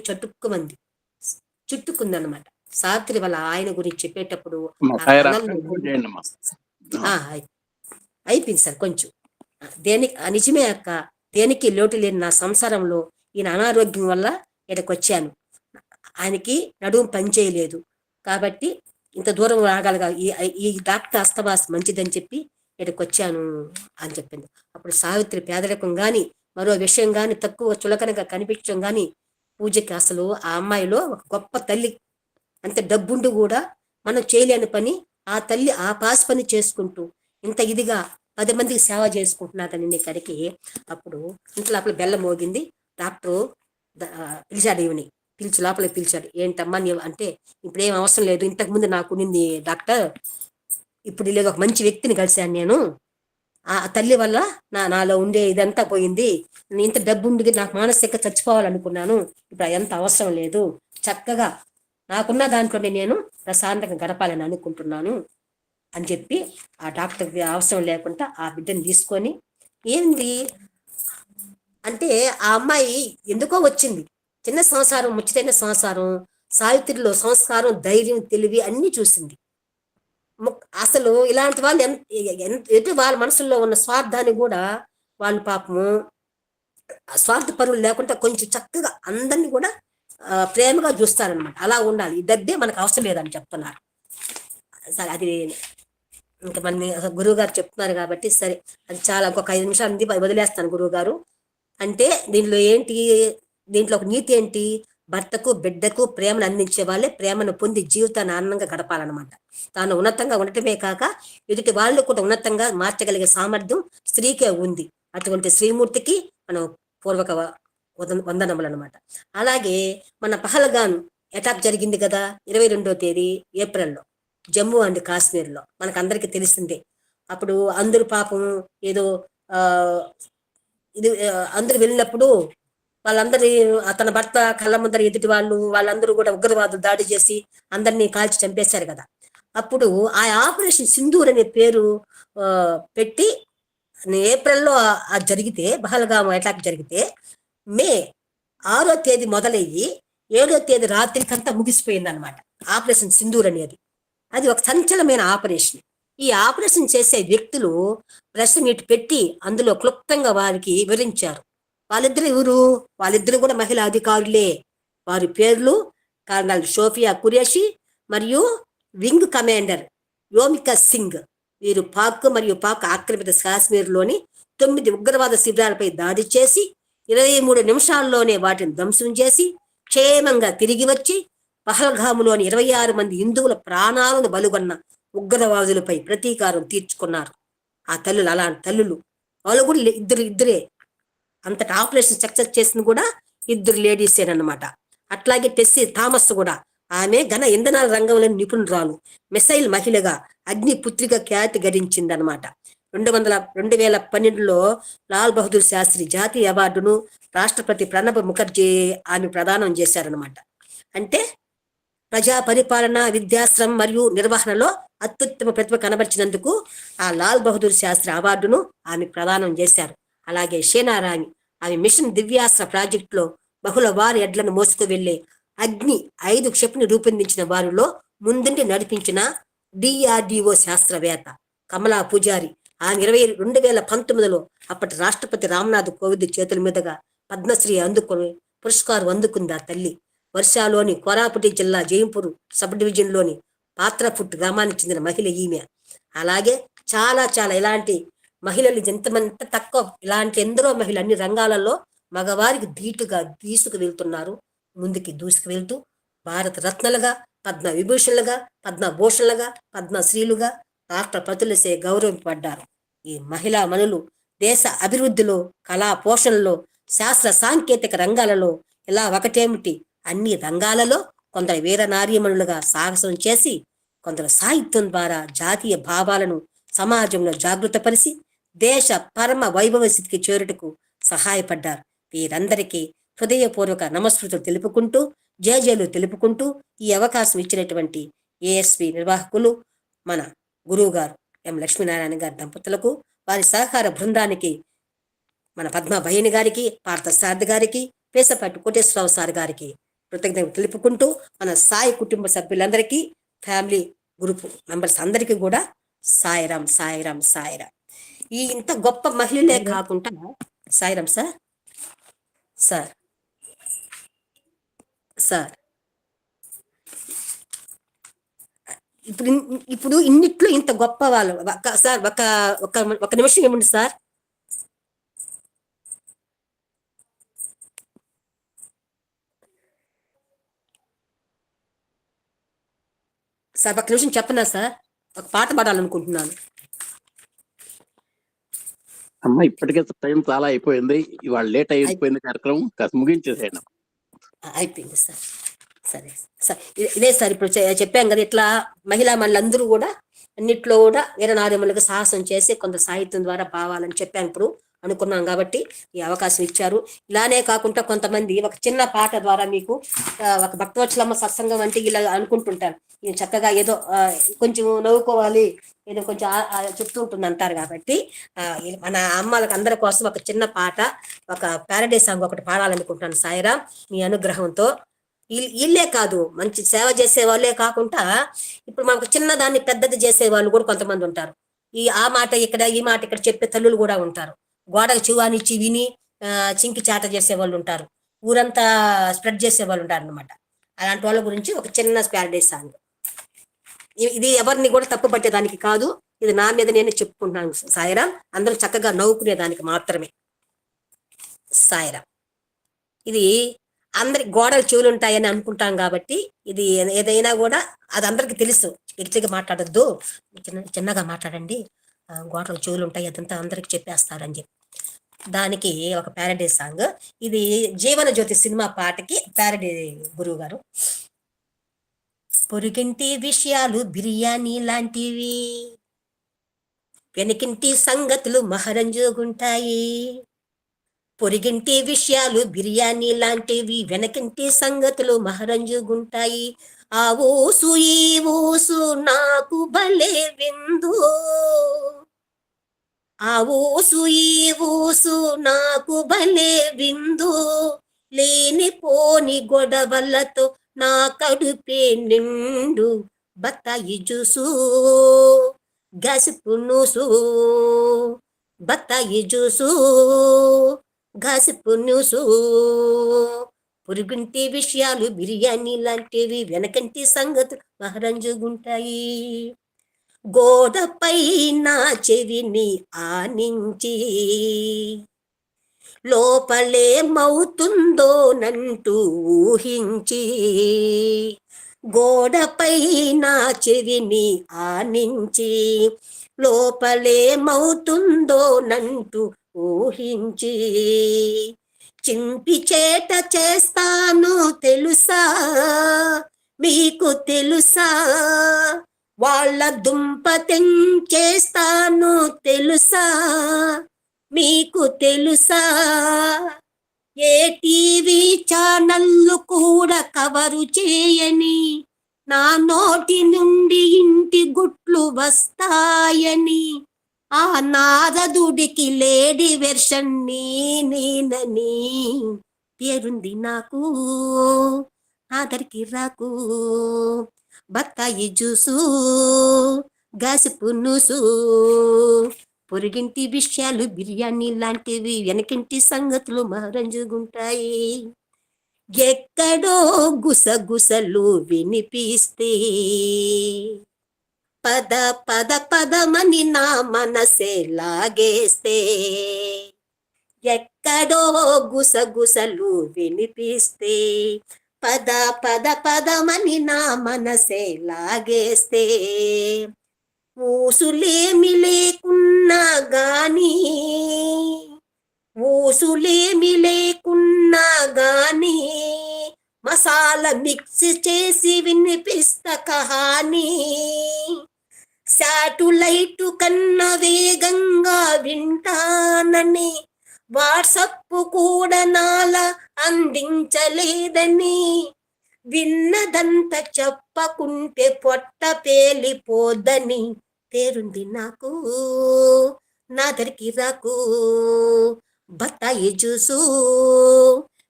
చుట్టుకుందనమాట. సావిత్రి వాళ్ళ ఆయన గురించి చెప్పేటప్పుడు అయిపోయింది సార్ కొంచెం. నిజమే అక్క, దేనికి లోటు లేని నా సంసారంలో ఈయన అనారోగ్యం వల్ల ఇక్కడికి వచ్చాను. ఆయనకి నడుము పనిచేయలేదు కాబట్టి ఇంత దూరం రాగలగా ఈ డాక్టర్ అస్తవాస్ మంచిదని చెప్పి ఇక్కడికి వచ్చాను అని చెప్పింది. అప్పుడు సావిత్రి పేదరికం గాని మరో విషయం గాని తక్కువ చులకనగా కనిపించడం గాని పూజకి అసలు ఆ అమ్మాయిలో ఒక గొప్ప తల్లి. అంత డబ్బుండి కూడా మనం చేయలేని పని ఆ తల్లి ఆ పాస్ పని చేసుకుంటూ ఇంత ఇదిగా 10 మందికి సేవ చేసుకుంటున్నాదని కడికి. అప్పుడు ఇంత లోపల బెల్లం మోగింది. డాక్టరు పిలిచాడు, ఈవిని పిలిచి లోపలికి పిలిచాడు. ఏంటమ్మా అంటే, ఇప్పుడు ఏం అవసరం లేదు, ఇంతకు ముందు నాకు నింది డాక్టర్, ఇప్పుడు లేదు, ఒక మంచి వ్యక్తిని కలిశాను నేను, ఆ తల్లి వల్ల నాలో ఉండే ఇదంతా పోయింది. నేను ఇంత డబ్బు ఉండి నాకు మానసిక చచ్చిపోవాలనుకున్నాను, ఇప్పుడు ఎంత అవసరం లేదు, చక్కగా నాకున్న దాంట్లోనే నేను ప్రశాంతంగా గడపాలని అనుకుంటున్నాను అని చెప్పి ఆ డాక్టర్కి అవసరం లేకుండా ఆ బిడ్డను తీసుకొని, ఏంది అంటే ఆ అమ్మాయి ఎందుకో వచ్చింది. చిన్న సంసారం, ముచ్చటైన సంసారం, సావిత్రిలో సంస్కారం, ధైర్యం, తెలివి అన్ని చూసింది. అసలు ఇలాంటి వాళ్ళు ఎటు వాళ్ళ మనసుల్లో ఉన్న స్వార్థాన్ని కూడా వాళ్ళు పాపము స్వార్థ పరువులు లేకుండా కొంచెం చక్కగా అందరినీ కూడా ప్రేమగా చూస్తారనమాట. అలా ఉండాలి. ఈ డబ్బే మనకు అవసరం లేదని చెప్తున్నారు. సరే, అది ఇంకా మన గురువు గారు చెప్తున్నారు కాబట్టి సరే, అది చాలా ఇంకొక 5 నిమిషాలు వదిలేస్తాను గురువు గారు. అంటే దీంట్లో ఏంటి, దీంట్లో ఒక నీతి ఏంటి, భర్తకు బిడ్డకు ప్రేమను అందించే వాళ్ళే ప్రేమను పొంది జీవితాన్ని ఆనందంగా గడపాలన్నమాట. తాను ఉన్నతంగా ఉండటమే కాక ఎదుటి వాళ్ళు కూడా ఉన్నతంగా మార్చగలిగే సామర్థ్యం స్త్రీకే ఉంది. అటువంటి శ్రీమూర్తికి మనం పూర్వక వందనములు అనమాట. అలాగే మన పహల్గాన్ అటాక్ జరిగింది కదా 22వ తేదీ ఏప్రిల్లో జమ్మూ అండ్ కాశ్మీర్లో, మనకు అందరికీ తెలిసిందే. అప్పుడు అందరూ పాపం ఏదో అందరు వెళ్ళినప్పుడు వాళ్ళందరి తన భర్త కళ్ళ ముందర ఎదుటి వాళ్ళందరూ కూడా ఉగ్రవాదులు దాడి చేసి అందరినీ కాల్చి చంపేశారు కదా. అప్పుడు ఆ ఆపరేషన్ సింధూర్ అనే పేరు పెట్టి ఏప్రిల్లో జరిగితే, పహల్గామ్ అటాక్ జరిగితే మే 6వ తేదీ మొదలయ్యి 7వ తేదీ రాత్రికంతా ముగిసిపోయింది అనమాట ఆపరేషన్ సింధూర్ అనేది. అది ఒక సంచలనమైన ఆపరేషన్. ఈ ఆపరేషన్ చేసే వ్యక్తులు ప్రెస్ మీట్ పెట్టి అందులో క్లుప్తంగా వారికి వివరించారు. వాళ్ళిద్దరు కూడా మహిళా అధికారులే. వారి పేర్లు కర్నల్ షోఫియా కురేషి మరియు వింగ్ కమాండర్ యోమికా సింగ్. వీరు పాక్ మరియు పాక్ ఆక్రమిత కాశ్మీర్లోని 9 ఉగ్రవాద శిబిరాలపై దాడి చేసి 23 నిమిషాల్లోనే వాటిని ధ్వంసం చేసి క్షేమంగా తిరిగి వచ్చి పహల్గాములోని 26 మంది హిందువుల ప్రాణాలను బలుగొన్న ఉగ్రవాదులపై ప్రతీకారం తీర్చుకున్నారు. ఆ తల్లులు అలాంటి తల్లులు. వాళ్ళు కూడా ఇద్దరే. అంతటి ఆపరేషన్ సక్సెస్ చేసింది కూడా 2 లేడీసేనమాట. అట్లాగే టెస్సీ థామస్ కూడా, ఆమె ఘన ఇంధనాల రంగంలో నిపుణురాలు, మిసైల్ మహిళగా అగ్నిపుత్రిక ఖ్యాతి గడించిందనమాట. 2012లో లాల్ బహదూర్ శాస్త్రి జాతీయ అవార్డును రాష్ట్రపతి ప్రణబ్ ముఖర్జీ ఆమె ప్రదానం చేశారనమాట. అంటే ప్రజా పరిపాలన, విద్యాశ్రమం మరియు నిర్వహణలో అత్యుత్తమ ప్రతిభ కనబరిచినందుకు ఆ లాల్ బహదూర్ శాస్త్రి అవార్డును ఆమె ప్రదానం చేశారు. అలాగే షేనారాణి, ఆమె మిషన్ దివ్యాస్త్ర ప్రాజెక్టులో బహుళ వారి ఎడ్లను మోసుకు వెళ్లే అగ్ని 5 క్షిపణి రూపొందించిన వారిలో ముందుండి నడిపించిన DRDO శాస్త్రవేత్త కమలా పూజారి. ఆమె 2019లో అప్పటి రాష్ట్రపతి రామ్నాథ్ కోవింద్ చేతుల మీదుగా పద్మశ్రీ పురస్కారం అందుకుంది ఆ తల్లి. వర్షాలోని కోరాపుటి జిల్లా జైంపూర్ సబ్ డివిజన్లోని పాత్రపుట్ గ్రామానికి చెందిన మహిళ ఈమె. అలాగే చాలా ఇలాంటి మహిళలు ఎంతమంది తక్కువ, ఇలాంటి ఎందరో మహిళలు అన్ని రంగాలలో మగవారికి ధీటుగా తీసుకువెళ్తున్నారు. ముందుకి దూసుకువెళ్తూ భారత రత్నలుగా, పద్మ విభూషణలుగా, పద్మభూషణలుగా, పద్మశ్రీలుగా రాష్ట్రపతులసే గౌరవింపబడ్డారు. ఈ మహిళా మనులు దేశ అభివృద్ధిలో, కళా పోషణలో, శాస్త్ర సాంకేతిక రంగాలలో ఇలా ఒకటేమిటి అన్ని రంగాలలో కొందరు వీర నారీమణులుగా సాహసం చేసి, కొందరు సాహిత్యం ద్వారా జాతీయ భావాలను సమాజంలో జాగృతపరిచి దేశ పరమ వైభవ స్థితికి చేరుటకు సహాయపడ్డారు. వీరందరికీ హృదయపూర్వక నమస్కృతులు తెలుపుకుంటూ, జయజయలు తెలుపుకుంటూ ఈ అవకాశం ఇచ్చినటువంటి ASP నిర్వాహకులు, మన గురువు గారు ఎం లక్ష్మీనారాయణ గారి దంపతులకు, వారి సహకార బృందానికి, మన పద్మ భయని గారికి, పార్థసారథి గారికి, పేసపాటి కోటేశ్వరరావు సార్ గారికి కృతజ్ఞతలు తెలుపుకుంటూ, మన సాయి కుటుంబ సభ్యులందరికీ, ఫ్యామిలీ గ్రూప్ మెంబర్స్ అందరికీ కూడా సాయిరాం సాయిరాం సాయిరాం. ఈ ఇంత గొప్ప మహిళలే కాకుండా సాయిరాం సార్ ఇప్పుడు ఇన్నిట్లో ఇంత గొప్ప వాళ్ళు సార్. ఒక నిమిషం ఏముంది సార్. సార్ ఒక నిమిషం చెప్పనా సార్, ఒక పాట పాడాలనుకుంటున్నాను. అమ్మ ఇప్పటికే టైం చాలా అయిపోయింది, ఇవాళ లేట్ అయిపోయింది కార్యక్రమం, కాస్త ముగించేసేయండి. అయిపోయింది సార్. సరే సార్, ఇదే సార్ ఇప్పుడు చెప్పాం కదా, ఇట్లా మహిళా మనులందరూ కూడా అన్నిట్లో కూడా వీరనార్యములకు సాహసం చేసి కొంత సాహిత్యం ద్వారా భావాలని చెప్పాను ఇప్పుడు అనుకున్నాం కాబట్టి ఈ అవకాశం ఇచ్చారు. ఇలానే కాకుండా కొంతమంది ఒక చిన్న పాట ద్వారా మీకు ఒక భక్తవత్సలమ్మ సత్సంగం అంటే ఇలా అనుకుంటుంటారు, ఇది చక్కగా ఏదో కొంచెం నవ్వుకోవాలి, ఏదో కొంచెం చెప్తూ ఉంటుంది అంటారు. కాబట్టి మన అమ్మలకు అందరి కోసం ఒక చిన్న పాట, ఒక ప్యారడీ సాంగ్ ఒకటి పాడాలనుకుంటున్నాను. సాయిరాం మీ అనుగ్రహంతో. వీళ్ళే కాదు, మంచి సేవ చేసే వాళ్ళే కాకుండా ఇప్పుడు మనకు చిన్నదాన్ని పెద్దది చేసే వాళ్ళు కూడా కొంతమంది ఉంటారు. ఆ మాట ఇక్కడ, ఈ మాట ఇక్కడ చెప్పే తల్లులు కూడా ఉంటారు. గోడకు చివానిచ్చి విని చింకి చాట చేసే వాళ్ళు ఉంటారు, ఊరంతా స్ప్రెడ్ చేసే వాళ్ళు ఉంటారు అనమాట. అలాంటి వాళ్ళ గురించి ఒక చిన్న ప్యారడీ సాంగ్. ఇది ఎవరిని కూడా తప్పు పట్టేదానికి కాదు, ఇది నా మీద నేను చెప్పుకుంటున్నాను సాయిరాం. అందరూ చక్కగా నవ్వుకునేదానికి మాత్రమే. సాయిరాం. ఇది అందరి గోడలు చెవులు ఉంటాయని అనుకుంటాం కాబట్టి ఇది ఏదైనా కూడా అది అందరికి తెలుసు. గట్టిగా మాట్లాడొద్దు, చిన్నగా మాట్లాడండి, గోడలు చెవులు ఉంటాయి, అదంతా అందరికి చెప్పేస్తారని చెప్పి దానికి ఒక ప్యారడీ సాంగ్. ఇది జీవన జ్యోతి సినిమా పాటకి ప్యారడీ గురువు గారు. పొరుగింటి విషయాలు బిర్యానీ లాంటివి, వెనకింటి సంగతులు మహరంజోగుంటాయి. పొరిగింటి విషయాలు బిర్యానీ లాంటివి, వెనకింటి సంగతులు మహరంజుగుంటాయి. ఆ ఊసు ఈ ఊసు నాకు భలే విందు, ఆ ఊసు ఈ ఊసు నాకు భలే విందు, లేనిపోని గొడవలతో నా కడుపే నిండు. బత్తాయి జ్యూసు గసిపు నూసు, బత్తాయి జ్యూసు గాసిపు న్యూసు. పొరుగుంటి విషయాలు బిర్యానీ లాంటివి, వెనకంటి సంగతులు మహరంజుగుంటాయి. గోడపై నా చెవిని ఆనించి లోపలేమవుతుందోనంటూ ఊహించి, గోడపై నా చెవిని ఆనించి లోపలేమవుతుందోనంటూ ఊహించి, చింపి చేట చేస్తాను తెలుసా మీకు తెలుసా, వాళ్ళ దుంప తెంచేస్తాను తెలుసా మీకు తెలుసా. ఏ టీవీ ఛానళ్ళు కూడా కవరు చేయని నా నోటి నుండి ఇంటి గుట్లు వస్తాయని, ఆ నారదుడికి లేడీ వెర్షన్ నేనని పేరుంది నాకు, ఆఖరికి రాకు. బత్తాయి జ్యూసు గాసిపు నూసు, పొరుగింటి విషయాలు బిర్యానీ లాంటివి, వెనకింటి సంగతులు మహరంజుగుంటాయి. ఎక్కడో గుసగుసలు వినిపిస్తే పద పద పదమని నా మనసే లాగేస్తే, ఎక్కడో గుసగుసలు వినిపిస్తే పద పద పదమని నా మనసే లాగేస్తే, ఊసులేమి లేకున్నా గాని, ఊసులేమి లేకున్నా గాని, మసాలా మిక్స్ చేసి వినిపిస్త కహాని. శాటిలైట్ కన్నా వేగంగా వింటానని వాట్సప్ కూడా నాలా అందించలేదని, విన్నదంతా చెప్పకుంటే పొట్ట పేలిపోదని పేరుంది నాకు, నా దరికి రాకు. బత్తాయి జ్యూసు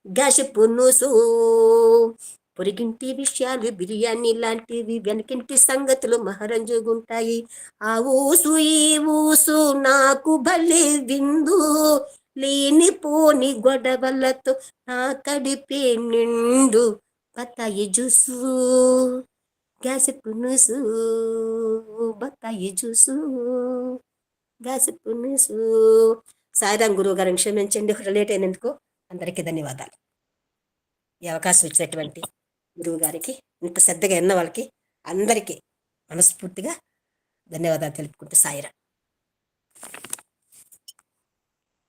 గాసిపు నూసు, పొరిగింటి విషయాలు బిర్యానీ లాంటివి, వెనకింటి సంగతులు మహరంజుగుంటాయి. ఆ ఊసు ఈ ఊసు నాకు భలే విందు, లేనిపోని గొడవలతో నా కడిపే నిండు. బత్తాయి జ్యూసు గాసిపు నూసు, బత్తాయి జ్యూసు గాసిపు నూసు. సాయిరాం గురువు గారిని క్షమించండి, లేట్ అయినందుకు. అందరికీ ధన్యవాదాలు. ఈ అవకాశం ఇచ్చినటువంటి గురువు గారికి, ఇంత శ్రద్ధగా ఎన్న వాళ్ళకి అందరికీ మనస్ఫూర్తిగా ధన్యవాదాలు తెలుపుకుంటూ సాయిరాం.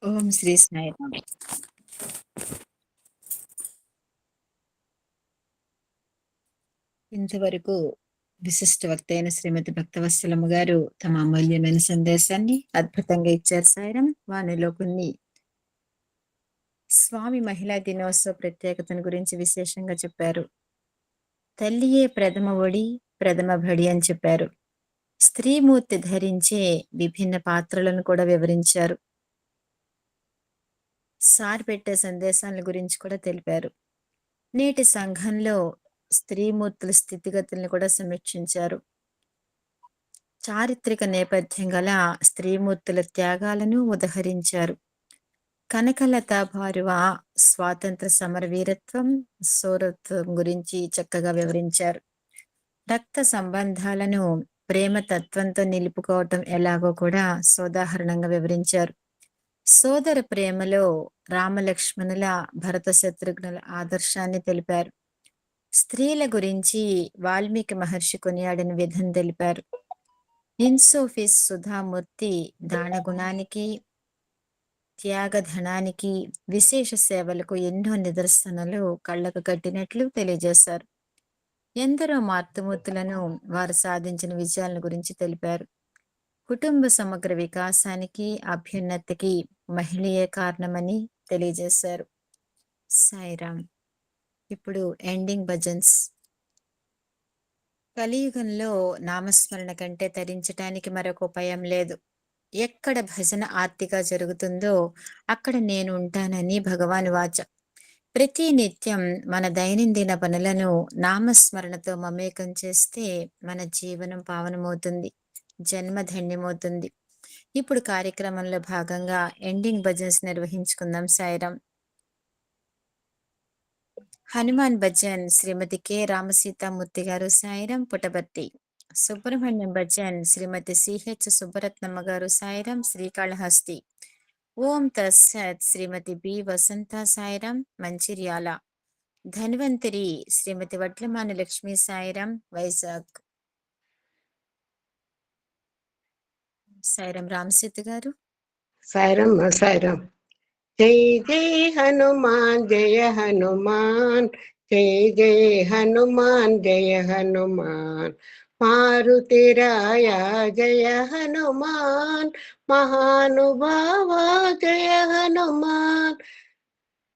ఓం శ్రీ సాయిరాం. ఇంతవరకు విశిష్ట వక్త అయిన శ్రీమతి భక్తవత్సలమ్మ గారు తమ అమూల్యమైన సందేశాన్ని అద్భుతంగా ఇచ్చారు. సాయిరాం. వానిలో కొన్ని స్వామి మహిళా దినోత్సవ ప్రత్యేకతను గురించి విశేషంగా చెప్పారు. తల్లియే ప్రథమ ఒడి ప్రథమ బడి అని చెప్పారు. స్త్రీమూర్తి ధరించే విభిన్న పాత్రలను కూడా వివరించారు. సార్ పెట్టే సందేశాల గురించి కూడా తెలిపారు. నేటి సంఘంలో స్త్రీమూర్తుల స్థితిగతుల్ని కూడా సమీక్షించారు. చారిత్రక నేపథ్యం గల స్త్రీమూర్తుల త్యాగాలను ఉదహరించారు. కనకలత భారువ స్వాతంత్ర సమర వీరత్వం, సౌరత్వం గురించి చక్కగా వివరించారు. రక్త సంబంధాలను ప్రేమ తత్వంతో నిలుపుకోవటం ఎలాగో కూడా సోదాహరణంగా వివరించారు. సోదర ప్రేమలో రామలక్ష్మణుల భరత శత్రుఘ్నుల ఆదర్శాన్ని తెలిపారు. స్త్రీల గురించి వాల్మీకి మహర్షి కొనియాడిన విధం తెలిపారు. ఇన్సోఫిస్ సుధామూర్తి దానగుణానికి, త్యాగధనానికి, విశేష సేవలకు ఎన్నో నిదర్శనలు కళ్ళకు కట్టినట్లు తెలియజేశారు. ఎందరో మార్తమూర్తులను వారు సాధించిన విజయాలను గురించి తెలిపారు. కుటుంబ సమగ్ర వికాసానికి, అభ్యున్నతికి మహిళయే కారణమని తెలియజేశారు. సాయిరామ్. ఇప్పుడు ఎండింగ్ భజన్స్. కలియుగంలో నామస్మరణ కంటే తరించటానికి మరొక ఉపాయం లేదు. ఎక్కడ భజన ఆర్తిగా జరుగుతుందో అక్కడ నేను ఉంటానని భగవాన్ వాచ. ప్రతి నిత్యం మన దైనందిన పనులను నామస్మరణతో మమేకం చేస్తే మన జీవనం పావనమవుతుంది, జన్మ ధన్యమవుతుంది. ఇప్పుడు కార్యక్రమంలో భాగంగా ఎండింగ్ భజన్స్ నిర్వహించుకుందాం. సాయిరాం. హనుమాన్ భజన్ శ్రీమతి కె రామసీతామూర్తి గారు సాయిరాం పుటబర్తి. సుబ్రహ్మణ్యం భజన్ శ్రీమతి సిహెచ్ సుబ్బరత్నమ్మ గారు సాయిరాం శ్రీకాళహస్తి. ఓం తత్సత్ శ్రీమతి బి వసంత సాయిరాం మంచిర్యాల. ధన్వంతరి శ్రీమతి వడ్లమాన లక్ష్మీ సాయిరాం వైజాగ్. సాయిరాం రామసీత గారు. సాయిరామ్ సాయిరామ్. జై జై హనుమాన్ జయ హనుమాన్, జై జై హనుమాన్ జయ హనుమాన్. మారుతిరాయ జయ హనుమాన్, మహానుభావ జయ హనుమాన్.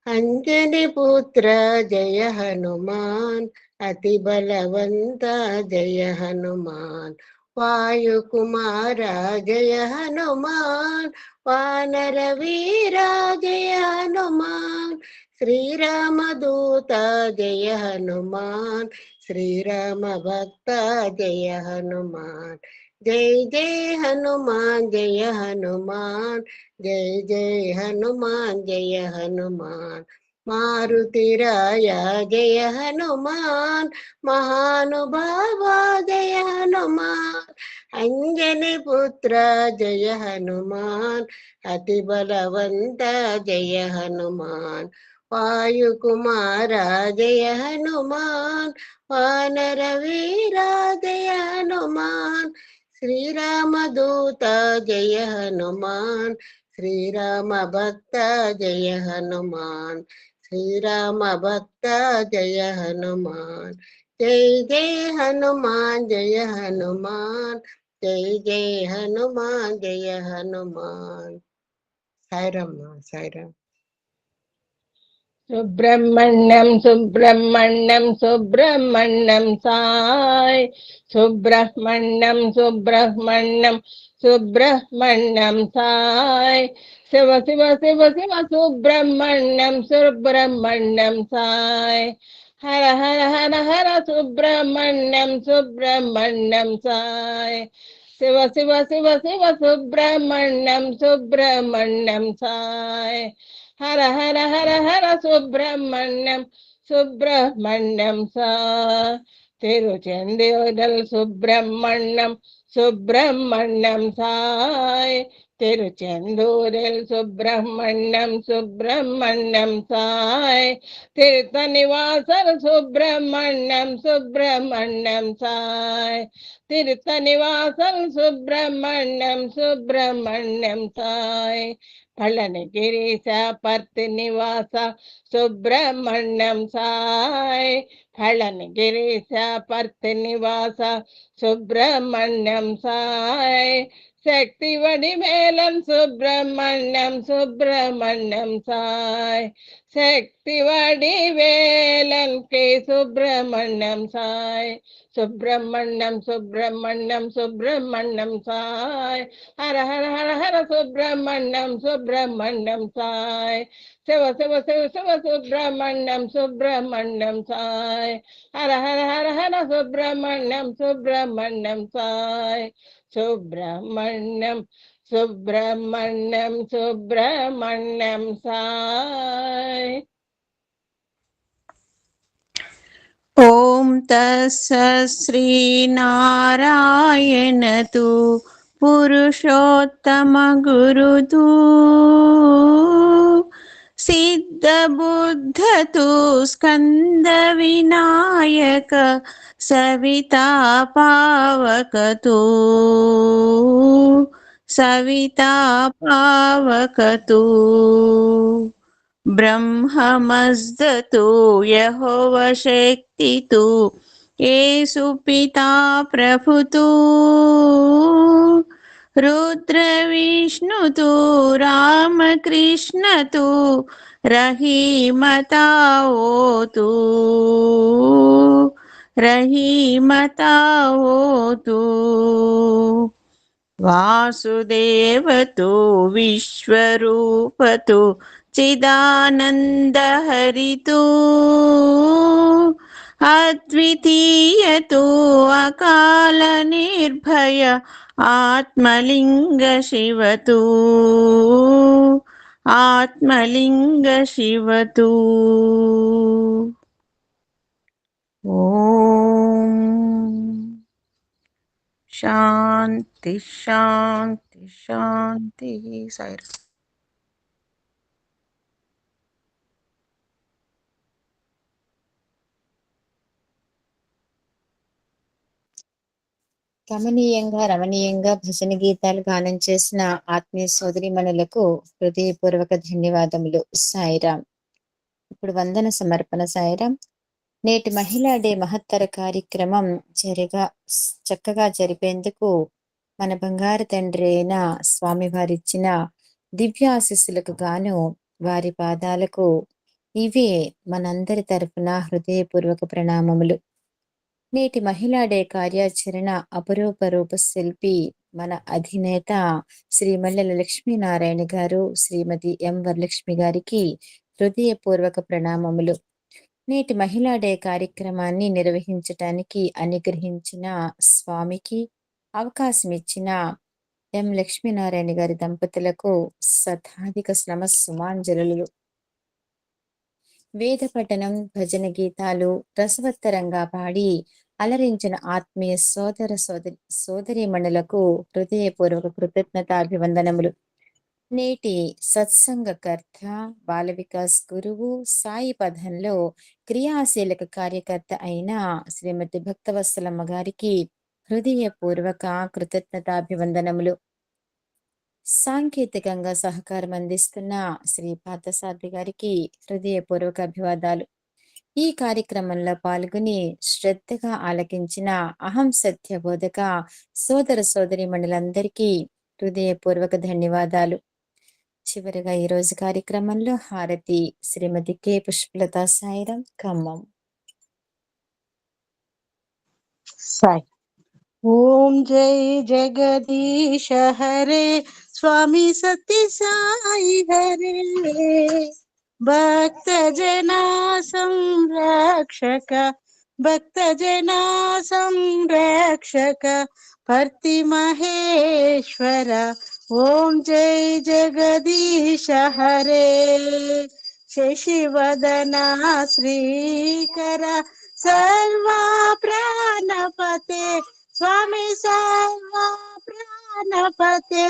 అంజని పుత్ర జయ హనుమాన్, అతి బలవంత జయ హనుమాన్. వాయుకుమార జయ హనుమాన్, వానర వీర జయ హనుమాన్. శ్రీరామదూత జయ హనుమాన్, శ్రీరామ భక్త జయ హనుమాన్. జై జై హనుమాన్ జయ హనుమాన్, జై జై హనుమాన్ జయ హనుమాన్. మారుతిరాయ జయ హనుమాన్, మహానుభావ జయ హనుమాన్. అంజని పుత్ర జయ హనుమాన్, అతి బలవంత జయ హనుమాన్. వాయుకుమార జయ హనుమాన్, వానర వీర జయ హనుమాన్. శ్రీరామదూత జయ హనుమాన్, శ్రీరామ భక్త జయ హనుమాన్. శ్రీరామ భక్త జయ హనుమాన్. జై జై హనుమాన్ జయ హనుమాన్, జై జై హనుమాన్ జయ హనుమాన్. సాయిరామ్ సాయిరామ్. సుబ్రహ్మణ్యం సుబ్రహ్మణ్యం సుబ్రహ్మణ్యం సాయ్. సుబ్రహ్మణ్యం సుబ్రహ్మణ్యం సుబ్రహ్మణ్యం సాయ్. శివ శివ శివ శివ సుబ్రహ్మణ్యం సుబ్రహ్మణ్యం సాయ్. హర హర హర హర సుబ్రహ్మణ్యం సుబ్రహ్మణ్యం సాయ్. శివ శివ శివ శివ సుబ్రహ్మణ్యం సుబ్రహ్మణ్యం సాయ్. హర హర హర హర సుబ్రహ్మణ్యం సుబ్రహ్మణ్యం సా. తిరుచెందూరల్ సుబ్రహ్మణ్యం సుబ్రహ్మణ్యం సాయ్. తిరుచెందూరల్ సుబ్రహ్మణ్యం సుబ్రహ్మణ్యం సాయ్. తీర్థ నివాసల్ సుబ్రహ్మణ్యం సుబ్రహ్మణ్యం సాయ్. తీర్థ నివాసల్ సుబ్రహ్మణ్యం సుబ్రహ్మణ్యం సాయ్. పళనిగిరీశ పర్తి నివాస సుబ్రహ్మణ్యం సాయ్. పళనిగిరీశ పర్తి నివాస సుబ్రహ్మణ్యం సాయ్. శక్తి వడిమేలన్ సుబ్రహ్మణ్యం సుబ్రహ్మణ్యం సాయ్. శక్తి వడివేలన్ కే సుబ్రహ్మణ్యం సాయ్. సుబ్రహ్మణ్యం సుబ్రహ్మణ్యం సుబ్రహ్మణ్యం సాయ్. హర హర హర హర సుబ్రహ్మణ్యం సుబ్రహ్మణ్యం సాయ్. శివ శివ శివ శివ సుబ్రహ్మణ్యం సుబ్రహ్మణ్యం సాయ్. హర హర హర హర సుబ్రహ్మణ్యం సుబ్రహ్మణ్యం సాయ్. సుబ్రహ్మణ్యం సుబ్రహ్మణ్యం సుబ్రహ్మణ్యం సాయ్. ఓం తస్సత్ శ్రీనారాయణతు పురుషోత్తమ గురుతూ సిద్ధబుద్ధతు స్కంద వినాయక సవితా పావకతూ సవితా పావకతూ బ్రహ్మమస్దతు యహోవ శక్తితు యేసు పితా ప్రభుతూ రుద్ర విష్ణుతు రామకృష్ణతు రహీమతావోతు రహీమతావోతు వాసుదేవతు విశ్వరూపతు చిదానందహరితు అద్వితీయతు అకాల నిర్భయ ఆత్మలింగ శివతు ఆత్మలింగ శివతు. ఓం శాంతి శాంతి శాంతి. సాయిరాం. కమనీయంగా రమణీయంగా భజన గీతాలు గానం చేసిన ఆత్మీయ సోదరిమణులకు హృదయపూర్వక ధన్యవాదములు. సాయిరాం. ఇప్పుడు వందన సమర్పణ. సాయిరాం. నేటి మహిళా డే మహత్తర కార్యక్రమం చక్కగా జరిపేందుకు మన బంగారు తండ్రి అయిన స్వామివారిచ్చిన దివ్య ఆశీస్సులకు గాను వారి పాదాలకు ఇవే మనందరి తరఫున హృదయపూర్వక ప్రణామములు. నేటి మహిళా డే కార్యాచరణ అపరూప రూప శిల్పి మన అధినేత శ్రీ మల్లెల లక్ష్మీనారాయణ గారు, శ్రీమతి ఎం వరలక్ష్మి గారికి హృదయపూర్వక ప్రణామములు. నేటి మహిళా డే కార్యక్రమాన్ని నిర్వహించటానికి అనుగ్రహించిన స్వామికి, అవకాశం ఇచ్చిన ఎం లక్ష్మీనారాయణ గారి దంపతులకు శతాధిక నమస్సుమాంజలులు. వేద పఠనం, భజన గీతాలు రసవత్తరంగా పాడి అలరించిన ఆత్మీయ సోదరీమణులకు హృదయపూర్వక కృతజ్ఞతాభివందనములు. నేటి సత్సంగకర్త, బాల వికాస్ గురువు, సాయి పథంలో క్రియాశీలక కార్యకర్త అయిన శ్రీమతి భక్తవత్సలమ్మ గారికి హృదయపూర్వక కృతజ్ఞతాభివందనములు. సాంకేతికంగా సహకారం అందిస్తున్న శ్రీ పార్థసారథి గారికి హృదయపూర్వక అభివాదాలు. ఈ కార్యక్రమంలో పాల్గొని శ్రద్ధగా ఆలకించిన అహం సత్య బోధక సోదర సోదరీమణులందరికీ హృదయపూర్వక ధన్యవాదాలు. చివరిగా ఈరోజు కార్యక్రమంలో హారతి శ్రీమతి కె పుష్పలత. సాయిరాం. ఖమ్మం. సాయి. ఓం జై జగదీశ హరే స్వామి సత్య సాయి హరే భక్త జనా సంరక్షక భక్త జనా సంరక్షక పర్తి మహేశ్వర. ఓం జై జగదీశ హరే శశివదన శ్రీకర సర్వా ప్రాణపతే స్వామి సర్వా ప్రాణపతే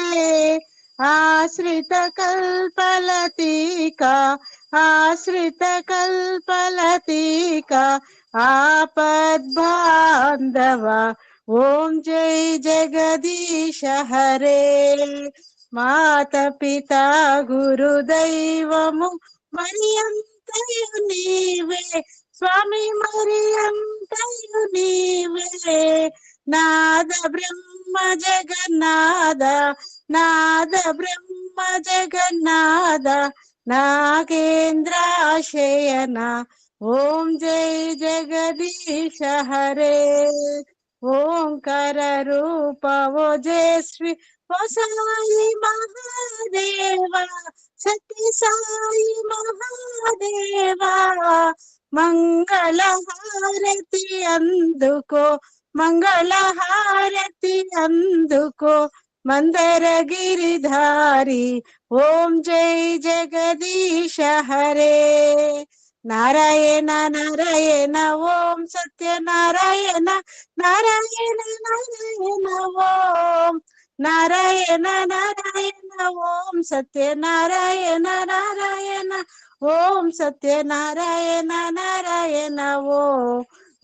ఆశ్రిత కల్పలతిక ఆశ్రిత కల్పలతిక ఆపద్బాంధవ. ఓం జై జగదీశ హరే మాత పిత గురు దైవము మరియంతయు నీవే స్వామి మరియంతయు నీవే నాద బ్రహ్మ జగన్నాథ నాద బ్రహ్మ జగన్నాథ నాగేంద్రాశయన. ఓం జై జగదీశ హరే ఓంకార రూప ఓజస్వి ఓ సాయి మహాదేవ సత్య సాయి మహాదేవ మంగళ హారతి అందుకో మంగళ హారతి అందుకో మందర గిరిధారి. ఓం జై జగదీశ హరే నారాయణ నారాయణ ఓం సత్య నారాయణ నారాయణ నారాయణ ఓం నారాయణ నారాయణ ఓం సత్యనారాయణ నారాయణ ఓం సత్యనారాయణ నారాయణ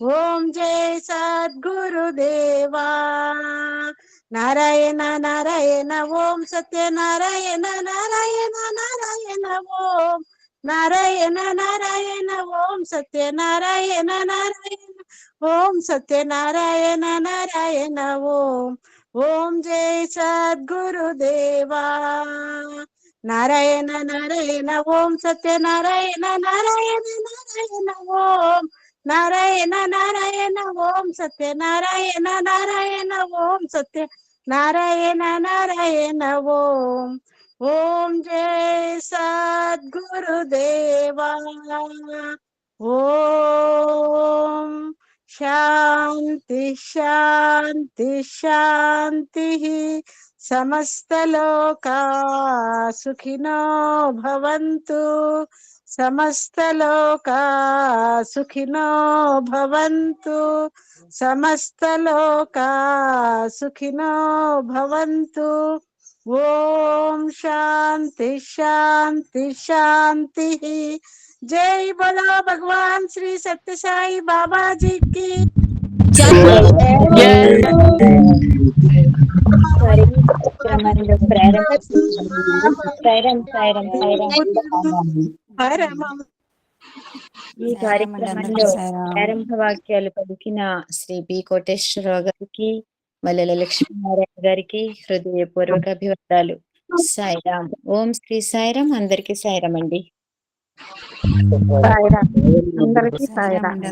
ఓం జయ సద్గురుదేవా నారాయణ నారాయణ ఓం సత్యనారాయణ నారాయణ నారాయణ ఓం నారాయణ నారాయణ ఓం సత్యనారాయణ నారాయణ ఓం సత్యనారాయణ నారాయణ ఓం జయ సద్గురుదేవా నారాయణ నారాయణ ఓం సత్యనారాయణ నారాయణ నారాయణ ఓం నారాయణ నారాయణ ఓం సత్యనారాయణ నారాయణ ఓం సత్య నారాయణ నారాయణ ఓం జయ సద్గురుదేవా ఓం శాంతి శాంతి శాంతి సమస్తలోకా సుఖినో భవంతు సమస్తలోకా సుఖినో భవంతు సమస్తలోకా సుఖినో భవంతు ఓం శాంతి శాంతి శాంతి జై బోలో భగవాన్ శ్రీ సత్య సాయి బాబాజీ కి ఈ కార్యక్రమంలో ప్రారంభ వాక్యాలు పలికిన శ్రీ పి కోటేశ్వరరావు గారికి, మల్లెల లక్ష్మీనారాయణ గారికి హృదయపూర్వక అభివందనాలు. సాయిరామ్. ఓం శ్రీ సాయిరామ్. అందరికీ సాయిరామ్ అండి. అందరికీ సాయిరామ్.